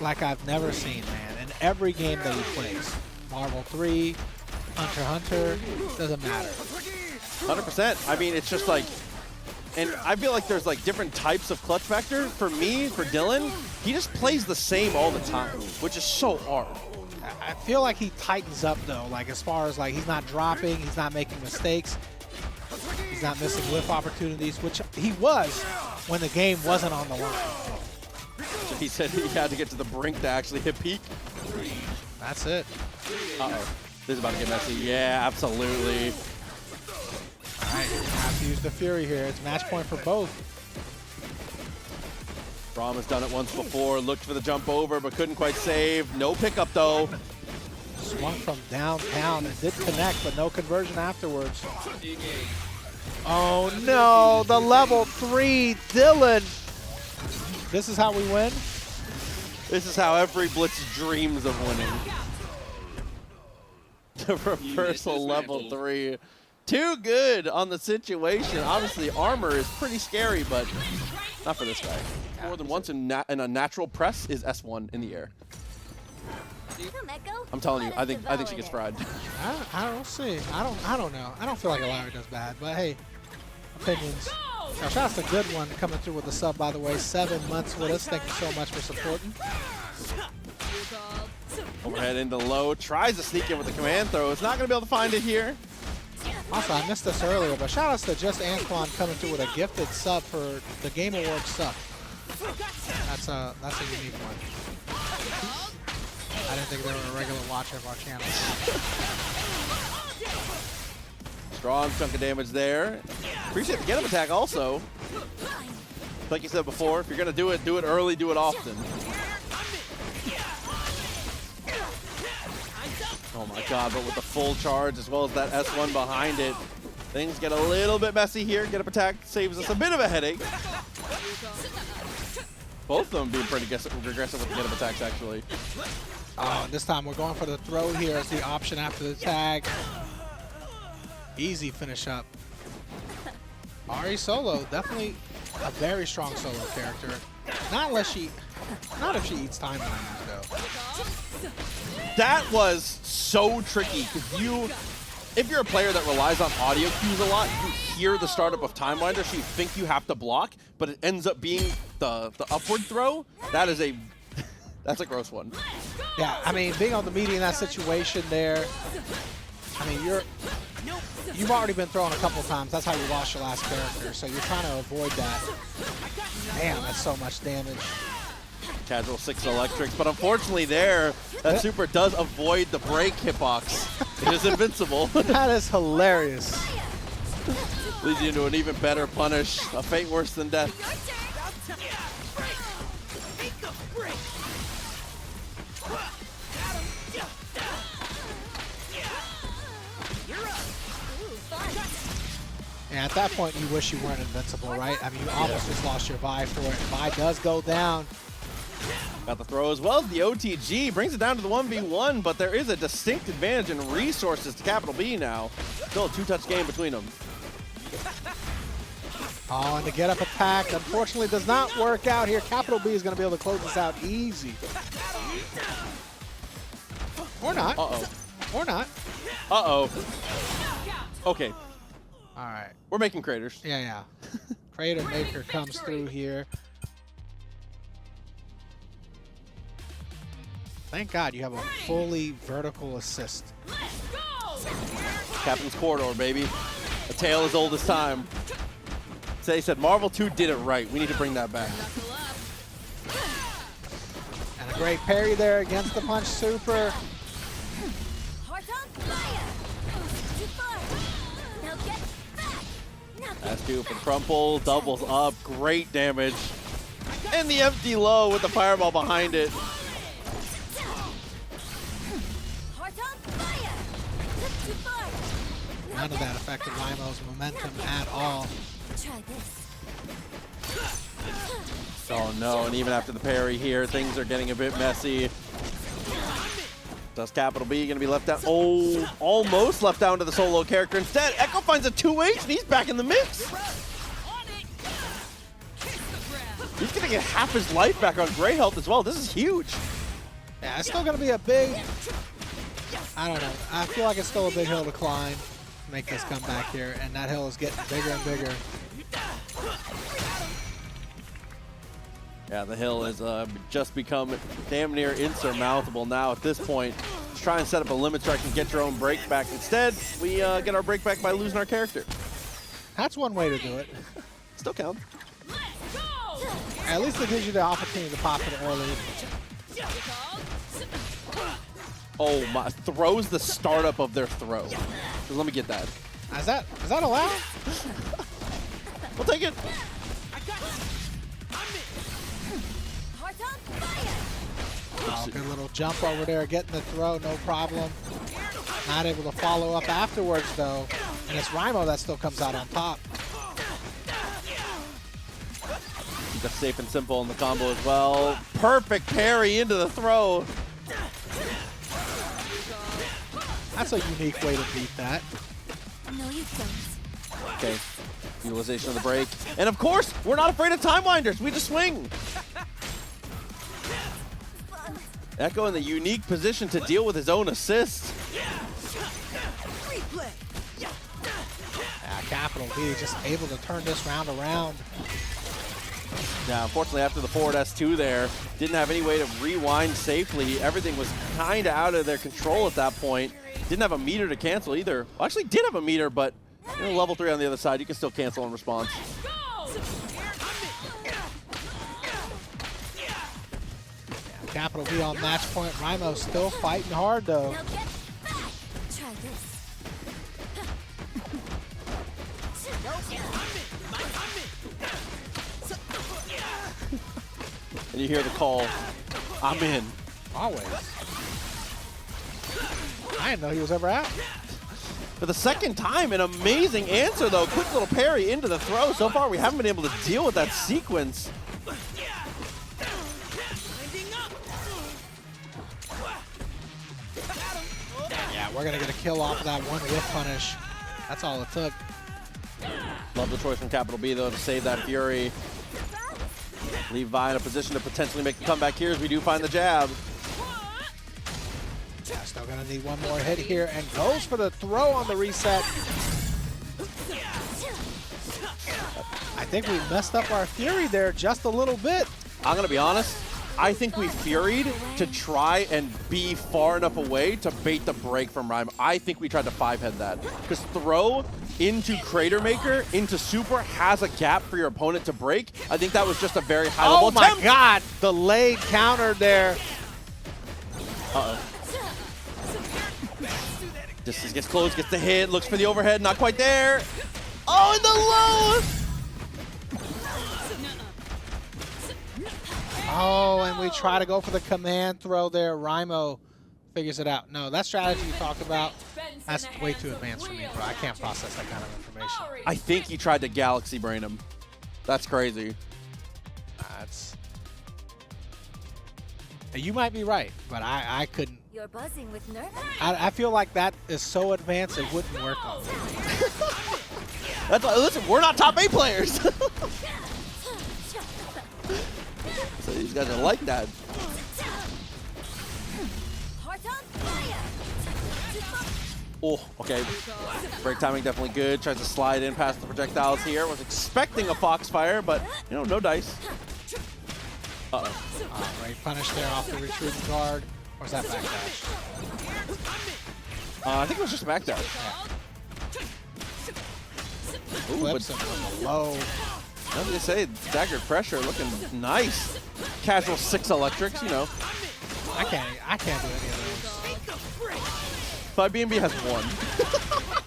S2: like I've never seen, man, in every game that he plays. Marvel 3, Hunter x Hunter, doesn't matter.
S1: 100%. I mean, it's just like, And I feel like there's like different types of clutch factor. For me, for Dylnyan, he just plays the same all the time, which is so hard.
S2: I feel like he tightens up though, like as far as like he's not dropping, he's not making mistakes, he's not missing whiff opportunities, which he was when the game wasn't on the line.
S1: He said he had to get to the brink to actually hit peak.
S2: That's it.
S1: Uh-oh. This is about to get messy. Yeah, absolutely.
S2: All right, have to use the Fury here. It's match point for both.
S1: Braum has done it once before, looked for the jump over, but couldn't quite save. No pickup though.
S2: Swung from downtown and did connect, but no conversion afterwards. Oh no, the level 3 Dylnyan. This is how we win?
S1: This is how every Blitz dreams of winning. The reversal level 3. Too good on the situation. Obviously, armor is pretty scary, but not for this guy. More than once in a natural press is S1 in the air. I'm telling you, I think she gets fried.
S2: I don't see. I don't know. I don't feel like Illaoi does bad, but hey, opinions. Now, shout out to Good One coming through with the sub, by the way. 7 months with us. Thank you so much for supporting.
S1: Overhead into low. Tries to sneak in with the command throw. It's not going to be able to find it here.
S2: Also, I missed this earlier, but shout outs to Just Antoine coming through with a gifted sub for the Game Awards sub. That's a unique one. I didn't think they were a regular watcher of our channel.
S1: Strong chunk of damage there. Appreciate the get-up attack also. Like you said before, if you're going to do it early, do it often. Oh my god, but with the full charge as well as that S1 behind it, things get a little bit messy here. Get-up attack saves us a bit of a headache. Both of them being pretty regressive with the get-up attacks, actually.
S2: Oh, this time we're going for the throw here as the option after the tag. Easy finish up. Ahri solo, definitely a very strong solo character. Not if she eats time though.
S1: That was so tricky because if you're a player that relies on audio cues a lot, you hear the startup of Time Winder, so you think you have to block, but it ends up being the upward throw. That's a gross one.
S2: Yeah, I mean, being on the media in that situation there, I mean, you've already been thrown a couple of times. That's how you lost your last character, so you're trying to avoid that. Damn, that's so much damage.
S1: Casual 6 electrics, but unfortunately that super does avoid the break hitbox. It is invincible.
S2: That is hilarious.
S1: Leads you into an even better punish, a fate worse than death.
S2: And at that point, you wish you weren't invincible, right? I mean, you almost just lost your Vi for it. Vi does go down.
S1: Got the throw as well as the OTG. Brings it down to the 1v1, but there is a distinct advantage in resources to Capital B now. Still a 2-touch game between them.
S2: Oh, and the get-up attack, unfortunately, does not work out here. Capital B is going to be able to close this out easy. Or not.
S1: Uh-oh.
S2: Or not.
S1: Uh-oh. Okay.
S2: All right.
S1: We're making craters.
S2: Yeah. Crater Maker comes through here. Thank God you have a fully vertical assist.
S1: Captain's Corridor, baby. A tale as old as time. They said Marvel 2 did it right. We need to bring that back.
S2: And a great parry there against the punch super.
S1: That's two from Crumple. Doubles up. Great damage. And the empty low with the fireball behind it.
S2: None of that affected Rymo's momentum at all.
S1: Oh no, and even after the parry here, things are getting a bit messy. Does Capital B gonna be left out? Oh, almost left down to the solo character. Instead, Ekko finds a 2H and he's back in the mix. He's gonna get half his life back on gray health as well. This is huge.
S2: Yeah, it's still gonna be a big, I don't know. I feel like it's still a big hill to climb. Make this comeback here, and that hill is getting bigger and bigger.
S1: Yeah, the hill has just become damn near insurmountable now at this point. Let's try and set up a limit strike and get your own break back. Instead, we get our break back by losing our character.
S2: That's one way to do it.
S1: Still counts.
S2: At least it gives you the opportunity to pop it early.
S1: Oh my, throws the startup of their throw. So let me get that.
S2: Is that allowed?
S1: We'll take it.
S2: Oh, good little jump over there, getting the throw, no problem. Not able to follow up afterwards though. And it's Rymo that still comes out on top.
S1: Keep it safe and simple in the combo as well. Perfect parry into the throw.
S2: That's a unique way to beat that.
S4: No, you don't.
S1: Okay, utilization of the break. And of course, we're not afraid of time winders. We just swing. Ekko in the unique position to deal with his own assist.
S2: Capital B just able to turn this round around.
S1: Now, unfortunately, after the forward S2 there, didn't have any way to rewind safely. Everything was kind of out of their control at that point. Didn't have a meter to cancel either. Well, actually did have a meter, but level 3 on the other side, you can still cancel in response.
S2: Capital B on match point. Rymo still fighting hard though.
S4: Now get back. Try this.
S1: And you hear the call, I'm in.
S2: Always. I didn't know he was ever out.
S1: For the second time, an amazing answer though. Quick little parry into the throw. So far, we haven't been able to deal with that sequence.
S2: Yeah, we're gonna get a kill off of that one whiff punish. That's all it took.
S1: Love the choice from Capital B though to save that Fury. Leave Vi in a position to potentially make a comeback here as we do find the jab.
S2: Yeah, still gonna need one more hit here and goes for the throw on the reset. I think we messed up our Fury there just a little bit.
S1: I'm gonna be honest. I think we Furied to try and be far enough away to bait the break from Rymo. I think we tried to 5-head that. Because throw into Crater Maker, into Super, has a gap for your opponent to break. I think that was just a very high-level attempt.
S2: Oh my god, the late counter there.
S1: Uh-oh. Distance gets close, gets the hit, looks for the overhead, not quite there. Oh, and the low!
S2: Oh, and we try to go for the command throw there. Rymo figures it out. No, that strategy you talked about, that's way too advanced for me, bro. I can't process that kind of information.
S1: I think he tried to Galaxy Brain him. That's crazy.
S2: That's... You might be right, but I couldn't.
S4: You're buzzing with nerve.
S2: I feel like that is so advanced it wouldn't work on me.
S1: That's why, listen, we're not top 8 players. So these guys are like that. Oh, okay. Break timing definitely good. Tries to slide in past the projectiles here. Was expecting a Foxfire, but no dice. Uh-oh.
S2: Right punish there off the retreating guard. Or was that backdash?
S1: I think it was just a backdash.
S2: Yeah.
S1: Ooh,
S2: Flips him from the low.
S1: I was gonna say, staggered pressure looking nice. Casual 6 electrics, you know.
S2: I can't do any of those.
S1: But BNB has 1.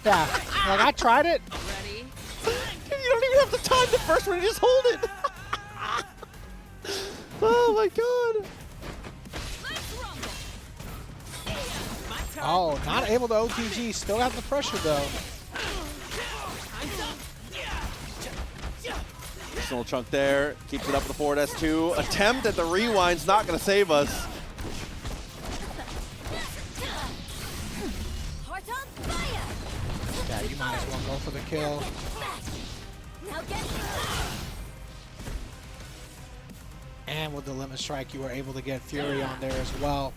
S2: Yeah, like I tried it.
S3: Ready?
S1: You don't even have the time the first one, you just hold it. Oh my god.
S2: Oh, not able to OTG. Still has the pressure though.
S1: Little chunk there, keeps it up with the forward S2. Attempt at the rewind's not gonna save us.
S2: Yeah, you might as well go for the kill. And with the limit strike, you were able to get Fury on there as well.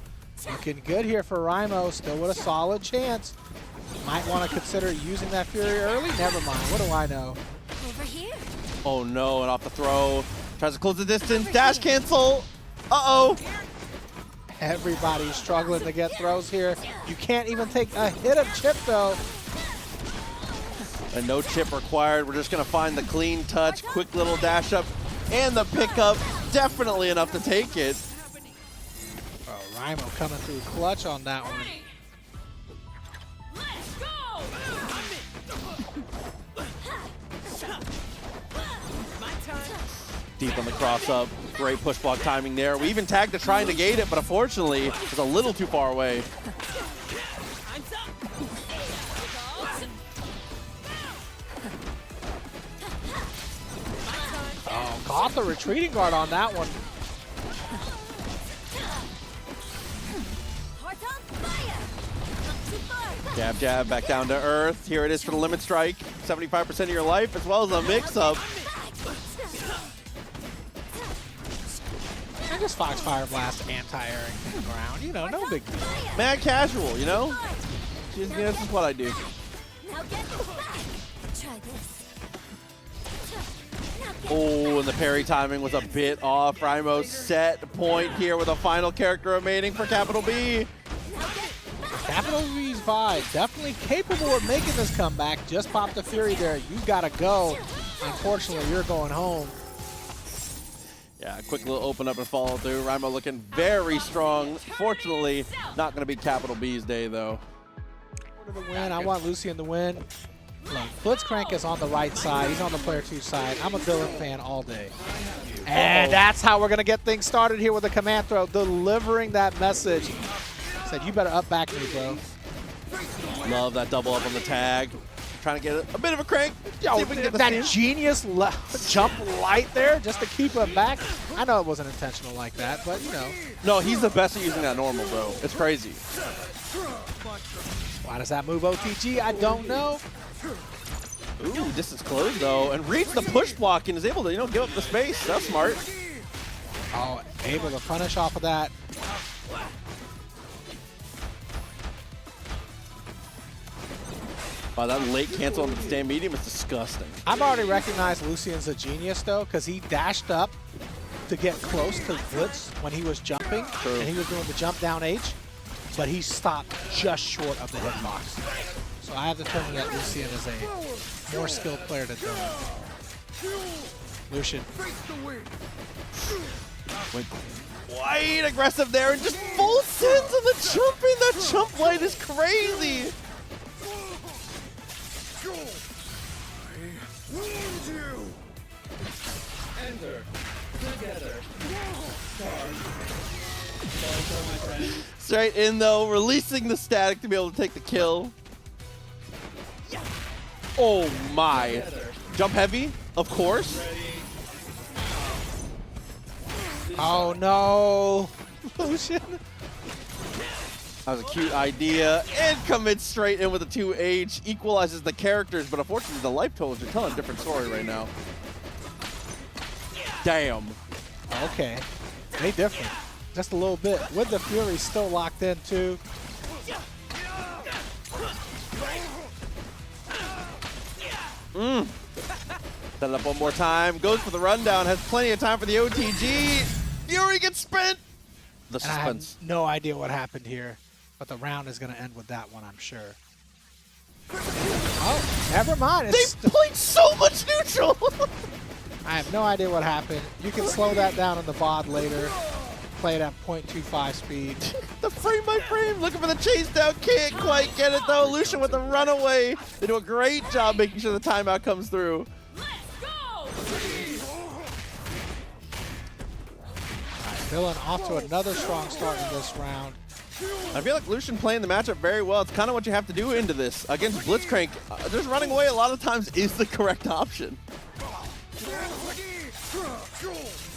S2: Looking good here for Rymo, still with a solid chance. Might want to consider using that Fury early. Never mind, what do I know?
S4: Over here.
S1: Oh no, and off the throw. Tries to close the distance. Dash cancel. Uh-oh.
S2: Everybody's struggling to get throws here. You can't even take a hit of chip, though.
S1: And no chip required. We're just going to find the clean touch, quick little dash up, and the pickup. Definitely enough to take it.
S2: Oh, Rymo coming through clutch on that one.
S3: Let's go!
S1: Deep on the cross up. Great push block timing there. We even tagged to try and negate it, but unfortunately, it's a little too far away.
S2: Oh, caught the retreating guard on that one.
S1: Jab, jab, back down to earth. Here it is for the limit strike. 75% of your life, as well as a mix-up.
S2: And just Foxfire Blast anti-airing to the ground. You know, no big deal.
S1: Mad casual, you know? Just, yeah, this is what I do.
S4: Now get back. Try this.
S1: Oh, and the parry timing was a bit off. Rymo set point here with a final character remaining for Capital B.
S2: Capital B's vibe, definitely capable of making this comeback. Just popped the Fury there. You gotta go. Unfortunately, you're going home.
S1: Yeah, quick little open up and follow through. Rymo looking very strong. Fortunately, not going to be Capital B's day, though.
S2: To the win. I want Lucien to win. Look, Blitzcrank is on the right side. He's on the player 2 side. I'm a Dylnyan fan all day. And that's how we're going to get things started here with the command throw, delivering that message. Said, you better up back me, bro.
S1: Love that double up on the tag. Trying to get a bit of a crank.
S2: Yo, that genius jump light there just to keep him back. I know it wasn't intentional like that, but you know.
S1: No, he's the best at using that normal, bro. It's crazy.
S2: Why does that move OTG? I don't know.
S1: Ooh, distance closed though, and reads the push block and is able to, you know, give up the space. That's smart.
S2: Oh, able to punish off of that.
S1: Wow, that late cancel on the stand medium is disgusting.
S2: I've already recognized Lucien's a genius, though, because he dashed up to get close to Blitz when he was jumping,
S1: True.
S2: and he was doing the jump down H, but he stopped just short of the hitbox. So I have determined that Lucien is a more skilled player than Dylnyan. Lucien.
S1: Went quite aggressive there and just full sends on the jumping. That jump light is crazy. Straight in though, releasing the static to be able to take the kill. Oh my. Jump heavy, of course.
S2: Oh no. Lucien.
S1: That was a cute idea, and commits straight in with a 2H, equalizes the characters, but unfortunately the life totals are telling a different story right now. Damn.
S2: Okay. They different. Just a little bit. With the Fury still locked in too.
S1: Set it up one more time, goes for the rundown, has plenty of time for the OTG. Fury gets spent. The
S2: And I have
S1: suspense.
S2: no idea what happened here, but the round is going to end with that one, I'm sure. Oh, never mind. It's
S1: They played so much neutral.
S2: I have no idea what happened. You can slow that down in the VOD later. Play it at 0.25 speed.
S1: The frame by frame, looking for the chase down, can't quite get it though. Lucien with the runaway. They do a great job making sure the timeout comes through.
S3: Let's go!
S2: Dylnyan off to another strong start in this round.
S1: I feel like Lucien playing the matchup very well. It's kind of what you have to do into this. Against Blitzcrank, just running away a lot of times is the correct option.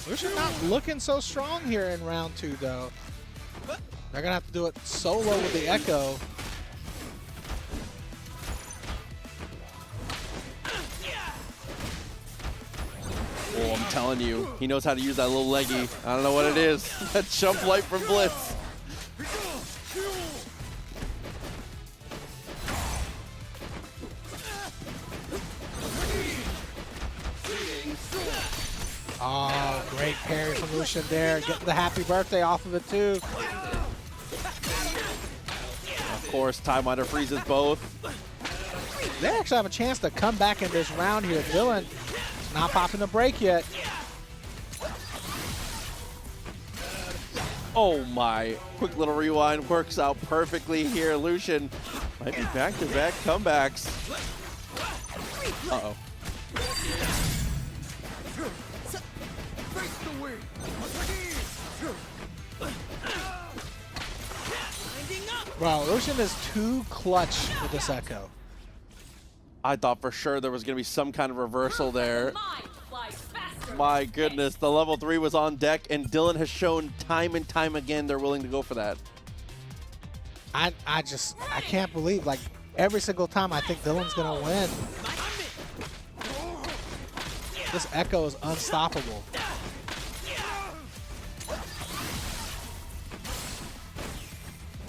S2: Lucien not looking so strong here in round 2, though. They're going to have to do it solo with the Ekko.
S1: Oh, I'm telling you, he knows how to use that little leggy. I don't know what it is. That jump light from Blitz.
S2: Oh, great parry from Lucien there. Getting the happy birthday off of it, too.
S1: Of course, Time freezes both.
S2: They actually have a chance to come back in this round here. Dylnyan not popping the break yet.
S1: Oh my, quick little rewind works out perfectly here. Lucien might be back-to-back comebacks. Uh-oh.
S2: Bro, Lucien is too clutch with this Ekko.
S1: I thought for sure there was going to be some kind of reversal there. My goodness, the level 3 was on deck, and Dylnyan has shown time and time again they're willing to go for that.
S2: I can't believe, like, every single time I think Dylnyan's going to win. This Ekko is unstoppable.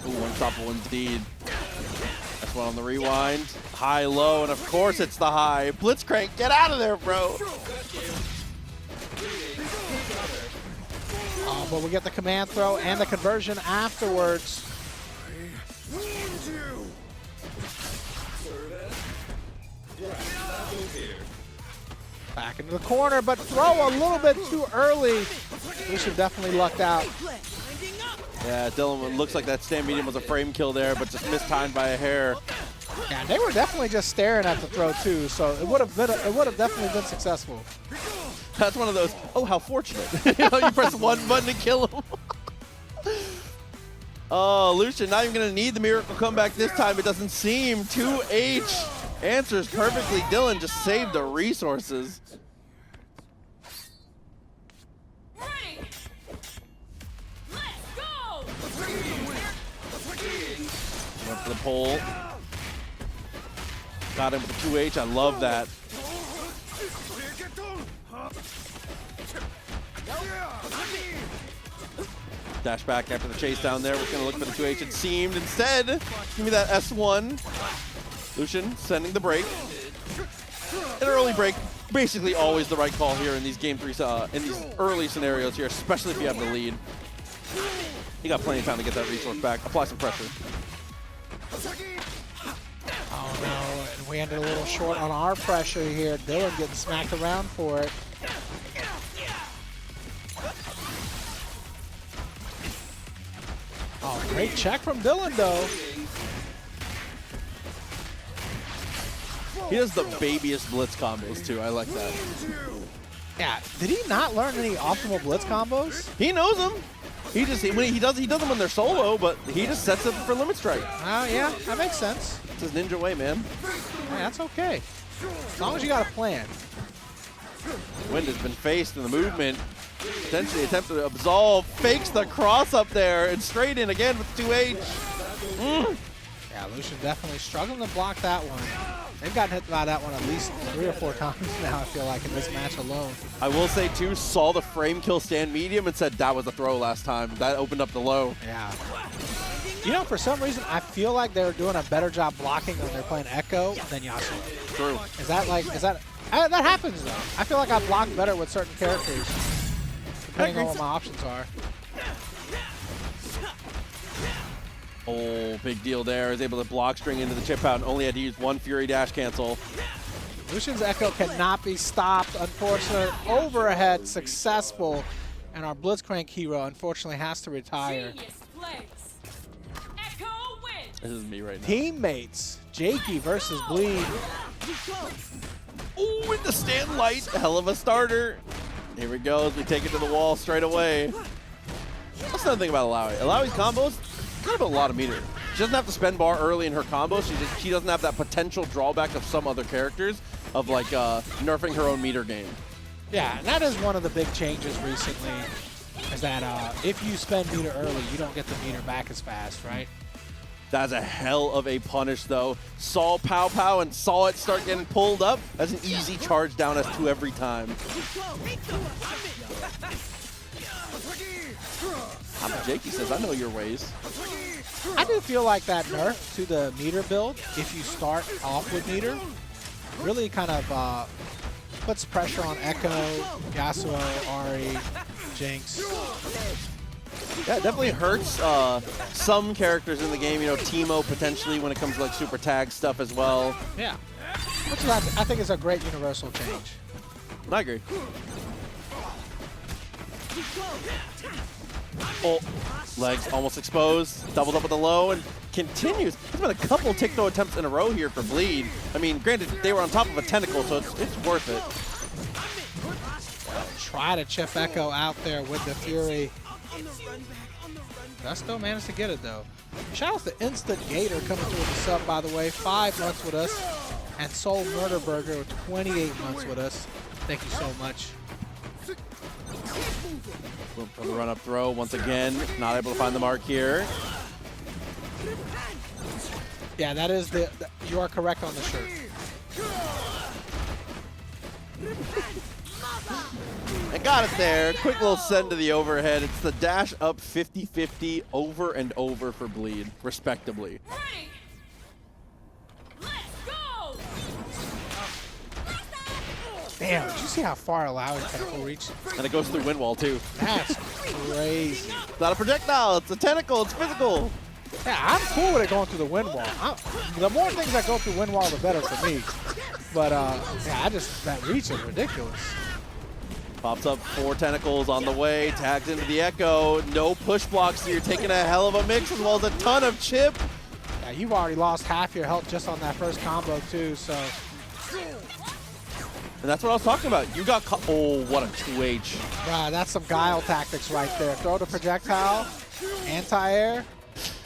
S1: Ooh, unstoppable indeed. That's one on the rewind. High, low, and of course it's the high. Blitzcrank, get out of there, bro.
S2: Oh, but we get the command throw and the conversion afterwards. Back into the corner, but throw a little bit too early. Lucien definitely lucked out.
S1: Yeah, Dylnyan looks like that stand medium was a frame kill there, but just mistimed by a hair.
S2: Yeah, they were definitely just staring at the throw too, so it would have definitely been successful.
S1: That's one of those, oh, how fortunate. You know, you press one button to kill him. Oh, Lucien not even going to need the miracle comeback this time, it doesn't seem. 2H answers perfectly. Dylnyan just saved the resources.
S3: Ready. Let's go.
S1: Went for the pole. Got him with the 2H, I love that. Dash back after the chase down there. We're going to look for the 2H, it seemed. Instead, give me that S1. Lucien sending the break. An early break, basically always the right call here in these game 3, in these early scenarios here, especially if you have the lead. You got plenty of time to get that resource back. Apply some pressure.
S2: Oh no, and we ended a little short on our pressure here. Dylnyan getting smacked around for it. Oh, great check from Dylnyan though.
S1: He does the babiest blitz combos too. I like that.
S2: Yeah, did he not learn any optimal blitz combos?
S1: He knows them. He just he does them when they're solo, but he just sets up for limit strike.
S2: Yeah, that makes sense.
S1: It's his ninja way, man.
S2: Yeah, that's okay. As long as you got a plan.
S1: Wind has been faced in the movement. Potentially attempted to absolve, fakes the cross up there, and straight in again with 2H.
S2: Yeah, Lucien definitely struggling to block that one. They've gotten hit by that one at least 3 or 4 times now, I feel like, in this match alone.
S1: I will say, too, saw the frame kill stand medium and said that was a throw last time. That opened up the low.
S2: Yeah. You know, for some reason, I feel like they're doing a better job blocking when they're playing Ekko than Yasuo.
S1: True.
S2: That happens, though. I feel like I block better with certain characters, depending on what my options are.
S1: Oh, big deal there. Is able to block string into the chip out and only had to use one Fury dash cancel.
S2: Lucien's Ekko cannot be stopped, unfortunately. Overhead successful, and our Blitzcrank hero unfortunately has to retire.
S3: Ekko wins.
S1: This is me right now.
S2: Teammates, Jakey versus Bleed.
S1: Ooh, with the stand light, hell of a starter. Here we go as we take it to the wall straight away. That's another thing about Illaoi. Illaoi's combos, kind of a lot of meter. She doesn't have to spend bar early in her combos. She doesn't have that potential drawback of some other characters of like nerfing her own meter game.
S2: Yeah, and that is one of the big changes recently, is that if you spend meter early, you don't get the meter back as fast, right?
S1: That's a hell of a punish, though. Saw Pow Pow and saw it start getting pulled up. That's an easy charge down S2 every time. Jakey says, I know your ways.
S2: I do feel like that nerf to the meter build, if you start off with meter, really kind of puts pressure on Ekko, Yasuo, Ahri, Jinx.
S1: Yeah, it definitely hurts some characters in the game. You know, Teemo potentially when it comes to like super tag stuff as well.
S2: Yeah, which is, I think is a great universal change.
S1: I agree. Oh, legs almost exposed. Doubled up with the low and continues. There's been a couple take-no attempts in a row here for Bleed. I mean, granted, they were on top of a tentacle, so it's worth it.
S2: Try to chip Ekko out there with the Fury. That still managed to get it, though. Shout out to Instant Gator coming through with the sub, by the way. 5 months with us. And Soul Murder Burger with 28 months with us. Thank you so much.
S1: For the run-up throw, once again, not able to find the mark here.
S2: Yeah, that is you are correct on the shirt.
S1: And got it there. Quick little send to the overhead. It's the dash up 50-50 over and over for Bleed, respectively.
S3: Ready. Let's go.
S2: Damn, did you see how far Illaoi tentacle reached?
S1: And it goes through wind wall, too.
S2: That's crazy.
S1: It's not a projectile. It's a tentacle. It's physical.
S2: Yeah, I'm cool with it going through the wind wall. The more things that go through wind wall, the better for me. But, yeah, that reach is ridiculous.
S1: Pops up 4 tentacles on the way. Tags into the Ekko. No push blocks, so you're taking a hell of a mix as well as a ton of chip.
S2: Yeah, you've already lost half your health just on that first combo, too, so.
S1: And that's what I was talking about. You got oh, what a 2H.
S2: Bruh, that's some guile tactics right there. Throw the projectile, anti-air,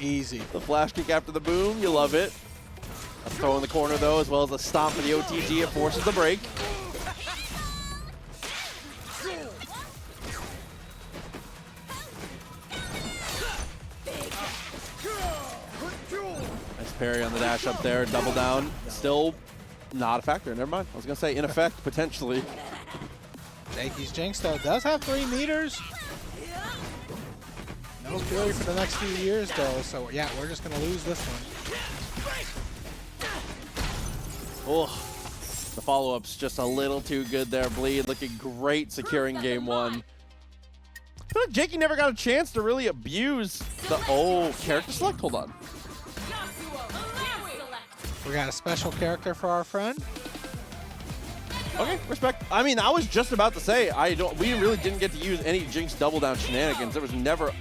S2: easy.
S1: The flash kick after the boom, you love it. A throw in the corner, though, as well as a stomp for the OTG. It forces the break. Nice parry on the dash up there. Double down. Still not a factor. Never mind. I was going to say in effect, potentially.
S2: Jakey's Jinx, though, does have 3 meters. No Fury for the next few years, though. So, yeah, we're just going to lose this one.
S1: Oh, the follow-up's just a little too good there. Bleed looking great securing game 1. I feel like Jakey never got a chance to really abuse the character select. Hold on.
S2: We got a special character for our friend.
S1: Okay, respect. I mean, I was just about to say we really didn't get to use any Jinx double down shenanigans. There was never.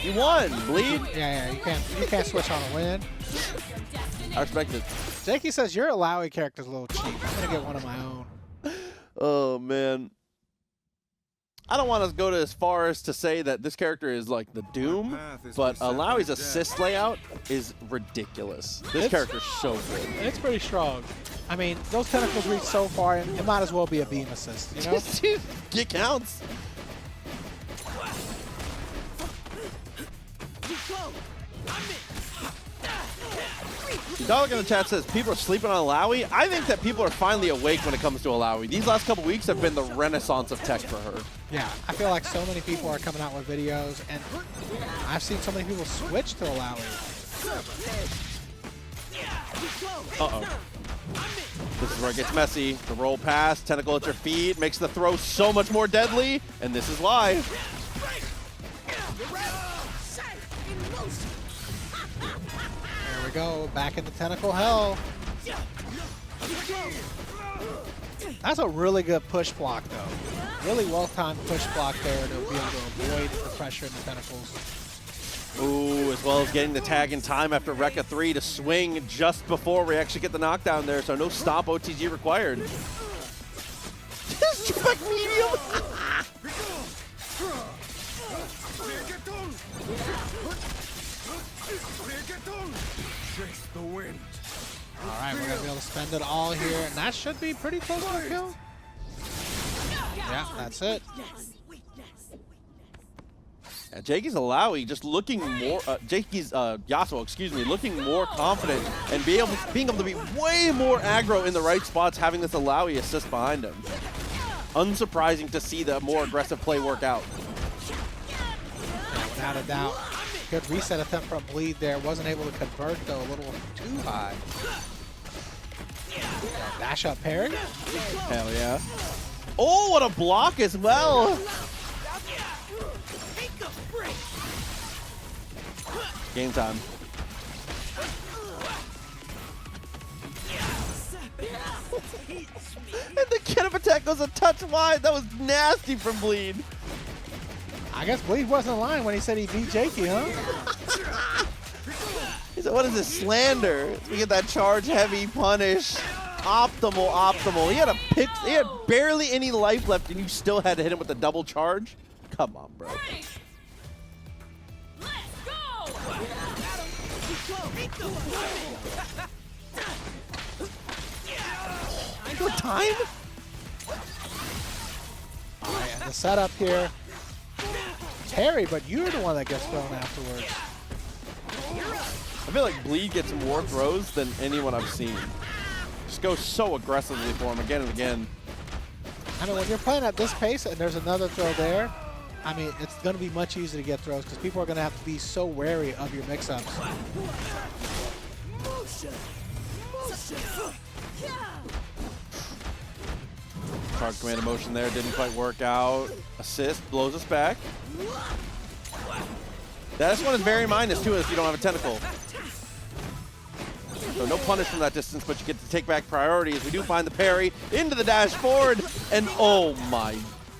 S1: You won, Bleed.
S2: Yeah, you can't switch on a win.
S1: I respect it.
S2: Jakey says your Illaoi character's a little cheap. I'm gonna get one of my own.
S1: Oh man. I don't want to go as far as to say that this character is like the Doom, but Illaoi's assist layout is ridiculous. This character's so good.
S2: It's pretty strong. I mean, those tentacles reach so far, and it might as well be a beam assist, you know?
S1: It counts. Dog in the chat says people are sleeping on Illaoi. I think that people are finally awake when it comes to Illaoi. These last couple weeks have been the renaissance of tech for her.
S2: Yeah, I feel like so many people are coming out with videos, and I've seen so many people switch to Illaoi.
S1: Uh-oh. This is where it gets messy. The roll pass, tentacle at your feet, makes the throw so much more deadly, and this is why.
S2: There we go, back into tentacle hell. That's a really good push block, though. Really well-timed push block there to be able to avoid the pressure in the tentacles.
S1: Ooh, as well as getting the tag in time after Rekka 3 to swing just before we actually get the knockdown there, so no stop OTG required. Strike medium!
S2: All right, we're going to be able to spend it all here, and that should be pretty close to a kill. Yeah, that's it.
S1: Yeah, Jakey's Illaoi just looking more, Jakey's Yasuo, excuse me, looking more confident and being able to be way more aggro in the right spots, having this Illaoi assist behind him. Unsurprising to see the more aggressive play work out.
S2: Yeah, without a doubt. Good reset attempt from Bleed there. Wasn't able to convert, though, a little too high. Yeah, Dash up parry.
S1: Hell yeah. Oh, what a block as well. Game time. And the kid of attack goes a touch wide. That was nasty from Bleed.
S2: I guess Bleed wasn't lying when he said he beat Jakey, huh?
S1: He said, what is this, slander? We get that charge heavy punish. Optimal. He had barely any life left and you still had to hit him with a double charge? Come on, bro.
S3: Let's go!
S1: Good time?
S2: All right, and the setup here. Terry, but you're the one that gets thrown afterwards.
S1: I feel like Bleed gets more throws than anyone I've seen. Just goes so aggressively for him again and again.
S2: I mean, when you're playing at this pace and there's another throw there, I mean, it's going to be much easier to get throws because people are going to have to be so wary of your mix-ups.
S1: Charge command motion there, didn't quite work out. Assist, blows us back. This one is very minus too if you don't have a tentacle. So no punish from that distance, but you get to take back priority as we do find the parry into the dash forward. And oh my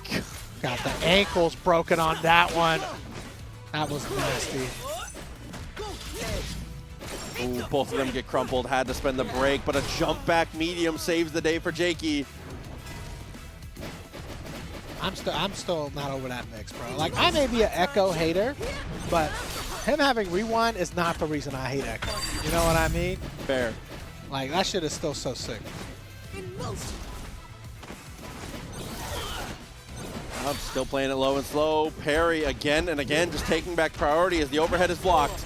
S1: God.
S2: Got the ankles broken on that one. That was nasty.
S1: Ooh, both of them get crumpled, had to spend the break, but a jump back medium saves the day for Jakey.
S2: I'm still not over that mix, bro. Like, I may be an Ekko hater, but him having rewind is not the reason I hate Ekko. You know what I mean?
S1: Fair.
S2: Like, that shit is still so sick.
S1: I'm still playing it low and slow. Parry again and again, just taking back priority as the overhead is blocked.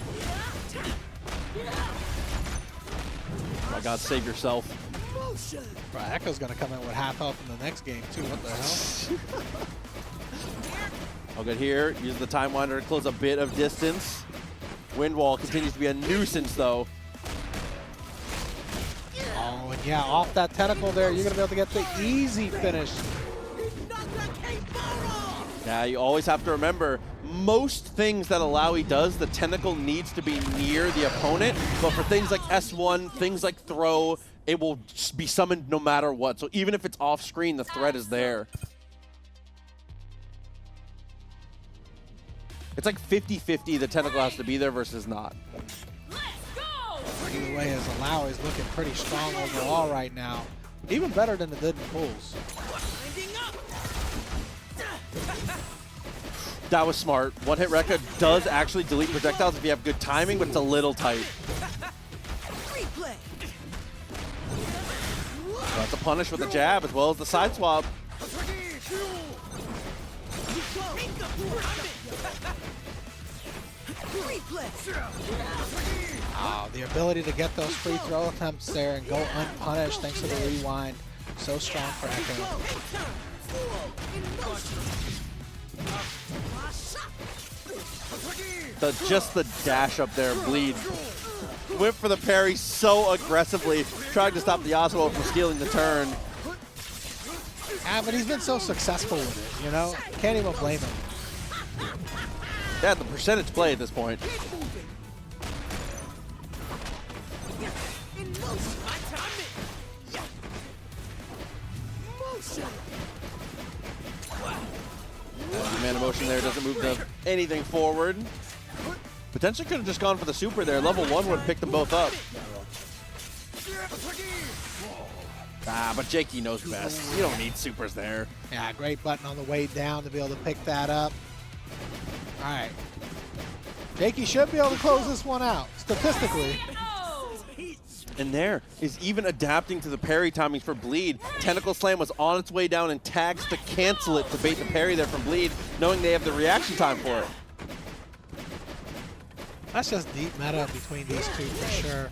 S1: Oh my God, save yourself.
S2: Bro, Ekko's gonna come in with half health in the next game too. What the hell?
S1: All good here. Use the time winder to close a bit of distance. Wind wall continues to be a nuisance though.
S2: Oh, and yeah, off that tentacle there, you're gonna be able to get the easy finish.
S1: Yeah, you always have to remember, most things that Illaoi does, the tentacle needs to be near the opponent, but for things like S1, things like throw, it will be summoned no matter what. So even if it's off screen, the threat is there. It's like 50-50 the tentacle has to be there versus not.
S2: Either way, as Illaoi is looking pretty strong overall right now. Even better than the Didden Pulls.
S1: That was smart. One hit Rekka does actually delete projectiles if you have good timing, but it's a little tight. That's a punish with the jab as well as the side swap.
S2: Oh, the ability to get those free throw attempts there and go unpunished thanks to the rewind. So strong for Ekko.
S1: Just the dash up there, Bleed. Whip for the parry so aggressively, trying to stop the Yasuo from stealing the turn.
S2: Ah, but he's been so successful with it, you know? Can't even blame him.
S1: Yeah, the percentage play at this point. Man of motion there doesn't move anything forward. Potentially could have just gone for the super there. Level 1 would have picked them both up. Ah, but Jakey knows best. You don't need supers there.
S2: Yeah, great button on the way down to be able to pick that up. All right. Jakey should be able to close this one out, statistically.
S1: And there is even adapting to the parry timings for Bleed. Tentacle Slam was on its way down and tags to cancel it to bait the parry there from Bleed, knowing they have the reaction time for it.
S2: That's just deep meta between these two for sure.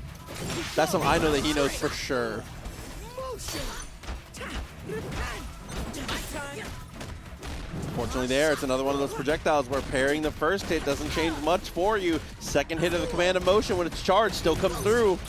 S1: That's something I know that he knows for sure. Fortunately there, it's another one of those projectiles where parrying the first hit doesn't change much for you. Second hit of the command of motion when it's charged still comes through.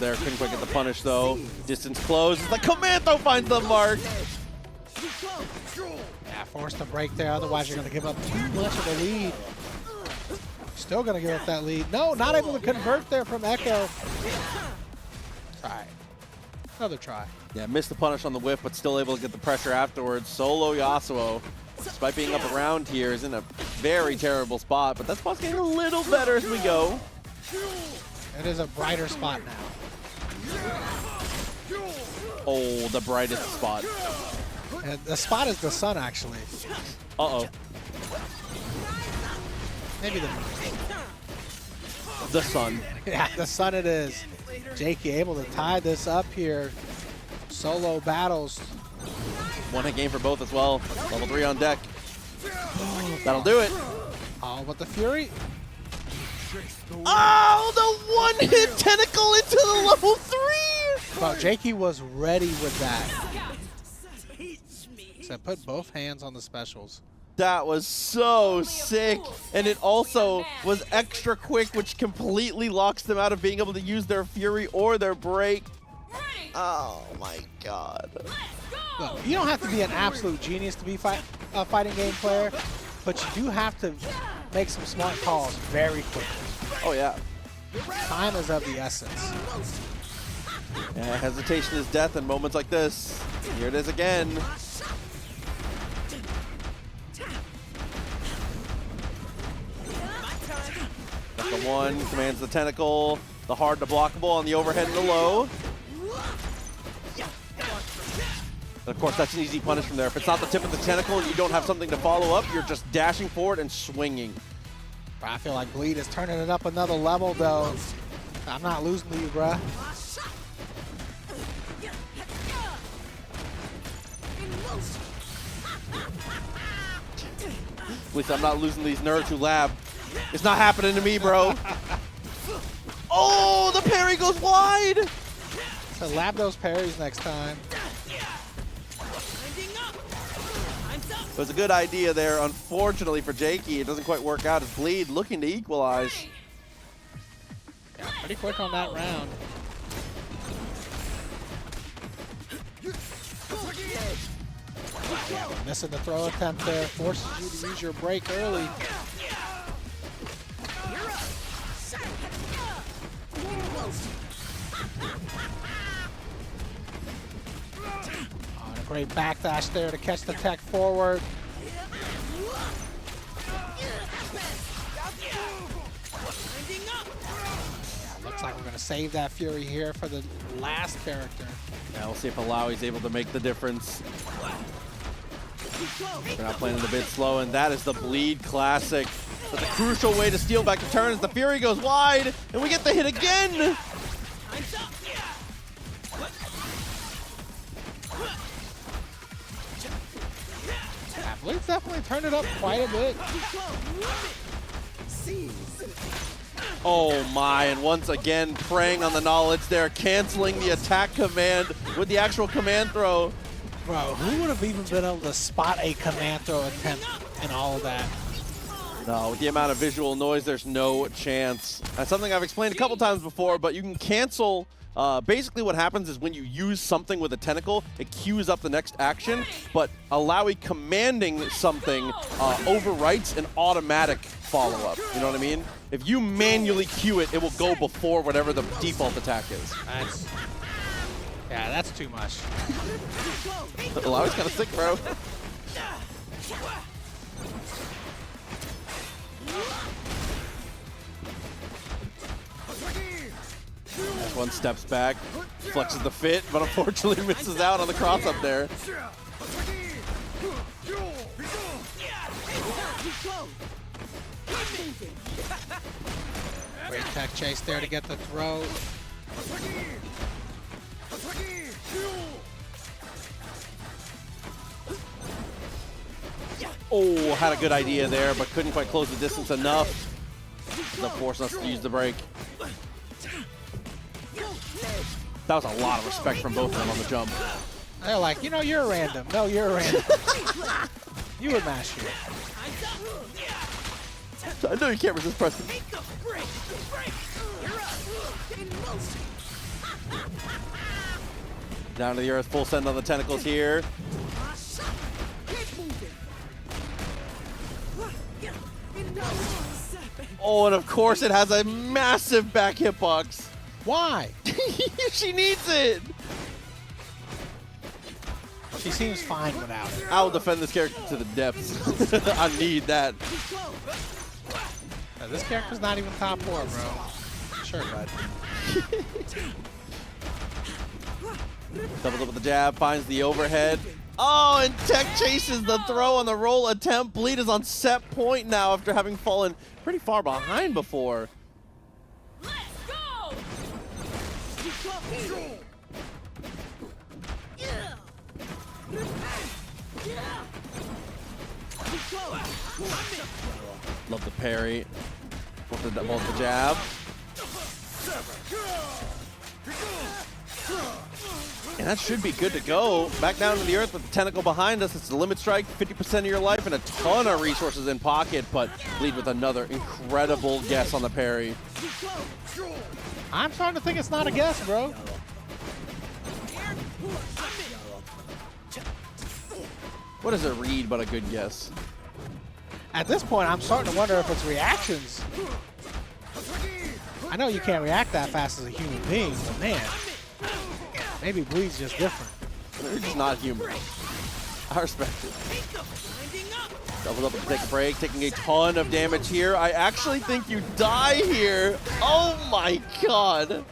S1: there. Couldn't quite get the punish though. Distance closed. The command throw finds the mark.
S2: Yeah, forced to break there. Otherwise, you're going to give up too much of a lead. Still going to give up that lead. No, not able to convert there from Ekko. Try. Another try.
S1: Yeah, missed the punish on the whiff, but still able to get the pressure afterwards. Solo Yasuo, despite being up around here, is in a very terrible spot, but that spot's getting a little better as we go.
S2: It is a brighter spot now.
S1: Oh, the brightest spot.
S2: And the spot is the sun, actually.
S1: Uh-oh.
S2: Maybe
S1: The sun.
S2: Yeah, the sun it is. Jakey able to tie this up here. Solo battles.
S1: One-hit game for both as well. Level 3 on deck. That'll do it.
S2: Oh, but the Fury.
S1: Oh, the one-hit tentacle into the level 3!
S2: Well, Jakey was ready with that. So put both hands on the specials.
S1: That was so sick. And it also was extra quick, which completely locks them out of being able to use their Fury or their break. Oh my god.
S2: Look, you don't have to be an absolute genius to be a fighting game player, but you do have to make some smart calls very quickly.
S1: Oh yeah.
S2: Time is of the essence.
S1: Yeah, hesitation is death in moments like this. Here it is again. The one commands the tentacle, the hard to blockable on the overhead and the low. And of course, that's an easy punish from there. If it's not the tip of the tentacle and you don't have something to follow up, you're just dashing forward and swinging.
S2: I feel like Bleed is turning it up another level, though. I'm not losing to you, bruh.
S1: At least I'm not losing these nerds who lab. It's not happening to me, bro. Oh, the parry goes wide.
S2: So lab those parries next time.
S1: It was a good idea there. Unfortunately for Jakey, it doesn't quite work out. As Bleed looking to equalize.
S2: Yeah, pretty quick on that round. Yeah, but missing the throw attempt there forces you to use your break early. Oh, a great backdash there to catch the tech forward. Yeah, looks like we're going to save that Fury here for the last character.
S1: Yeah, we'll see if Illaoi's able to make the difference. They're not playing it a bit slow, and that is the Bleed classic. That's a crucial way to steal back the turn as the Fury goes wide, and we get the hit again!
S2: Yeah, Bleed's definitely turned it up quite a bit.
S1: Oh my, and once again preying on the knowledge there, canceling the attack command with the actual command throw.
S2: Bro, who would have even been able to spot a command throw attempt and all of that?
S1: No, with the amount of visual noise, there's no chance. That's something I've explained a couple times before, but you can cancel. Basically what happens is when you use something with a tentacle, it queues up the next action, but Illaoi commanding something overwrites an automatic follow-up. You know what I mean? If you manually queue it, it will go before whatever the default attack is.
S2: Yeah, that's too much.
S1: Illaoi's kind of sick, bro. This one steps back, flexes the fit, but unfortunately misses out on the cross up there.
S2: Great tech chase there to get the throw.
S1: Oh, had a good idea there, but couldn't quite close the distance enough to force us to use the break. That was a lot of respect from both of them on the jump.
S2: They're like, you know, you're random. No, you're random. You would mash here.
S1: I know you can't resist pressing. Down to the earth, full send on the tentacles here. Oh, and of course it has a massive back hitbox.
S2: Why?
S1: She needs it.
S2: She seems fine without it.
S1: I will defend this character to the depths. I need that.
S2: This character's not even top 4, bro. Sure, bud.
S1: Doubles up with the jab, finds the overhead. Oh, and Tech chases the throw on the roll attempt. Bleed is on set point now after having fallen pretty far behind before.
S3: Let's go!
S1: Love the parry. Both the jab. And that should be good to go. Back down to the earth with the tentacle behind us. It's a limit strike, 50% of your life, and a ton of resources in pocket, but Bleed with another incredible guess on the parry.
S2: I'm starting to think it's not a guess, bro.
S1: What is a read but a good guess?
S2: At this point, I'm starting to wonder if it's reactions. I know you can't react that fast as a human being, but man, maybe Bleed's just different.
S1: They're just not human. I respect it. Doubled up and take a break, taking a ton of damage here. I actually think you die here. Oh my god.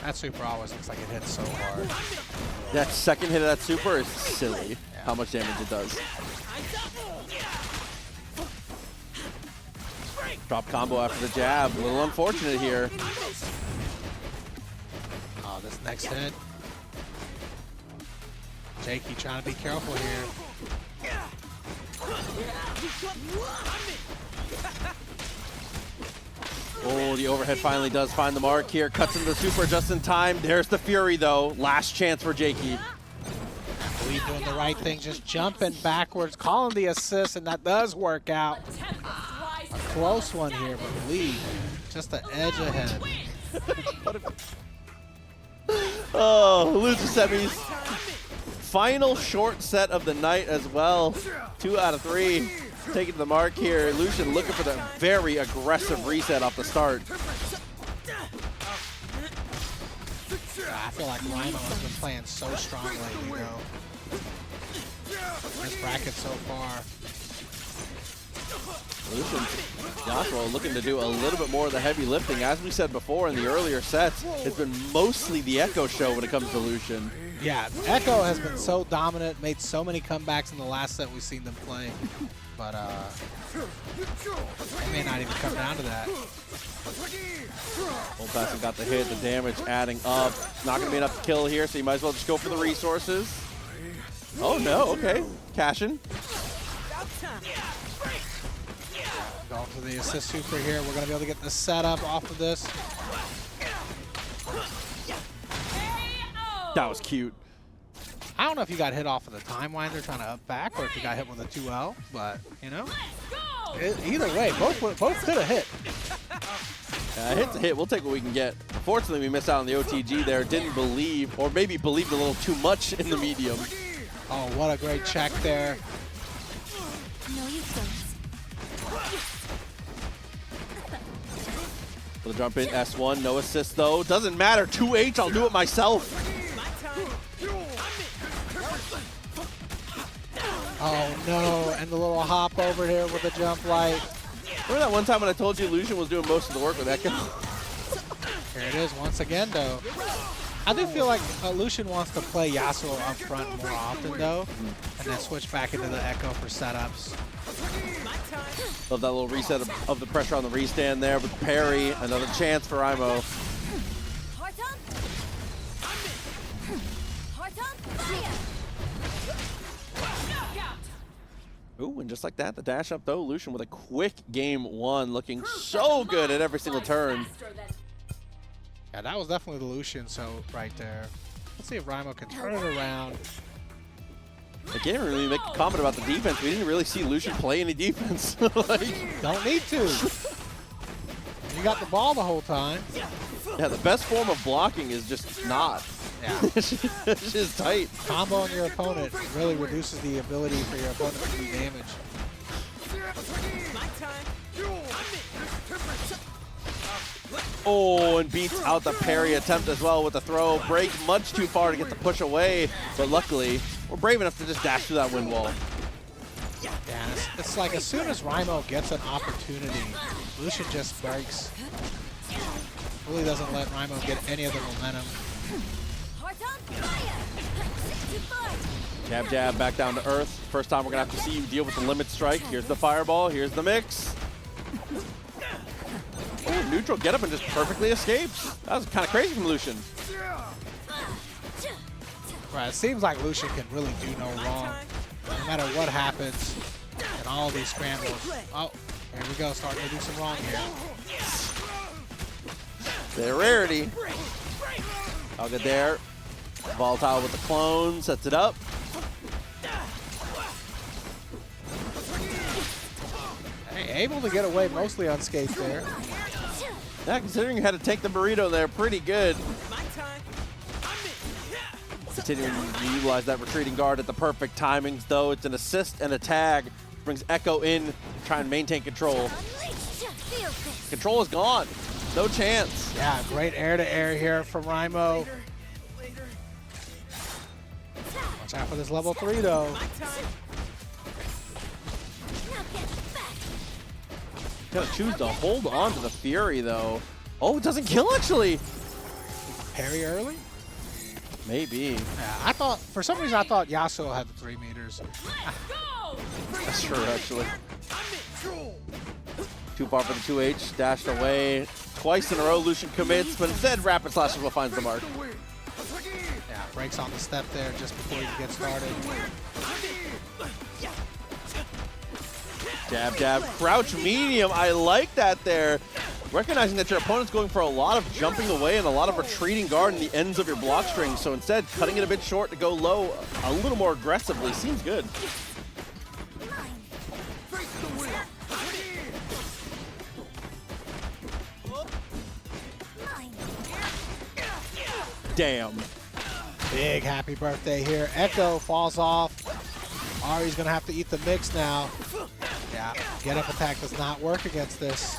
S2: That super always looks like it hits so hard.
S1: That second hit of that super is silly, how much damage it does. Drop combo after the jab. A little unfortunate here.
S2: Oh, this next hit. Jakey trying to be careful here.
S1: Oh, the overhead finally does find the mark here. Cuts into the super just in time. There's the Fury, though. Last chance for Jakey.
S2: Bleed doing the right thing, just jumping backwards, calling the assist, and that does work out. A close one here, but Bleed just the edge ahead.
S1: Oh, loser semis. Final short set of the night as well. 2 out of 3. Taking the mark here. Lucien looking for the very aggressive reset off the start.
S2: I feel like Rymo has been playing so strong lately, you know. This bracket so far.
S1: Lucien, Yasuo looking to do a little bit more of the heavy lifting. As we said before in the earlier sets, it's been mostly the Ekko show when it comes to Lucien.
S2: Yeah, Ekko has been so dominant, made so many comebacks in the last set we've seen them play. But it may not even come down to that.
S1: Old Bassin got the hit, the damage adding up. Not going to be enough to kill here, so you might as well just go for the resources. Oh no, okay. Cashin.
S2: Going for the assist super here. We're going to be able to get the setup off of this.
S1: That was cute.
S2: I don't know if you got hit off of the timeline they're trying to up back or if you got hit with a 2L, but, you know, either way, both could have hit.
S1: Hit's a hit. We'll take what we can get. Unfortunately, we missed out on the OTG there. Didn't believe, or maybe believed a little too much in the medium.
S2: Oh, what a great check there.
S4: No, you don't.
S1: For the jump in, S1, no assist though. Doesn't matter, 2H, I'll do it myself.
S2: Oh no, and the little hop over here with the jump light.
S1: Remember that one time when I told you Lucien was doing most of the work with Ekko?
S2: Here it is once again though. I do feel like Lucien wants to play Yasuo up front more often though, and then switch back into the Ekko for setups.
S1: Love that little reset of the pressure on the restand there with parry. Another chance for Rymo.
S4: Heart on. Heart on. Fire.
S1: Ooh, and just like that, the dash up though. Lucien with a quick game 1, looking so good at every single turn.
S2: Yeah, that was definitely the Lucien so right there. Let's see if Rymo can turn it around.
S1: I can't really make a comment about the defense. We didn't really see Lucien play any defense. Like,
S2: don't need to. You got the ball the whole time.
S1: Yeah, the best form of blocking is just not.
S2: Yeah.
S1: It's just tight.
S2: Comboing your opponent really reduces the ability for your opponent to do damage.
S1: Oh, and beats out the parry attempt as well with the throw. Break much too far to get the push away, but luckily, we're brave enough to just dash through that wind wall.
S2: Yeah, it's like as soon as Rymo gets an opportunity, Lucien just breaks. Really doesn't let Rymo get any of the momentum.
S1: Jab, jab, back down to earth. First time we're gonna have to see you deal with the limit strike. Here's the fireball, here's the mix. Oh, neutral get up and just perfectly escapes. That was kind of crazy from Lucien.
S2: Right, it seems like Lucien can really do no wrong, no matter what happens in all these scrambles. Oh, here we go, starting to do some wrong here.
S1: The rarity. I'll get there. Volatile with the clone, sets it up.
S2: Hey, able to get away mostly unscathed there.
S1: Yeah, considering you had to take the burrito there, pretty good. Continuing to utilize that retreating guard at the perfect timings, though. It's an assist and a tag. Brings Ekko in, try and maintain control. Control is gone. No chance.
S2: Yeah, great air-to-air here from Rymo. Watch out for this level 3, though.
S1: Gotta choose to hold on to the Fury, though. Oh, it doesn't kill, actually.
S2: Parry early?
S1: Maybe.
S2: Yeah, I thought, for some reason, I thought Yasuo had the 3 meters.
S1: That's true, actually. Too far for the 2H, dashed away. Twice in a row, Lucien commits, but instead, Rapid Slashes will find the mark.
S2: Yeah, breaks on the step there just before he gets started.
S1: Jab, jab, crouch medium. I like that there. Recognizing that your opponent's going for a lot of jumping away and a lot of retreating guard in the ends of your block string. So instead, cutting it a bit short to go low a little more aggressively seems good. Damn.
S2: Big happy birthday here. Ekko falls off. Ahri's gonna have to eat the mix now. Yeah, get up attack does not work against this.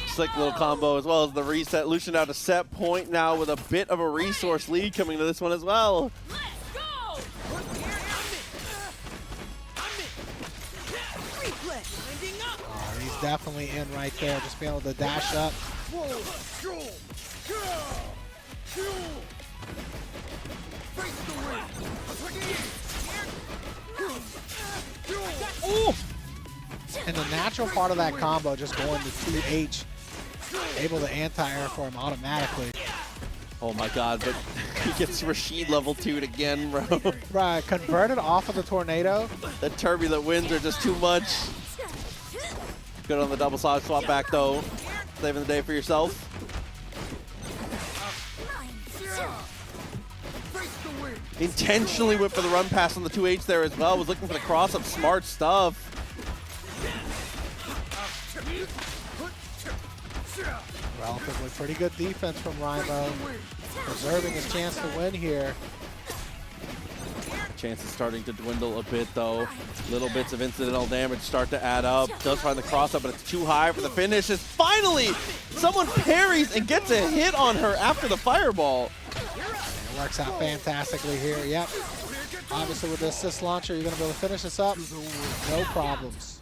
S1: Slick little combo as well as the reset. Lucien out a set point now with a bit of a resource lead coming to this one as well.
S2: Oh, he's definitely in right there, just being able to dash up.
S1: Ooh.
S2: And the natural part of that combo, just going to 2H, able to anti-air for him automatically.
S1: Oh my god, but he gets Rashid level 2'd again, bro.
S2: Right, converted off of the tornado.
S1: The turbulent winds are just too much. Good on the double side swap back though. Saving the day for yourself. Intentionally went for the run pass on the 2H there as well. Was looking for the cross up. Smart stuff.
S2: Relatively pretty good defense from Rymo. Preserving his chance to win here.
S1: Chance is starting to dwindle a bit though. Little bits of incidental damage start to add up. Does find the cross up, but it's too high for the finish. As finally someone parries and gets a hit on her after the fireball.
S2: It works out fantastically here. Yep. Obviously with the assist launcher, you're going to be able to finish this up. No problems.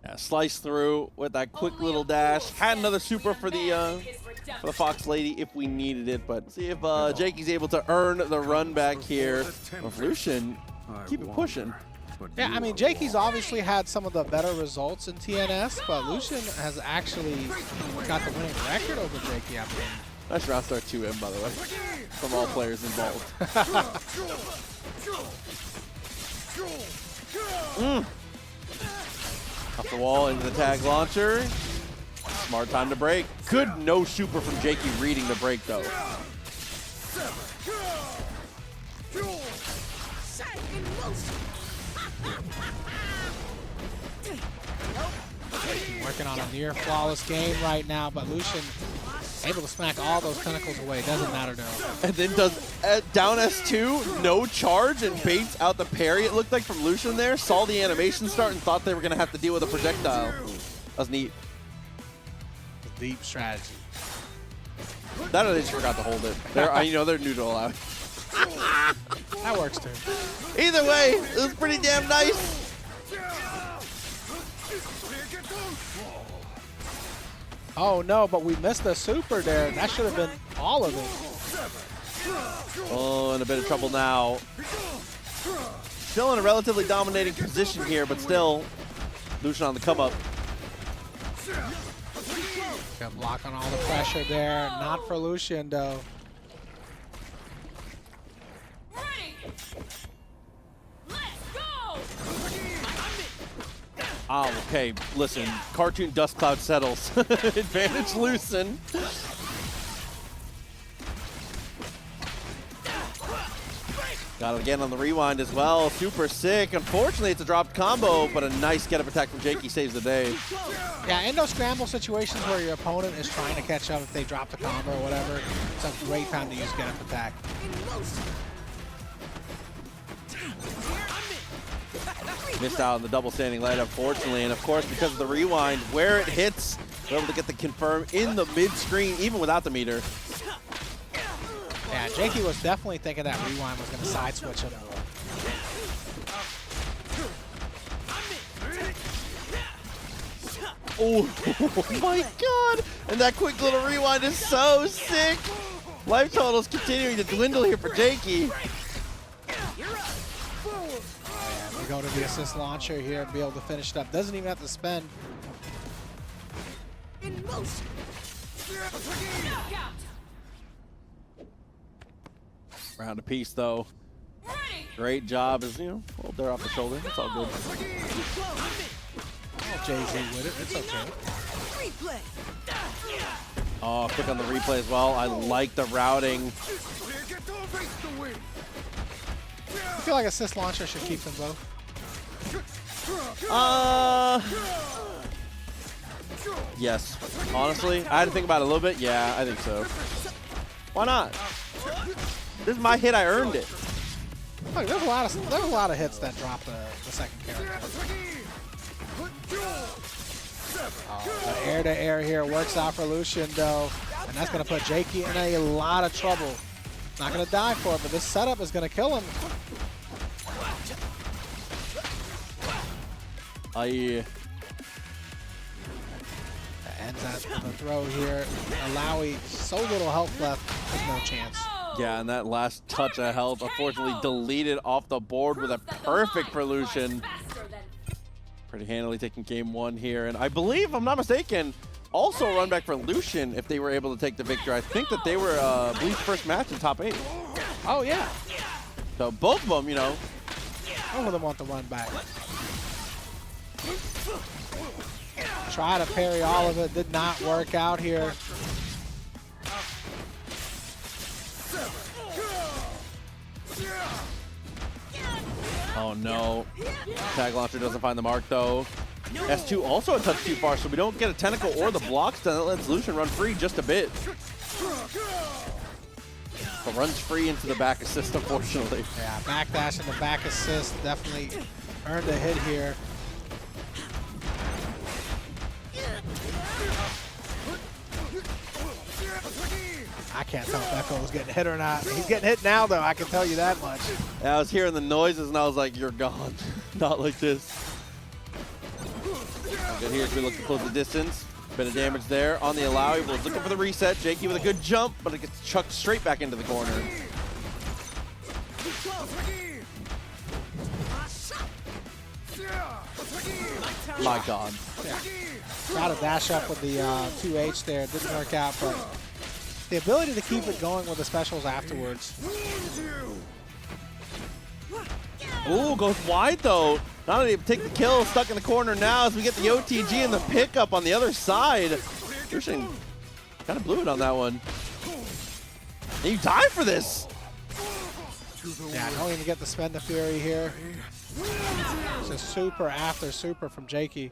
S1: Yeah, slice through with that quick little dash. Had another super for the Fox Lady if we needed it, but see if Jakey's able to earn the run back here. With Lucien, keep it pushing.
S2: Yeah, I mean, Jakey's obviously had some of the better results in TNS, but Lucien has actually got the winning record over Jakey, I believe.
S1: Nice round start 2M, by the way, from all players involved. Off the wall into the tag launcher. Smart time to break. Good no super from Jakey reading the break though.
S2: working on a near flawless game right now, but Lucien able to smack all those tentacles away. Doesn't matter though.
S1: And then does down S2, no charge, and baits out the parry, it looked like, from Lucien there. Saw the animation start and thought they were going to have to deal with a projectile. That was neat.
S2: Deep strategy.
S1: That or they just forgot to hold it. They're, you know, they're new to Illaoi.
S2: That works too.
S1: Either way, it was pretty damn nice.
S2: Oh no, but we missed the super there. That should have been all of it.
S1: Oh, in a bit of trouble now. Still in a relatively dominating position here, but still, Lucien on the come up.
S2: Good block on all the pressure there. Not for Lucien though.
S1: Oh, okay, listen, cartoon dust cloud settles. Advantage Lucien. Got it again on the rewind as well. Super sick. Unfortunately, it's a dropped combo, but a nice get-up attack from Jakey saves the day.
S2: Yeah, in those scramble situations where your opponent is trying to catch up if they drop the combo or whatever, it's a great time to use get-up attack.
S1: Missed out on the double standing light, unfortunately, and of course, because of the rewind, where it hits, we're able to get the confirm in the mid-screen, even without the meter.
S2: Yeah, Jakey was definitely thinking that rewind was going to side switch him.
S1: Oh my god! And that quick little rewind is so sick! Life totals continuing to dwindle here for Jakey.
S2: We go to the assist launcher here and be able to finish it up. Doesn't even have to spend.
S1: Round apiece though. Great job, as you know, a little dirt off the shoulder. It's all good.
S2: Oh, Jay-Z with it. It's okay.
S1: Oh, quick on the replay as well. I like the routing.
S2: I feel like assist launcher should keep them both.
S1: Yes. Honestly, I had to think about it a little bit. Yeah, I think so. Why not? This is my hit. I earned it.
S2: Look, there's a lot of hits that drop the second character. Oh, the air-to-air here works out for Lucien though, and that's going to put Jakey in a lot of trouble. Not going to die for it, but this setup is going to kill him.
S1: Yeah.
S2: That ends at the throw here. Illaoi, so little health left, there's no chance.
S1: Yeah, and that last touch of health, unfortunately deleted off the board with a perfect for Lucien. Pretty handily taking game one here, and I believe, if I'm not mistaken, also a run back for Lucien if they were able to take the victory. I think that they were Bleach's first match in top 8.
S2: Oh yeah.
S1: So both of them, you know.
S2: Both of them want the run back. Try to parry all of it, did not work out here.
S1: Oh no. Tag launcher doesn't find the mark though. S2 also a touch too far, so we don't get a tentacle or the blocks done. That lets Lucien run free just a bit. But runs free into the back assist, unfortunately.
S2: Yeah, backdash and the back assist definitely earned a hit here. I can't tell if Ekko was getting hit or not. He's getting hit now, though. I can tell you that much.
S1: Yeah, I was hearing the noises, and I was like, you're gone. Not like this. Good here as we look to close the distance. Bit of damage there on the Illaoi. Was looking for the reset. Jakey with a good jump, but it gets chucked straight back into the corner. My God.
S2: Yeah. Got to dash up with the 2H there. Didn't work out, but the ability to keep it going with the specials afterwards.
S1: Ooh, goes wide though. Not only take the kill, stuck in the corner now as we get the OTG and the pickup on the other side. Lucien kind of blew it on that one. And you die for this.
S2: Yeah, don't even get the spend the fury here. It's a super after super from Jakey.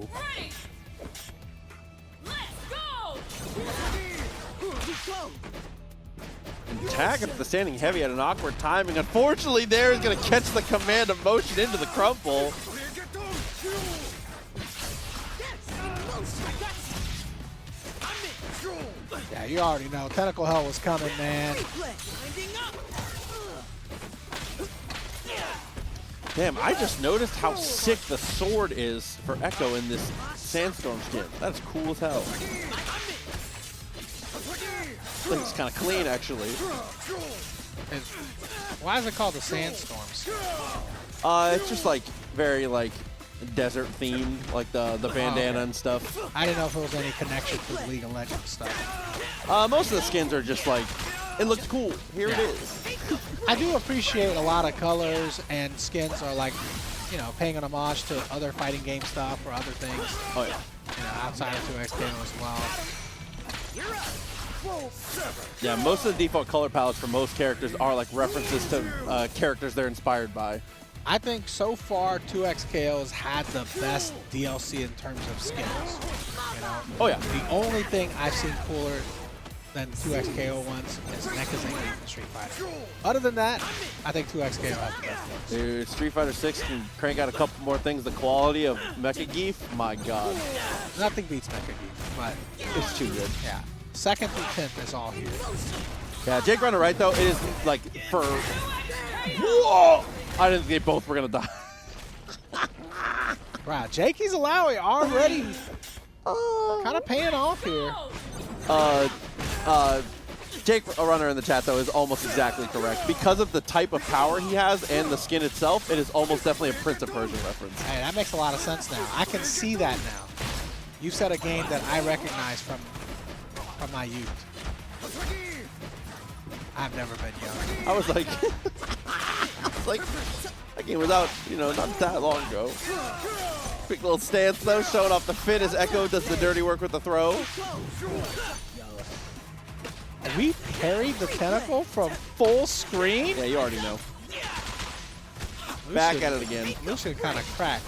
S3: Ready. Let's go.
S1: And tag at the standing heavy at an awkward timing. Unfortunately, there is going to catch the command of motion into the crumple.
S2: Yeah, you already know. Tentacle Hell was coming, man.
S1: Damn, I just noticed how sick the sword is for Ekko in this Sandstorm skin. That's cool as hell. I think it's kind of clean, actually.
S2: Why is it called the Sandstorms?
S1: It's just like very like desert themed, like the bandana and stuff.
S2: I didn't know if there was any connection to the League of Legends stuff.
S1: Most of the skins are just like, it looks cool. Here it is.
S2: I do appreciate a lot of colors and skins are like, you know, paying an homage to other fighting game stuff or other things.
S1: Oh yeah.
S2: You know, outside of 2XKO as well.
S1: Yeah, most of the default color palettes for most characters are like references to characters they're inspired by.
S2: I think so far 2XKO has had the best DLC in terms of skins. You know?
S1: Oh yeah.
S2: The only thing I've seen cooler than 2XKO ones is Nekazaki in Street Fighter. Other than that, I think 2XKO has the best things.
S1: Dude, Street Fighter 6 can crank out a couple more things. The quality of Mecha Geef, my god.
S2: Nothing beats Nekazaki, but
S1: It's too good.
S2: yeah. Second through 10th is all here.
S1: Yeah, Jake Runner right though, it is like for... Whoa! I didn't think they both were gonna die.
S2: Wow, Jakey's Illaoi already kind of paying off here.
S1: Jake Runner in the chat though is almost exactly correct. Because of the type of power he has and the skin itself, it is almost definitely a Prince of Persia reference.
S2: Hey, that makes a lot of sense now. I can see that now. You said a game that I recognize from my youth. I've never been young.
S1: I was like, that game was out, you know, not that long ago. Quick little stance though, showing off the fit as Ekko does the dirty work with the throw.
S2: We parried the tentacle from full screen?
S1: Yeah, you already know. Back at it again.
S2: Lucien kind of cracked.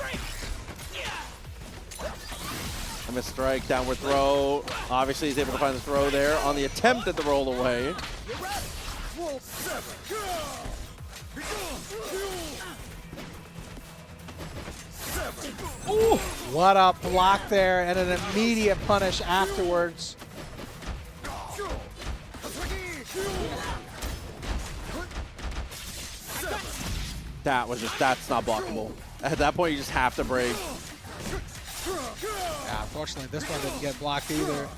S1: I missed strike, downward throw. Obviously he's able to find the throw there on the attempt at the roll away.
S2: Ooh, what a block there and an immediate punish afterwards.
S1: That was just, that's not blockable. At that point, you just have to break.
S2: Yeah, unfortunately, this one didn't get blocked either.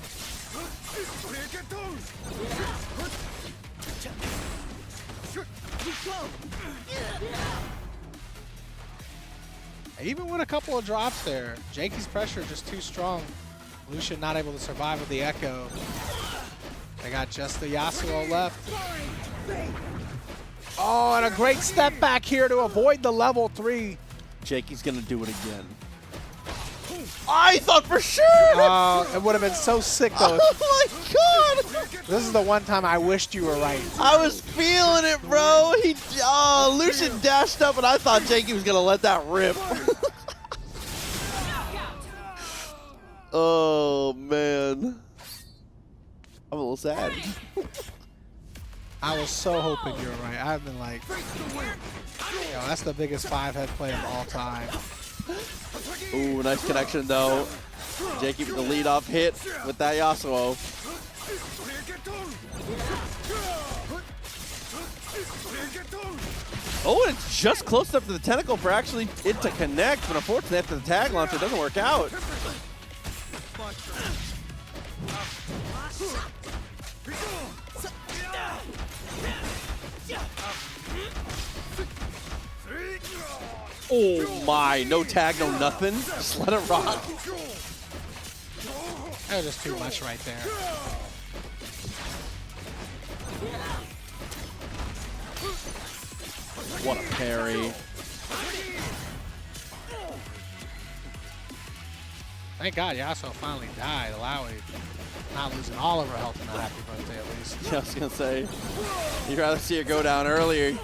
S2: Even with a couple of drops there, Jakey's pressure just too strong. Lucien not able to survive with the Ekko. They got just the Yasuo left. Oh, and a great step back here to avoid the level 3.
S1: Jakey's gonna do it again. I thought for sure!
S2: It would have been so sick though.
S1: Oh my god!
S2: This is the one time I wished you were right.
S1: I was feeling it, bro. Lucien dashed up and I thought Jakey was gonna let that rip. Oh man. I'm a little sad.
S2: I was so hoping you were right. I've been like, yo, that's the biggest 5-head play of all time.
S1: Ooh, nice connection though. Jakey with the lead-off hit with that Yasuo. Oh, and it's just close enough to the tentacle for actually it to connect, but unfortunately after the tag launcher, it doesn't work out. Oh my, no tag, no nothing. Just let it rock.
S2: That was just too much right there.
S1: What a parry.
S2: Thank God Yasuo finally died. Illaoi not losing all of her health in a happy birthday at least.
S1: Yeah, I was gonna say, you'd rather see her go down earlier.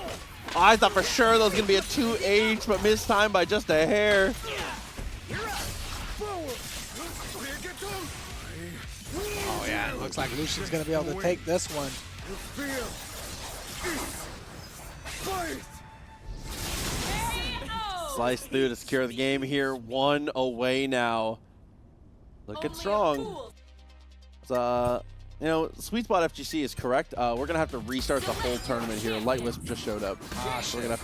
S1: Oh, I thought for sure there was gonna be a 2H, but missed time by just a hair.
S2: like Lucian's going to be able to take this one.
S1: Slice through to secure the game here. 1 away now. Looking strong. It's, you know, sweet spot FGC is correct. We're going to have to restart the whole tournament here. Light Wisp just showed up. We're going to have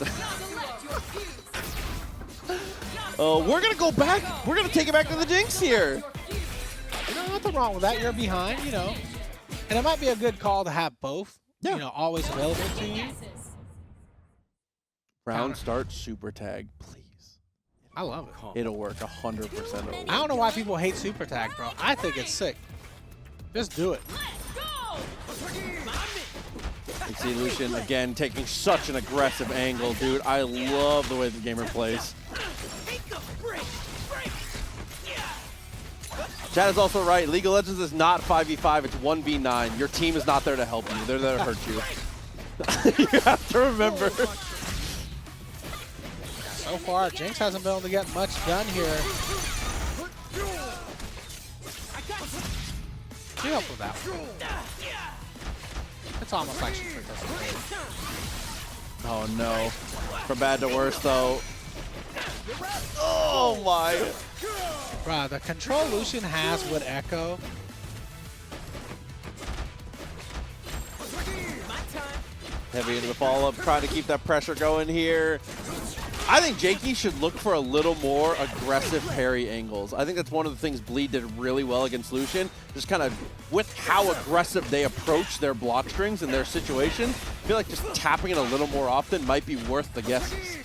S1: to... we're going to go back. We're going to take it back to the Jinx here.
S2: You know, nothing wrong with that. You're behind, you know. And it might be a good call to have both, you know, always available to you.
S1: Round start super tag, please.
S2: I love it.
S1: It'll work 100%.
S2: I don't know why people hate super tag, bro. I think it's sick. Just do it.
S1: You see Lucien again taking such an aggressive angle, dude. I love the way the gamer plays. Chad is also right. League of Legends is not 5v5, it's 1v9. Your team is not there to help you. They're there to hurt you. You have to remember.
S2: So far, Jinx hasn't been able to get much done here. She helped with that one. It's almost like she tricked us away.
S1: Oh no. From bad to worse though. Oh my.
S2: Bruh, the control Lucien has with Ekko.
S1: Heavy into the follow-up, trying to keep that pressure going here. I think Jakey should look for a little more aggressive parry angles. I think that's one of the things Bleed did really well against Lucien. Just kind of with how aggressive they approach their block strings and their situations, I feel like just tapping it a little more often might be worth the guesses.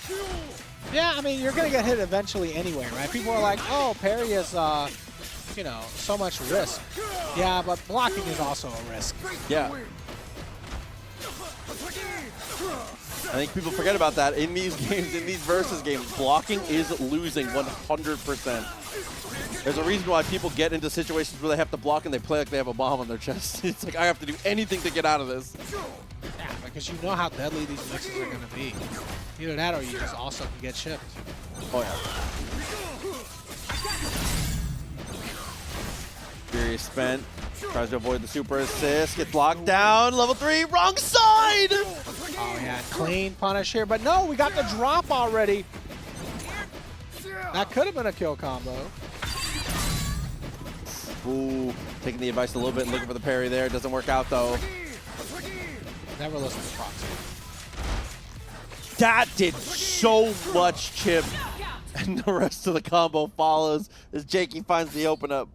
S2: Yeah, I mean, you're going to get hit eventually anyway, right? People are like, oh, parry is, you know, so much risk. Yeah, but blocking is also a risk.
S1: Yeah. I think people forget about that in these games, in these versus games. Blocking is losing 100%. There's a reason why people get into situations where they have to block and they play like they have a bomb on their chest. It's like, I have to do anything to get out of this.
S2: Yeah, because you know how deadly these mixes are going to be. Either that or you just also can get chipped.
S1: Oh, yeah. Furious spent. Tries to avoid the super assist. Gets blocked down. Level 3. Wrong side!
S2: Oh, yeah. Clean punish here. But no, we got the drop already. That could have been a kill combo.
S1: Ooh. Taking the advice a little bit and looking for the parry there. Doesn't work out, though.
S2: Never listen to Proxy.
S1: That did so much chip. And the rest of the combo follows as Jakey finds the open up.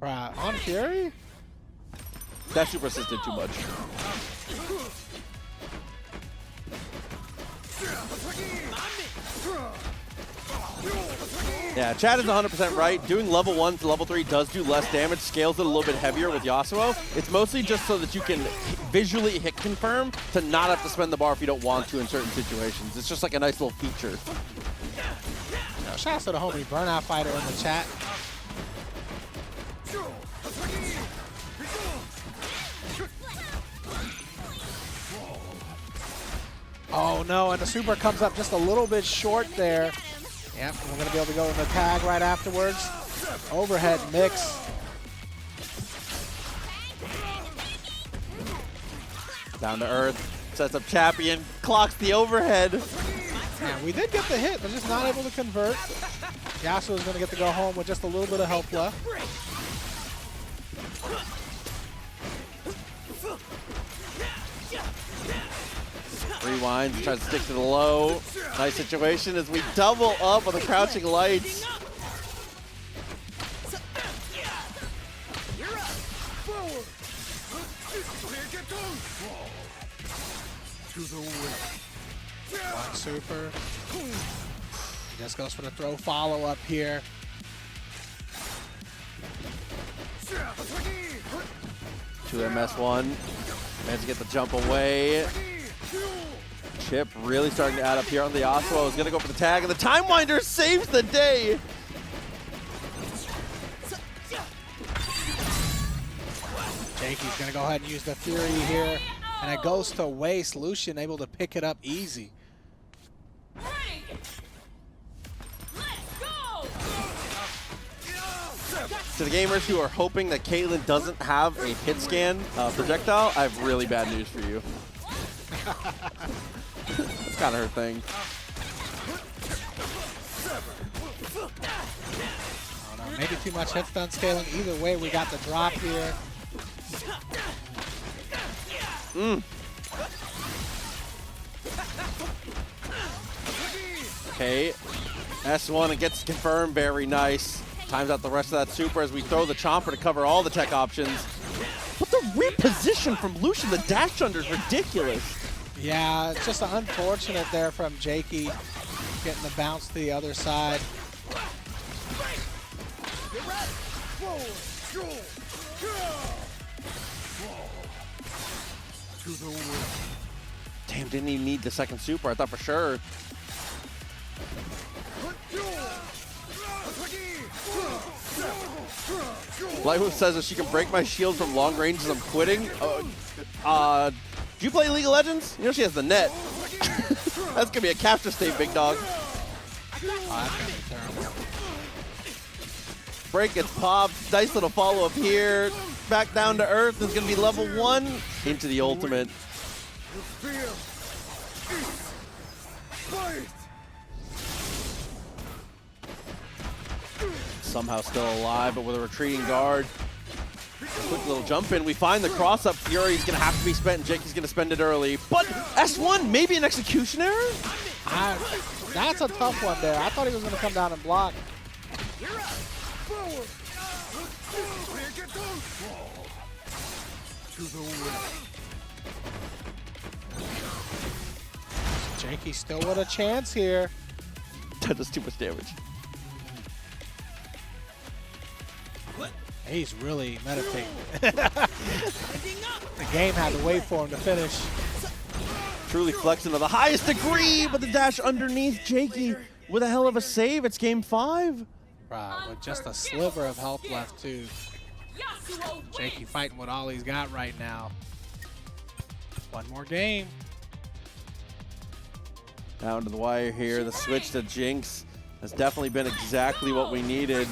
S2: Right. On Fury?
S1: That super assist did too much. Yeah, Chad is 100% right. Doing level 1 to level 3 does do less damage, scales it a little bit heavier with Yasuo. It's mostly just so that you can visually hit confirm to not have to spend the bar if you don't want to in certain situations. It's just like a nice little feature.
S2: Shout out to the homie Burnout Fighter in the chat. Oh no, and the super comes up just a little bit short there. Yep, we're going to be able to go in the tag right afterwards. Overhead mix.
S1: Down to earth, sets up Champion, clocks the overhead.
S2: Yeah, we did get the hit, but just not able to convert. Yasuo is going to get to go home with just a little bit of health left.
S1: Rewinds, tries to stick to the low. Nice situation as we double up on the crouching lights.
S2: One super. He just goes for the throw follow-up here.
S1: 2 MS1. Managed to get the jump away. Chip really starting to add up here on the Yasuo. Is going to go for the tag, and the Time Winder saves the day.
S2: Jakey's going to go ahead and use the Fury here, and it goes to waste. Lucien able to pick it up easy.
S1: To the gamers who are hoping that Caitlyn doesn't have a hit scan projectile, I have really bad news for you. That's kind of her thing.
S2: I don't know, maybe too much hit stun scaling. Either way, we got the drop here.
S1: Okay, S1, it gets confirmed, very nice. Times out the rest of that super as we throw the Chomper to cover all the tech options. But the reposition from Lucien, the dash under is ridiculous.
S2: Yeah, it's just unfortunate there from Jakey getting the bounce to the other side.
S1: Damn, didn't even need the second super, I thought for sure. Lightwood says if she can break my shield from long ranges, I'm quitting. Do you play League of Legends? You know she has the net. That's gonna be a capture state, big dog.
S2: Oh, that's gonna be terrible.
S1: Break gets popped. Nice little follow up here. Back down to earth. It's gonna be level 1 into the ultimate. Somehow still alive, but with a retreating guard. Quick little jump in. We find the cross up. Fury's gonna have to be spent, and Jakey's gonna spend it early. But S1, maybe an execution error?
S2: That's a tough one there. I thought he was gonna come down and block. Jakey still with a chance here.
S1: That does too much damage.
S2: He's really meditating. The game had to wait for him to finish.
S1: Truly flexing to the highest degree, but the dash underneath Jakey with a hell of a save. It's game 5.
S2: Wow, with just a sliver of health left too. Jakey fighting with all he's got right now. One more game.
S1: Down to the wire here. The switch to Jinx has definitely been exactly what we needed.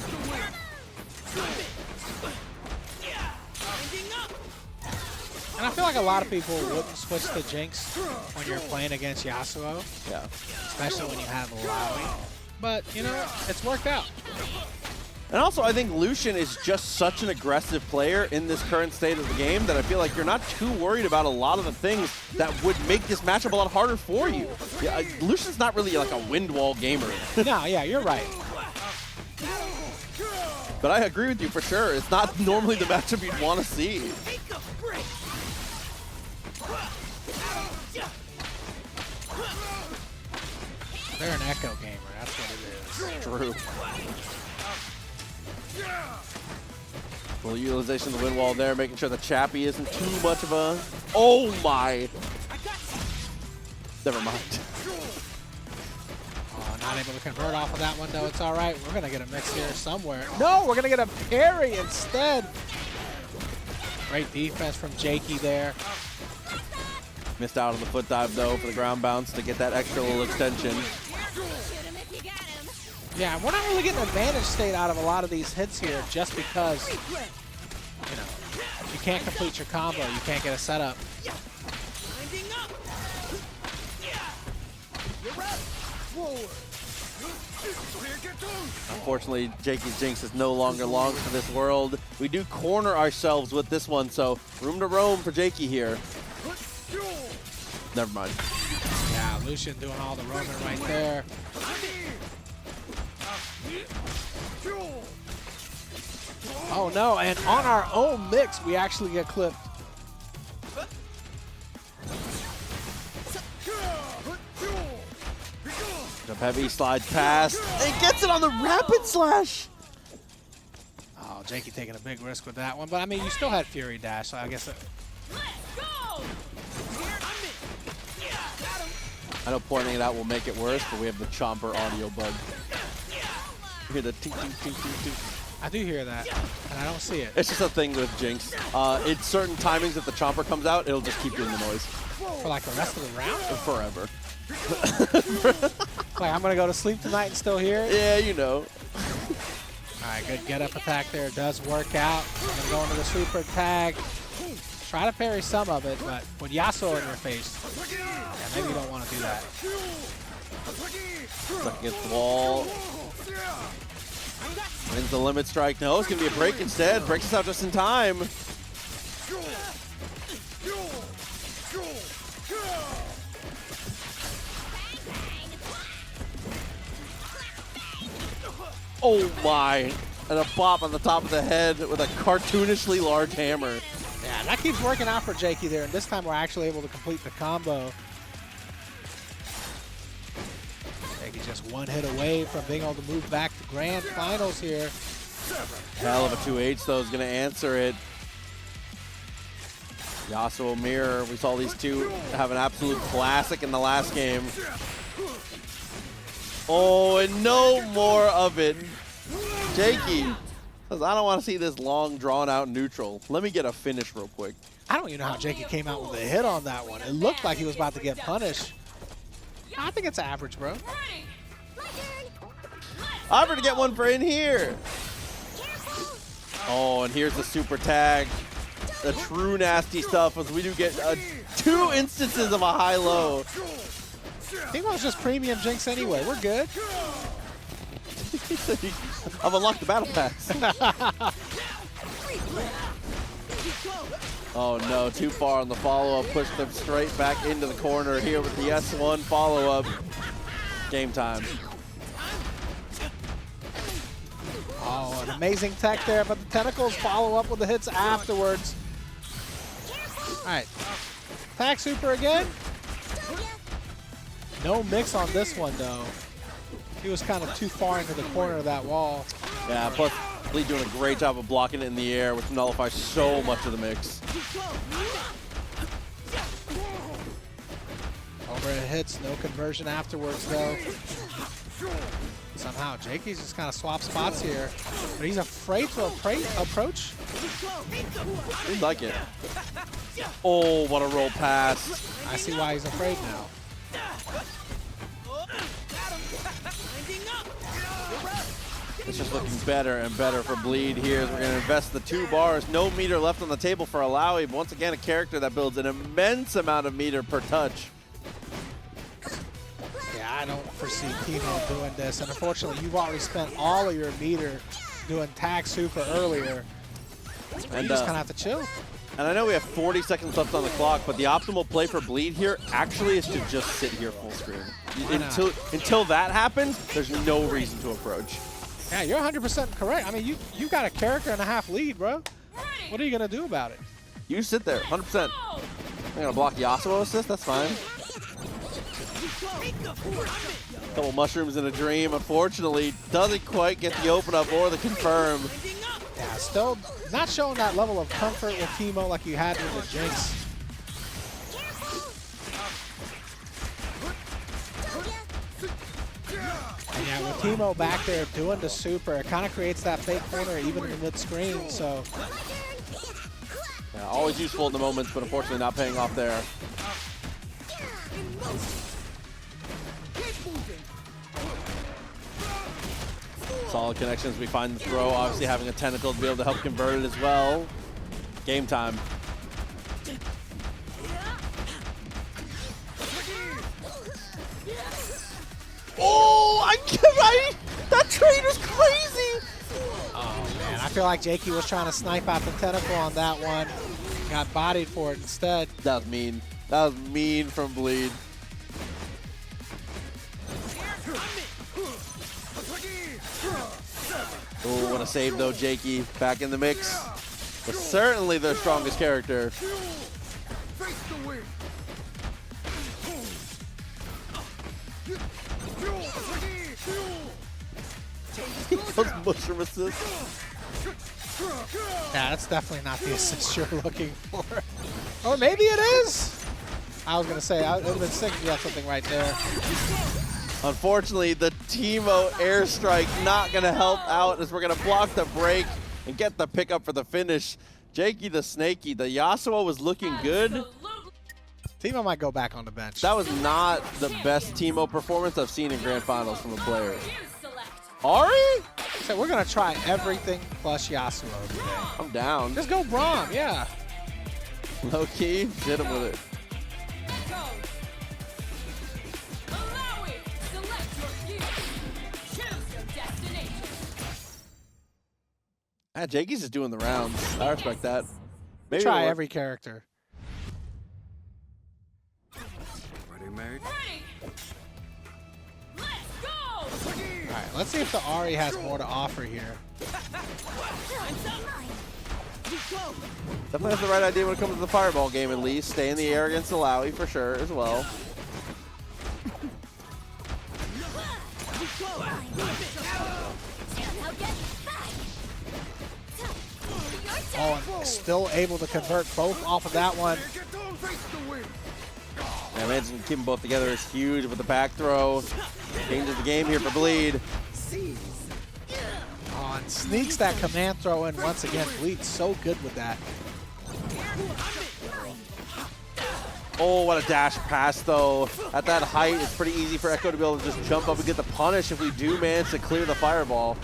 S2: And I feel like a lot of people wouldn't switch to Jinx when you're playing against Yasuo.
S1: Yeah.
S2: Especially when you have Illaoi. But, you know, it's worked out.
S1: And also, I think Lucien is just such an aggressive player in this current state of the game that I feel like you're not too worried about a lot of the things that would make this matchup a lot harder for you. Yeah, Lucien's not really like a wind wall gamer.
S2: No, yeah, you're right.
S1: But I agree with you for sure. It's not normally the matchup you'd want to see.
S2: They're an Ekko gamer, that's what it is.
S1: True. Full utilization of the wind wall there, making sure the Chappie isn't too much of a... Oh my! Never mind.
S2: Oh, not able to convert off of that one though. It's all right. We're gonna get a mix here somewhere. No, we're gonna get a parry instead. Great defense from Jakey there.
S1: Missed out on the foot dive though for the ground bounce to get that extra little extension.
S2: Yeah, we're not really getting advantage state out of a lot of these hits here just because, you know, if you can't complete your combo, you can't get a setup.
S1: Unfortunately, Jakey's Jinx is no longer long for this world. We do corner ourselves with this one, so room to roam for Jakey here. Never mind.
S2: Yeah, Lucien doing all the roaming right there. Oh no, and on our own mix, we actually get clipped.
S1: Jump heavy, slides past, and gets it on the rapid slash!
S2: Oh, Jakey taking a big risk with that one, but I mean, you still had Fury Dash, so I guess...
S1: I know pointing it out will make it worse, but we have the Chomper audio bug. You hear the ting, ting, ting, ting, ting.
S2: I do hear that, and I don't see it.
S1: It's just a thing with Jinx. It's certain timings if the Chomper comes out, it'll just keep doing the noise.
S2: For like the rest of the round?
S1: Forever.
S2: Like, I'm gonna go to sleep tonight and still hear it?
S1: Yeah, you know.
S2: right, good get-up attack there. Does work out. Gonna go into the super tag. Try to parry some of it, but with Yasuo in your face, yeah, maybe you don't want to do that.
S1: Stuck against the wall. Wins the limit strike. No, it's going to be a break instead. Breaks us out just in time. Oh my. And a bop on the top of the head with a cartoonishly large hammer.
S2: Yeah, that keeps working out for Jakey there, and this time we're actually able to complete the combo. Jakey just one hit away from being able to move back to grand finals here.
S1: Hell of a 2H though is going to answer it. Yasuo mirror. We saw these two have an absolute classic in the last game. Oh, and no more of it. Jakey says, I don't want to see this long, drawn-out neutral. Let me get a finish real quick.
S2: I don't even know how Jakey came out with a hit on that one. It looked like he was about to get punished. I think it's average, bro.
S1: Offer to get one for in here. Oh, and here's the super tag. The true nasty stuff as we do get 2 instances of a high-low.
S2: Teemo's just premium Jinx anyway. We're good.
S1: I've unlocked the battle pass. Oh no, too far on the follow-up. Pushed them straight back into the corner here with the S1 follow-up. Game time.
S2: Oh, an amazing tech there, but the tentacles follow up with the hits afterwards. All right, tag super again. No mix on this one though. He was kind of too far into the corner of that wall.
S1: Yeah, plus Bleed doing a great job of blocking it in the air, which nullifies so much of the mix.
S2: Overhead hits, no conversion afterwards though. Somehow Jakey's just kind of swap spots here, but he's afraid to approach.
S1: We like it. Oh, what a roll pass.
S2: I see why he's afraid now.
S1: It's just looking better and better for Bleed here as we're going to invest the 2 bars. No meter left on the table for Illaoi, but once again a character that builds an immense amount of meter per touch.
S2: Yeah, I don't foresee Teemo doing this, and unfortunately you've already spent all of your meter doing tag super earlier. And you just kind of have to chill.
S1: And I know we have 40 seconds left on the clock, but the optimal play for Bleed here actually is to just sit here full screen. Until that happens, there's no reason to approach.
S2: Yeah, you're 100% correct. I mean, you got a character and a half lead, bro. What are you going to do about it?
S1: You sit there, 100%. I'm going to block Yasuo assist, that's fine. Couple mushrooms in a dream. Unfortunately, doesn't quite get the open up or the confirm.
S2: Yeah, still not showing that level of comfort with Teemo like you had with the Jinx. And yeah, with Teemo back there doing the super, it kind of creates that fake corner even in the mid-screen, so.
S1: Yeah, always useful in the moments, but unfortunately not paying off there. Solid connections. We find the throw, obviously having a tentacle to be able to help convert it as well. Game time. Oh, that trade is crazy.
S2: Oh man, I feel like Jakey was trying to snipe out the tentacle on that one. Got bodied for it instead.
S1: That was mean. That was mean from Bleed. Oh, what a save though, Jakey. Back in the mix. But certainly their strongest character. Those mushroom assists.
S2: Yeah, that's definitely not the assist you're looking for. Or maybe it is. I was going to say, it would have been sick if you had something right there.
S1: Unfortunately, the Teemo airstrike not going to help out as we're going to block the break and get the pickup for the finish. JakeyTheSnakey, the Yasuo was looking good.
S2: Teemo might go back on the bench.
S1: That was not the best Teemo performance I've seen in Grand Finals from a player. Ahri?
S2: So we're gonna try everything plus Yasuo today.
S1: I'm down.
S2: Just go Braum, yeah.
S1: Low key, hit him with it.
S3: Go. Illaoi, select your gear. Choose your destination.
S1: Jakey's just doing the rounds. I respect that. Maybe
S2: Try
S1: it'll work.
S2: every character.
S5: Ready, married?
S3: Ready. Let's go.
S2: All right, let's see if the Ahri has more to offer here.
S1: Definitely has the right idea when it comes to the fireball game, at least. Stay in the air against Illaoi for sure as well.
S2: Oh, and still able to convert both off of that one.
S1: Yeah, managing to keep them both together is huge with the back throw. Changes the game here for Bleed.
S2: Oh, and sneaks that command throw in once again. Bleed's so good with that.
S1: Oh, what a dash pass, though. At that height, it's pretty easy for Ekko to be able to just jump up and get the punish if we do manage to clear the fireball.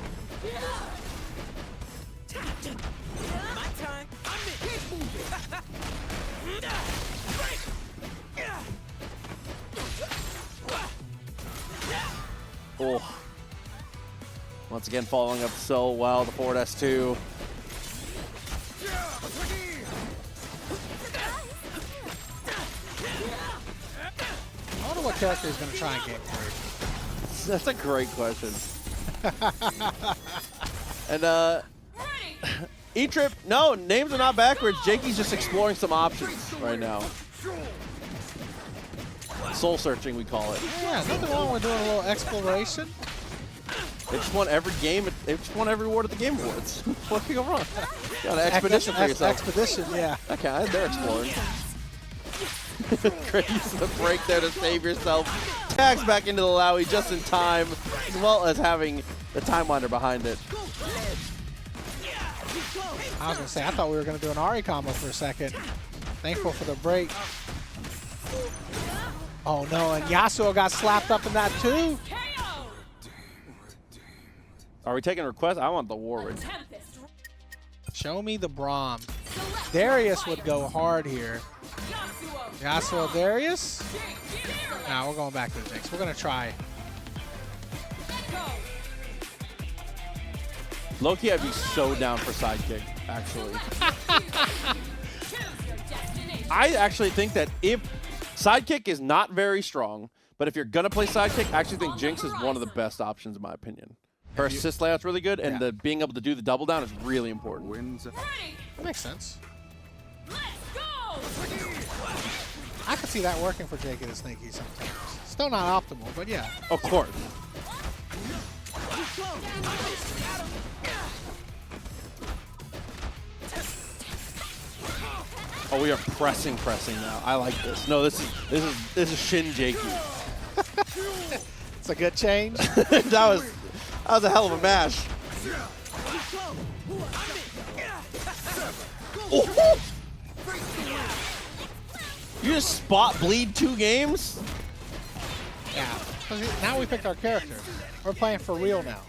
S1: Oh. Once again, following up so well, the forward S2.
S2: I wonder what character is going to try and game 3.
S1: That's a great question. And, E-Trip, no, names are not backwards. Jakey's just exploring some options right now. Soul searching, we call it.
S2: Yeah, nothing wrong with doing a little exploration.
S1: They just won every game. They just won every award at the Game Awards. What could go wrong? You got an expedition for yourself.
S2: Expedition, yeah.
S1: Okay, they're exploring. Great use of the break there to save yourself. Tags back into the Illaoi just in time, as well as having the time winder behind it.
S2: I was going to say, I thought we were going to do an Ahri combo for a second. Thankful for the break. Oh no, and Yasuo got slapped up in that too.
S3: KO.
S1: Are we taking requests? I want the Warwick.
S3: Tempest.
S2: Show me the Braum.
S3: Select
S2: Darius would go hard here.
S3: Yasuo.
S2: Yasuo, Darius? Nah, we're going back to the Jinx. We're going to try.
S3: Go.
S1: Low-key, I'd be so down for sidekick, actually.
S3: Choose your destination.
S1: I actually think that if sidekick is not very strong, but if you're going to play sidekick, I actually think Jinx is one of the best options in my opinion. Her assist layout's really good, and
S2: Yeah.
S1: the being able to do the double down is really important.
S5: Wins.
S3: Ready.
S2: That makes sense.
S3: Let's go.
S2: I could see that working for JakeyTheSnakey sometimes. Still not optimal, but yeah.
S1: Of course. Oh, we are pressing now. I like this. No, this is Shin Jakey.
S2: It's a good change.
S1: that was a hell of a mash. Oh. You just spot bleed 2 games?
S2: Yeah. 'Cause now we picked our character. We're playing for real now.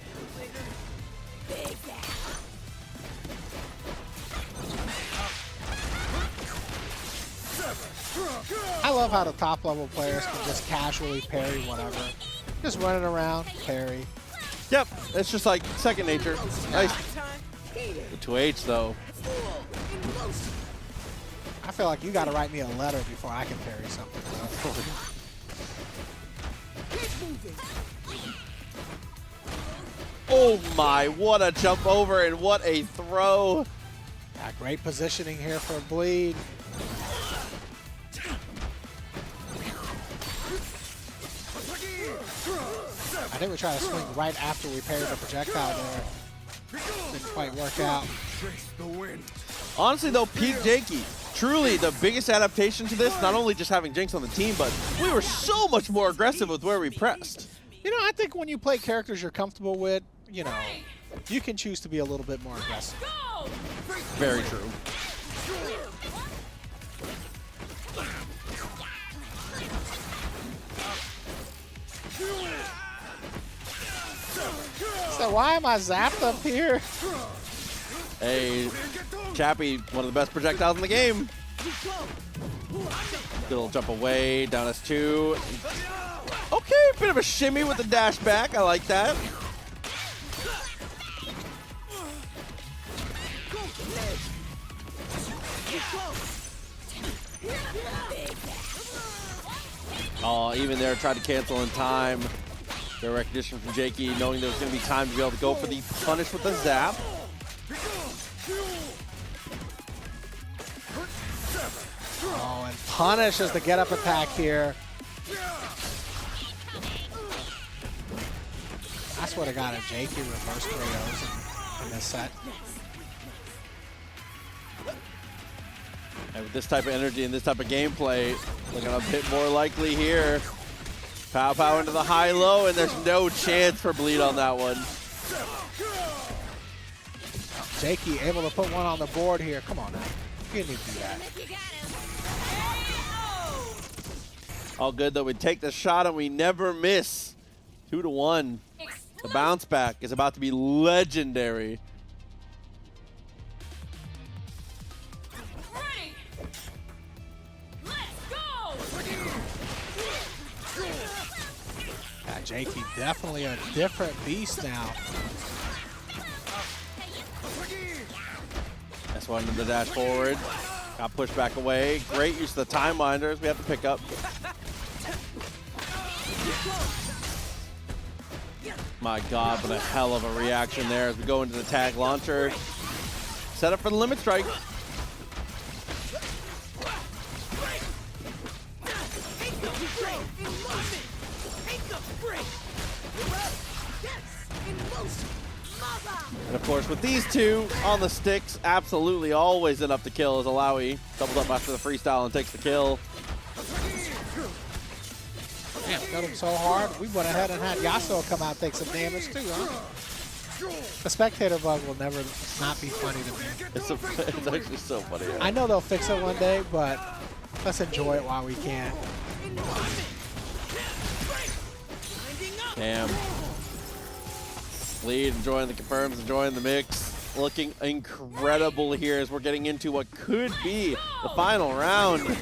S2: I love how the top level players can just casually parry whatever. Just running around, parry.
S1: Yep, it's just like second nature. Nice. The 2H though.
S2: I feel like you got to write me a letter before I can parry something.
S1: Oh my, what a jump over and what a throw.
S2: Yeah, great positioning here for Bleed. I think we tried to swing right after we parried the projectile there. Didn't quite work out.
S1: Honestly though, peak Jakey. Truly the biggest adaptation to this, not only just having Jinx on the team, but we were so much more aggressive with where we pressed.
S2: You know, I think when you play characters you're comfortable with, you know, you can choose to be a little bit more aggressive.
S3: Go.
S1: Very true.
S2: So why am I zapped up here?
S1: Hey, Chappie, one of the best projectiles in the game. Little jump away, down S2. Okay, bit of a shimmy with the dash back. I like that. Oh, even there, tried to cancel in time. The recognition from Jakey, knowing there was going to be time to be able to go for the punish with the zap.
S2: Oh, and punish as the get-up attack here. I swear to God, if Jakey reverse 3-0s in this set.
S1: And with this type of energy and this type of gameplay, looking a bit more likely here. Pow pow into the high-low, and there's no chance for bleed on that one.
S2: Jakey able to put one on the board here. Come on now. You didn't need to do that.
S1: All good though. We take the shot and we never miss. 2-1. The bounce back is about to be legendary.
S3: Ready. Let's go.
S2: Yeah, Jakey definitely a different beast now.
S1: That's one to the dash forward. Got pushed back away. Great use of the time winders. We have to pick up. My God, but a hell of a reaction there as we go into the tag launcher. Set up for the limit strike. And of course, with these two on the sticks, absolutely always enough to kill as Illaoi doubled up after the freestyle and takes the kill.
S2: Damn, got him so hard. We went ahead and had Yasuo come out and take some damage too, huh? The spectator bug will never not be funny to me.
S1: It's actually so funny.
S2: I know they'll fix it one day, but let's enjoy it while we can.
S1: Damn. Lead enjoying the confirms, enjoying the mix. Looking incredible here as we're getting into what could be the final round.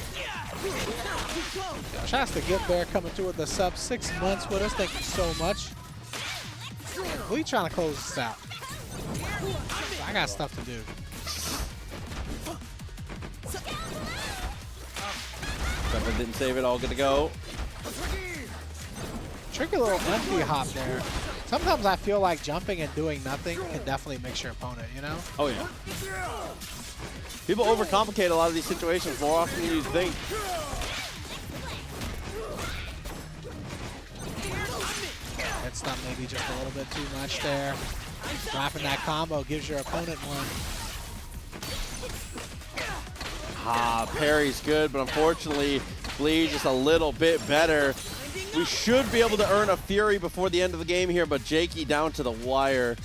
S2: Shouts to Get Bear coming through with the sub 6 months with us. Thank you so much. We trying to close this out. I got stuff to do.
S1: Trevor didn't save it, all good to go.
S2: Tricky little empty hop there. Sometimes I feel like jumping and doing nothing can definitely mix your opponent, you know?
S1: Oh yeah. People overcomplicate a lot of these situations more often than you think.
S2: Hit stun maybe just a little bit too much there. Dropping that combo gives your opponent one.
S1: Ah, parry's good, but unfortunately, bleed just a little bit better. We should be able to earn a Fury before the end of the game here, but Jakey down to the wire.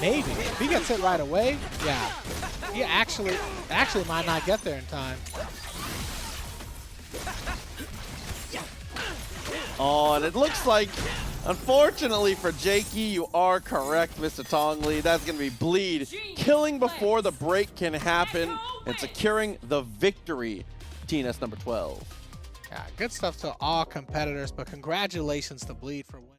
S2: Maybe. If he gets it right away, yeah. He actually might not get there in time.
S1: Oh, and it looks like, unfortunately for Jakey, you are correct, Mr. Tongli. That's going to be bleed. Killing before the break can happen and securing the victory. TNS number 12.
S2: Yeah, good stuff to all competitors, but congratulations to Bleed for winning.